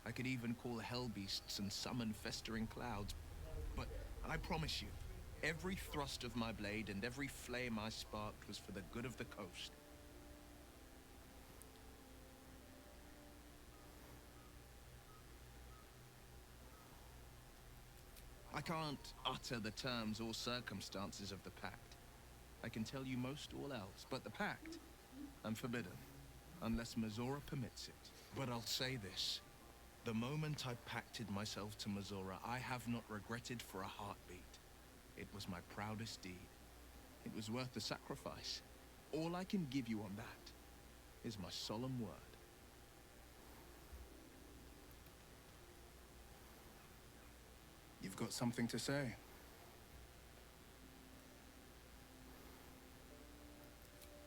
I could even call hell beasts and summon festering clouds. But I promise you, every thrust of my blade and every flame I sparked was for the good of the coast. I can't utter the terms or circumstances of the pact. I can tell you most all else, but the pact, I'm forbidden, unless Mizora permits it. But I'll say this. The moment I pacted myself to Mizora, I have not regretted for a heartbeat. It was my proudest deed. It was worth the sacrifice. All I can give you on that is my solemn word. You've got something to say?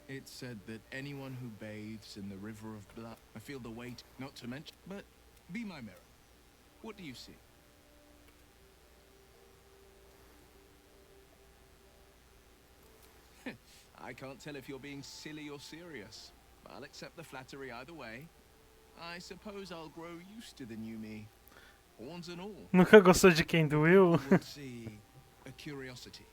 It's said that anyone who bathes in the river of blood, I feel the weight, not to mention, but be my mirror. What do you see? I can't tell if you're being silly or serious. I'll accept the flattery either way. I suppose I'll grow used to the new me. Horns and all. Nunca gostou de quem? Do Will? We'll see. A curiosity.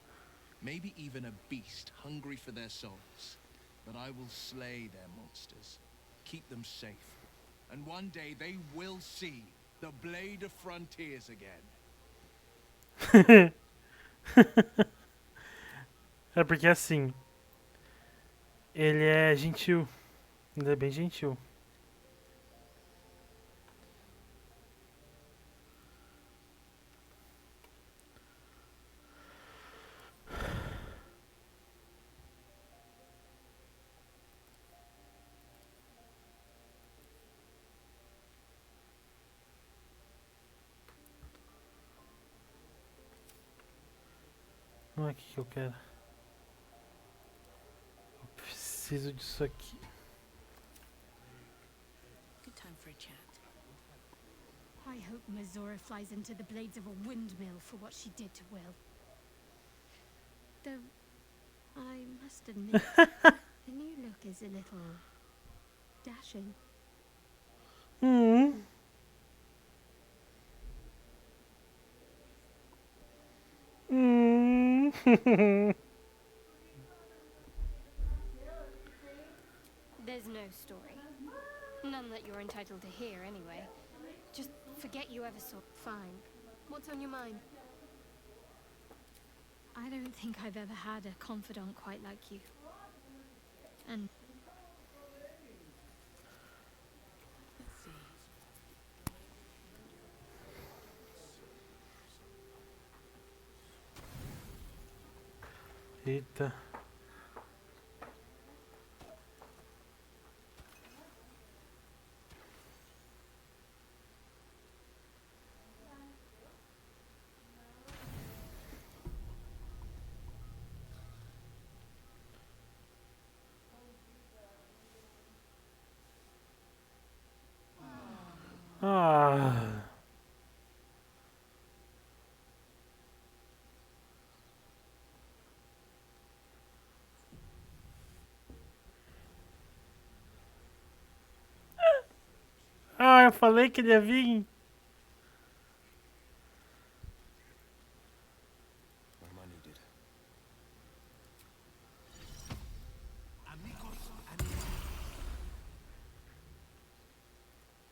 Maybe even a beast hungry for their souls. But I will slay their monsters. Keep them safe. And one day they will see the Blade of Frontiers again. É porque assim, ele é gentil. Ele é bem gentil. Não é aqui que eu quero. Eu preciso disso aqui. Good time for a chat. I hope Mizora flies into the blades of a windmill for what she did to Will. Though, I must admit, the new look is a little dashing. There's no story. None that you're entitled to hear, anyway. Just forget you ever saw. Fine. What's on your mind? I don't think I've ever had a confidant quite like you. And Let's see. Eita. Ah. Ah, eu falei que ele ia vir. Where am I needed?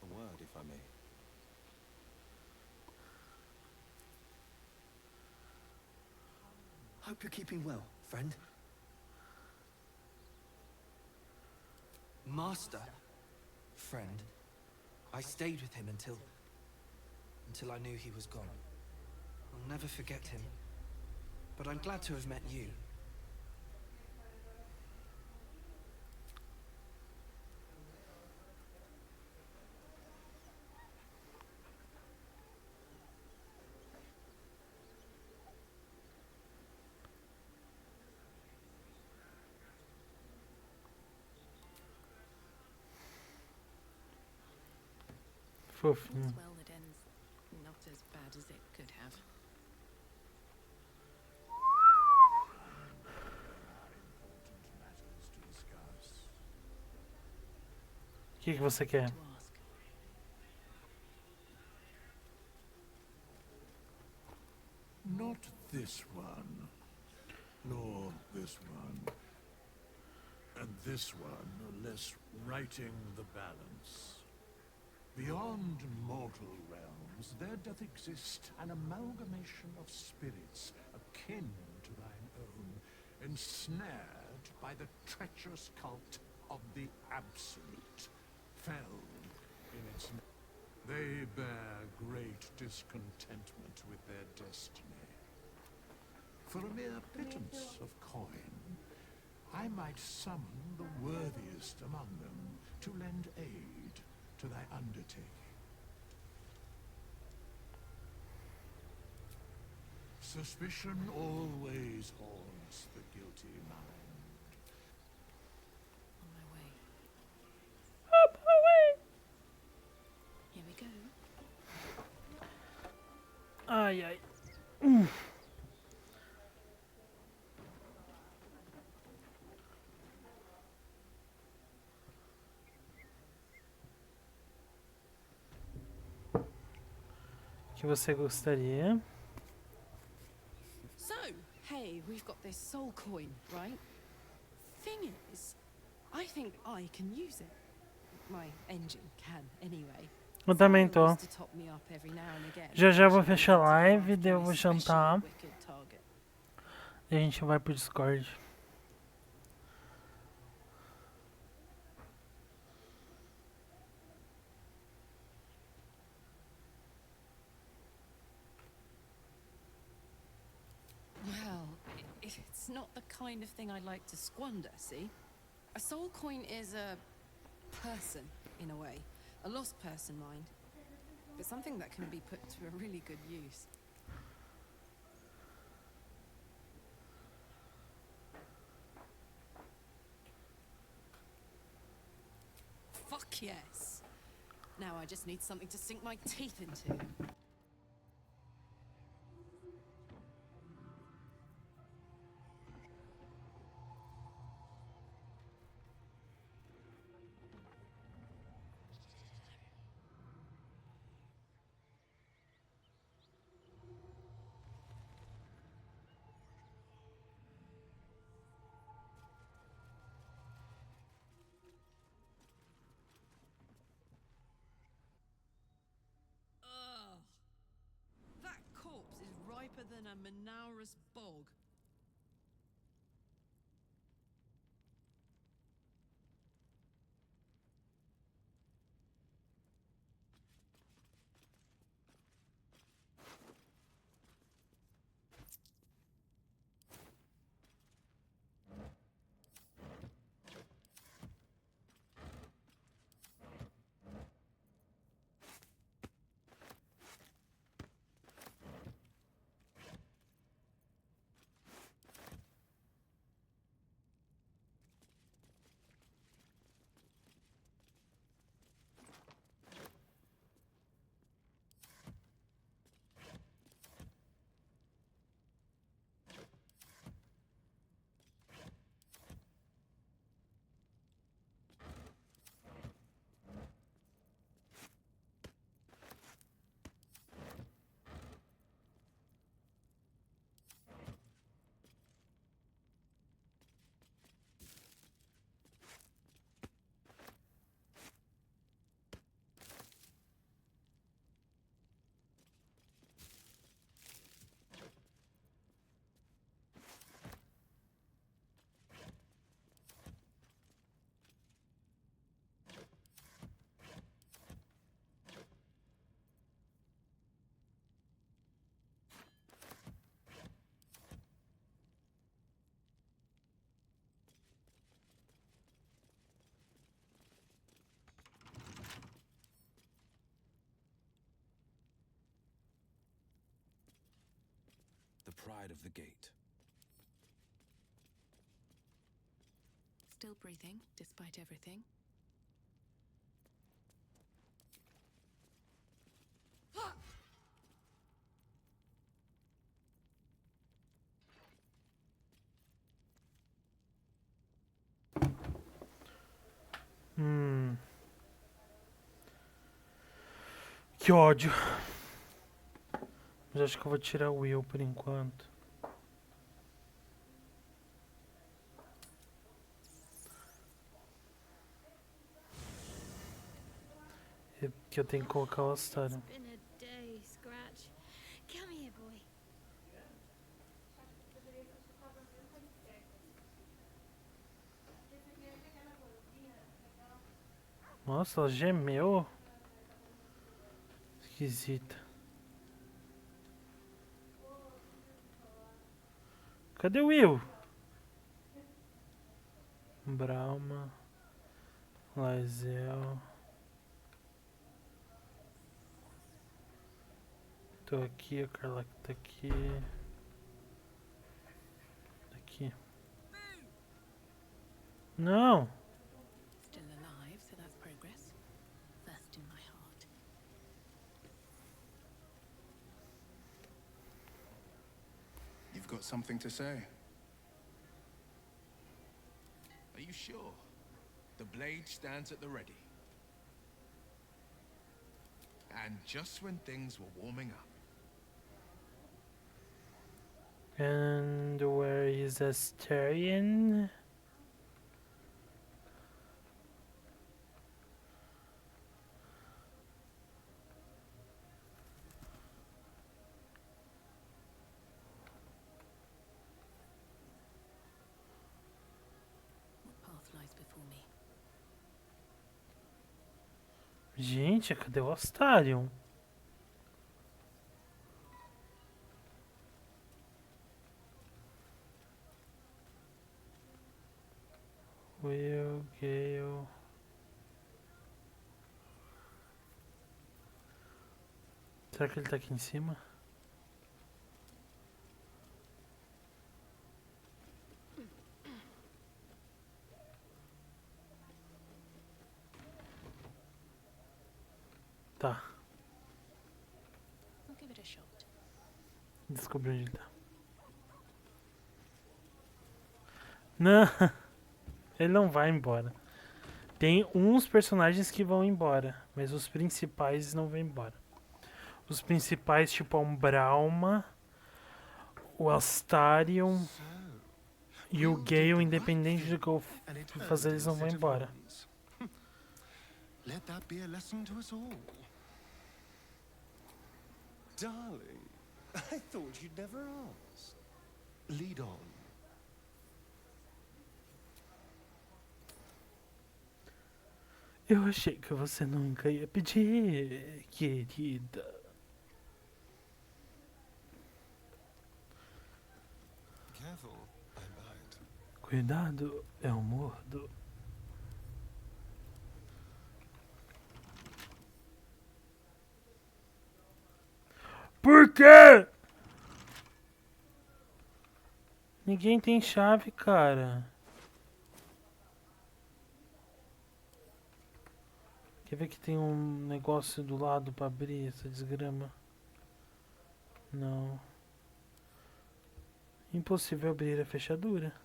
A word, if I may. Hope you're keeping well, friend. Master? Friend? I stayed with him until I knew he was gone. I'll never forget him. But I'm glad to have met you. fofinho. Well, that ends not as bad as it could have. O que você quer? Not this one, nor this one, and this one, unless righting the balance. Beyond mortal realms, there doth exist an amalgamation of spirits akin to thine own, ensnared by the treacherous cult of the Absolute, fell in its... They bear great discontentment with their destiny. For a mere pittance of coin, I might summon the worthiest among them to lend aid to thy undertaking. Suspicion always haunts the guilty mind. On my way. On my way. Here we go. Ai, ai. O que você gostaria? So, hey, we've got this soul coin, right? Thing is, I think I can use it. My engine can, anyway. Eu também tô. To top me up every now and again. Já já vou fechar a live, daí eu vou jantar. Wicked target. E a gente vai pro Discord. Well, it's not the kind of thing I'd like to squander, see? A soul coin is a person, in a way. A lost person, mind. But something that can be put to a really good use. Fuck yes! Now I just need something to sink my teeth into. Ugh. That corpse is riper than a Manaurus bog. The pride of the gate. Still breathing, despite everything. Que ódio. Mas acho que eu vou tirar o Will por enquanto. É que eu tenho que colocar o Astarion. It's been a day, Scratch. Come here, boy. Nossa, ela gemeu. Esquisita. Cadê o Will? Brauma. Lazel. Tô aqui, a Karlach tá aqui. Aqui. Não! Still alive, so that's progress. First in my heart. You've got something to say. Are you sure? The blade stands at the ready. And just when things were warming up. And where is Astarion? What path lies before me? Gente, cadê o Astarion? Will, Gale. Será que ele tá aqui em cima? Tá. I'll give it a shot. Descobri onde ele tá. Não, ele não vai embora. Tem uns personagens que vão embora, mas os principais não vão embora. Os principais, tipo a Umbrauma, o Astarion e o Gale, independente do que eu fazer, eles não vão embora. Let that be a lesson to us all. Darling, I thought you'd never ask. Lead on. Eu achei que você nunca ia pedir, querida. Careful, I bite. Cuidado, eu mordo. Por quê? Ninguém tem chave, cara. Quer ver que tem um negócio do lado pra abrir essa desgrama? Não. Impossível abrir a fechadura.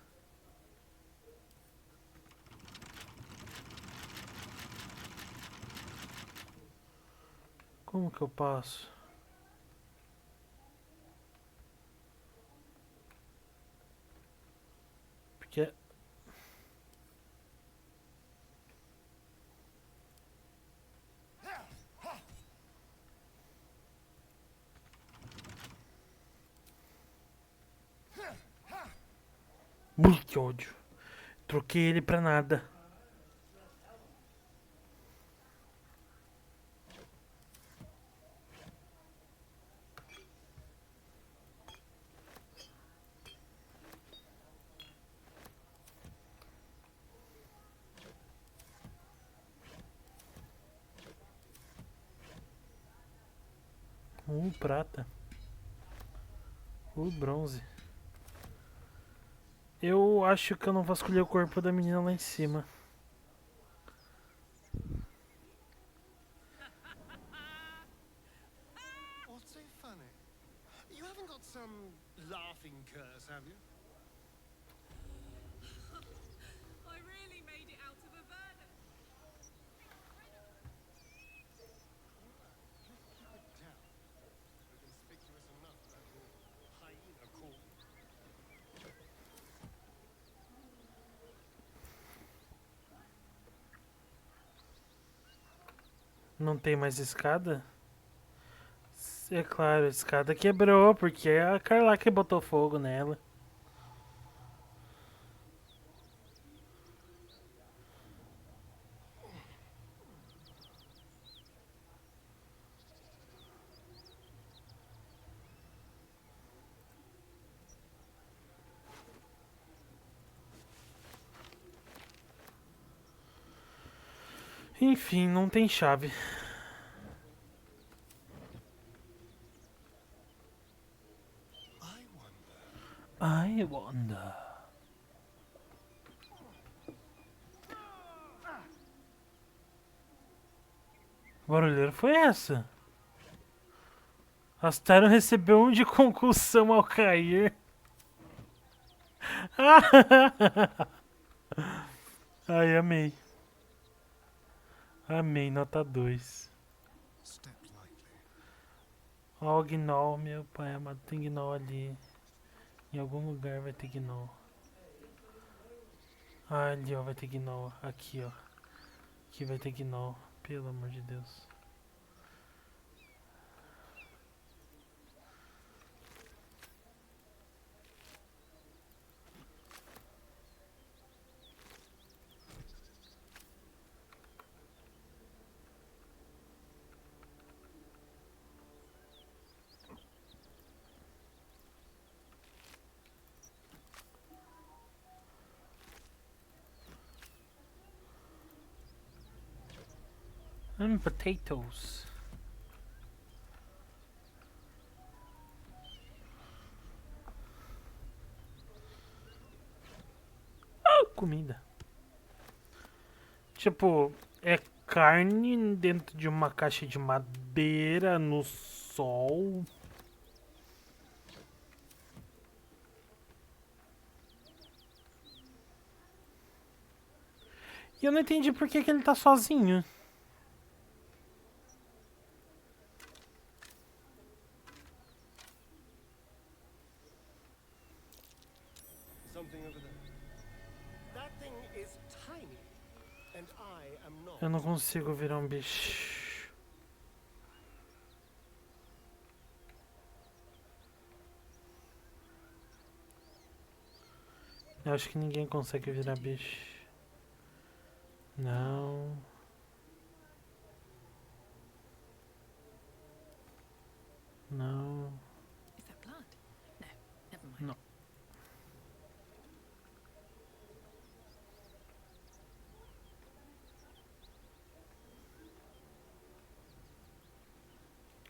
Como que eu passo? Porque... Ui, que ódio. Troquei ele pra nada. Prata. Bronze. Eu acho que eu não vou escolher o corpo da menina lá em cima. What's so funny? You haven't got some laughing curse, have you? I really made it out of a virando. Não tem mais escada? É claro, a escada quebrou, porque a Karlach que botou fogo nela. Enfim, não tem chave. I wonder. Que barulheira foi essa? Astarion recebeu um de concussão ao cair. Ai, amei. Amei, nota 2. Ó, o gnoll, meu pai amado, tem gnoll ali. Em algum lugar vai ter gnoll. Ah, ali, ó, vai ter gnoll. Aqui, ó. Aqui vai ter gnoll. Pelo amor de Deus. Potatoes. Ah, comida. Tipo, é carne dentro de uma caixa de madeira no sol. E eu não entendi por que ele tá sozinho. Eu não consigo virar um bicho. Eu acho que ninguém consegue virar bicho. Não. Não. Não.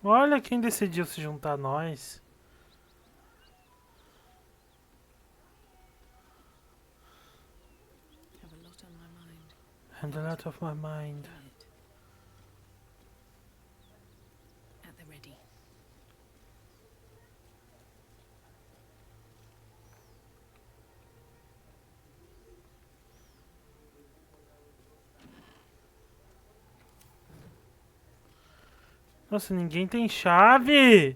Olha quem decidiu se juntar a nós. And a lot of my mind. At the ready. Nossa, ninguém tem chave!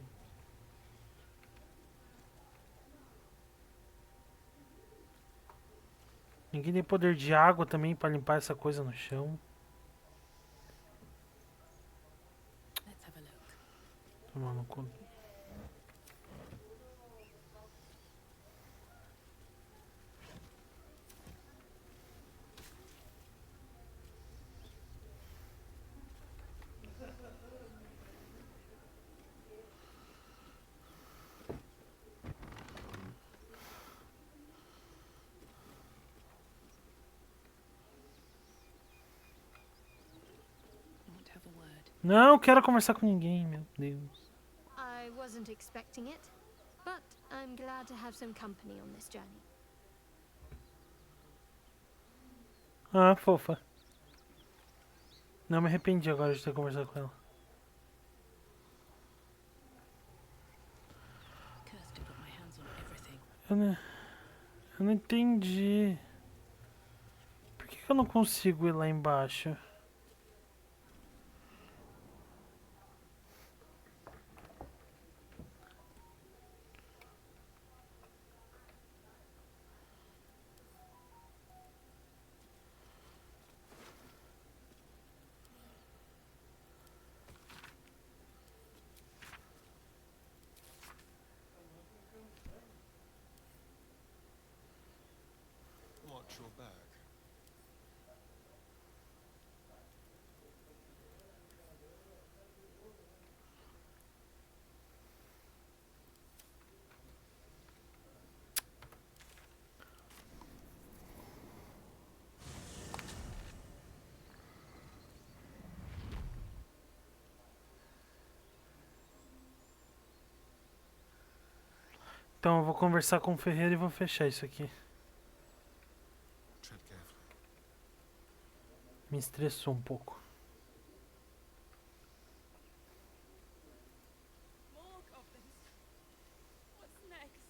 Ninguém tem poder de água também pra limpar essa coisa no chão. Tomar no cu. Não quero conversar com ninguém, meu Deus. I wasn't expecting it, but I'm glad to have some company on this journey. Ah, fofa. Não me arrependi agora de ter conversado com ela. Eu não entendi. Por que eu não consigo ir lá embaixo? about your bag? Então eu vou conversar com o ferreiro e vou fechar isso aqui. Tread carefully. Me estressou um pouco. More goblins. What's next?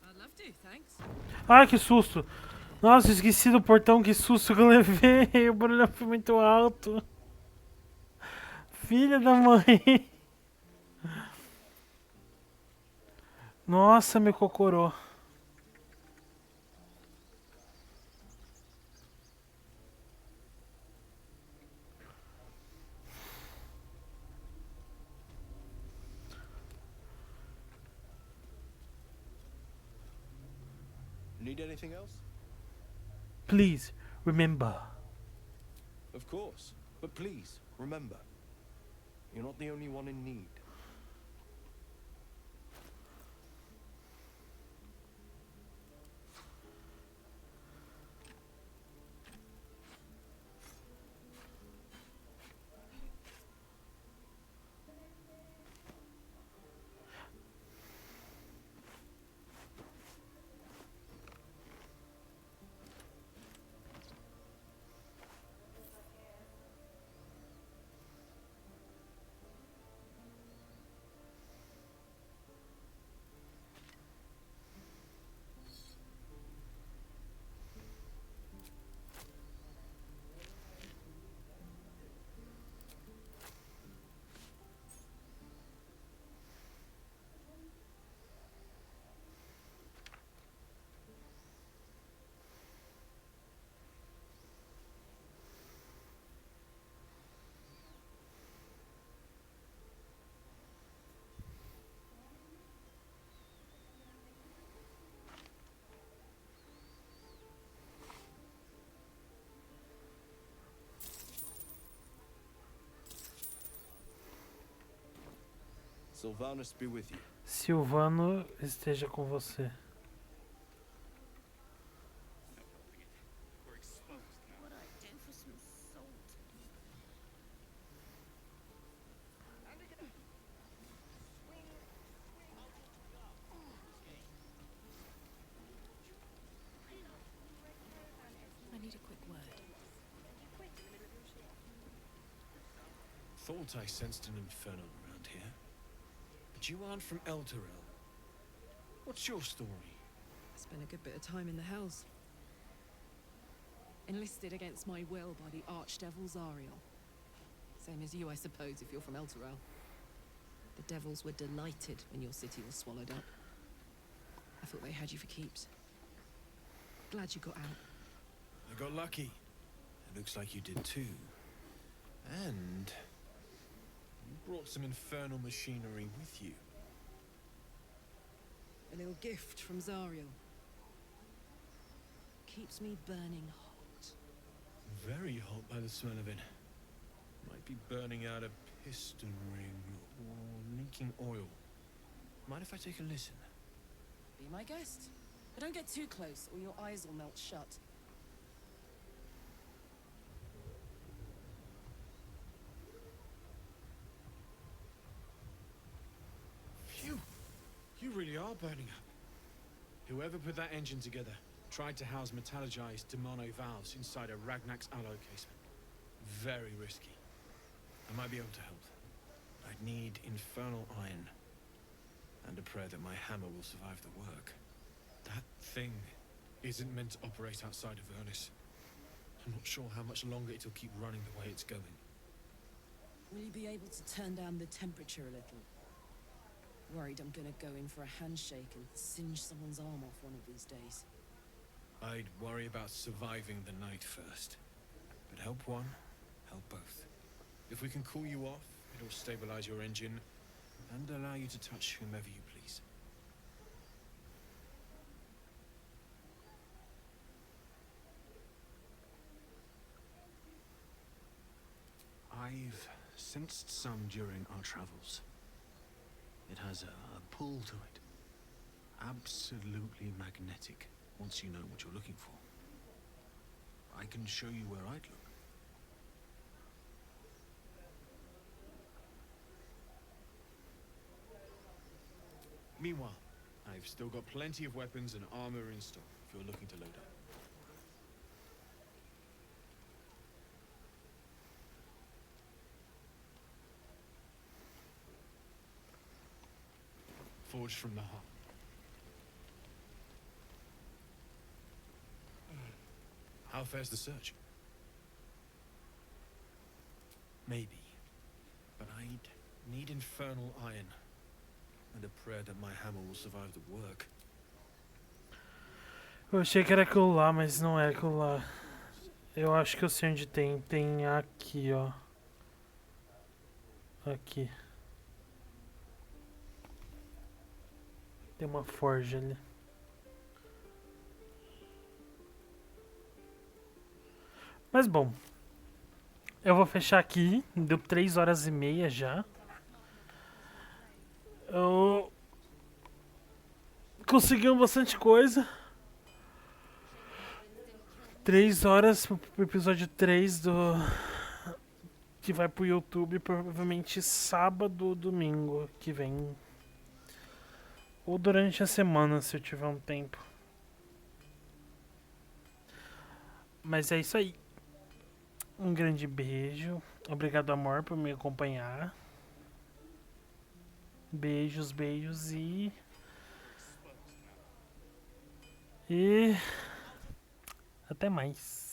I'd love to, thanks. Ai, que susto! Nossa, esqueci do portão, que susto que eu levei. O barulho foi muito alto. Filha da mãe. Nossa, meu cocorô. Need anything else? Please, remember. Of course. But please, remember. You're not the only one in need. Sylvanus be with you. Silvano esteja com você. What I do for some salt. I need a quick word. Thought I sensed an infernal around here. But you aren't from Elturel. What's your story? I spent a good bit of time in the Hells. Enlisted against my will by the Archdevil Zariel. Same as you, I suppose, if you're from Elturel. The devils were delighted when your city was swallowed up. I thought they had you for keeps. Glad you got out. I got lucky. It looks like you did too. And you brought some infernal machinery with you. A little gift from Zariel. Keeps me burning hot. Very hot by the smell of it. Might be burning out a piston ring or leaking oil. Mind if I take a listen? Be my guest. But don't get too close or your eyes will melt shut. Phew! You really are burning up. Whoever put that engine together tried to house metallurgized demono valves inside a Ragnak's alloy casement. Very risky. I might be able to help. I'd need infernal iron. And a prayer that my hammer will survive the work. That thing isn't meant to operate outside of Vernus. I'm not sure how much longer it'll keep running the way it's going. Will you be able to turn down the temperature a little? Worried I'm gonna go in for a handshake and singe someone's arm off one of these days. I'd worry about surviving the night first. But help one, help both. If we can cool you off, it'll stabilize your engine and allow you to touch whomever you please. I've sensed some during our travels. It has a pull to it. Absolutely magnetic, once you know what you're looking for. I can show you where I'd look. Meanwhile, I've still got plenty of weapons and armor in stock if you're looking to load up. Forged from the heart. How fares the search? Maybe. But I'd need infernal iron. And a prayer that my hammer will survive the work. Eu achei que era aquilo lá, mas não é aquilo lá. Eu acho que eu sei onde tem. Tem aqui, ó. Aqui. Tem uma forja ali. Mas bom. Eu vou fechar aqui. Deu 3h30 já. Eu... Conseguimos bastante coisa. 3 horas pro episódio 3 do... Que vai pro YouTube provavelmente sábado ou domingo que vem. Ou durante a semana, se eu tiver um tempo. Mas é isso aí. Um grande beijo. Obrigado, amor, por me acompanhar. Beijos, beijos e... E... até mais.